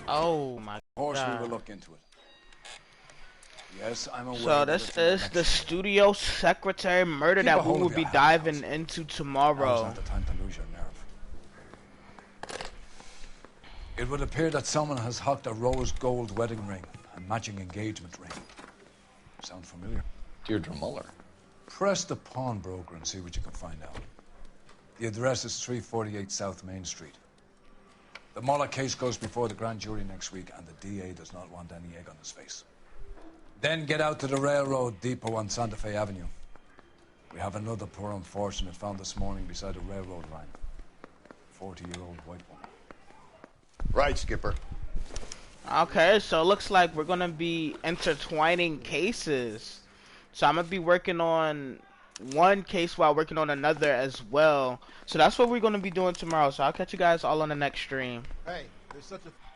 Oh my Of course, God. we will look into it. Yes, I'm aware. So this is the studio secretary murder Keep a that we hold will of be your diving into Now's tomorrow. not the time to lose your nerve. It would appear that someone has hocked a rose gold wedding ring and matching engagement ring. Sound familiar? Deirdre Muller. Press the pawnbroker and see what you can find out. The address is 348 South Main Street. The Muller case goes before the grand jury next week, and the DA does not want any egg on his face. Then get out to the railroad depot on Santa Fe Avenue. We have another poor unfortunate found this morning beside a railroad line. 40-year-old white woman. Right, Skipper. Okay, so it looks like we're gonna be intertwining cases. So I'm gonna be working on one case while working on another as well. So that's what we're gonna be doing tomorrow. So I'll catch you guys all on the next stream. Hey, there's such a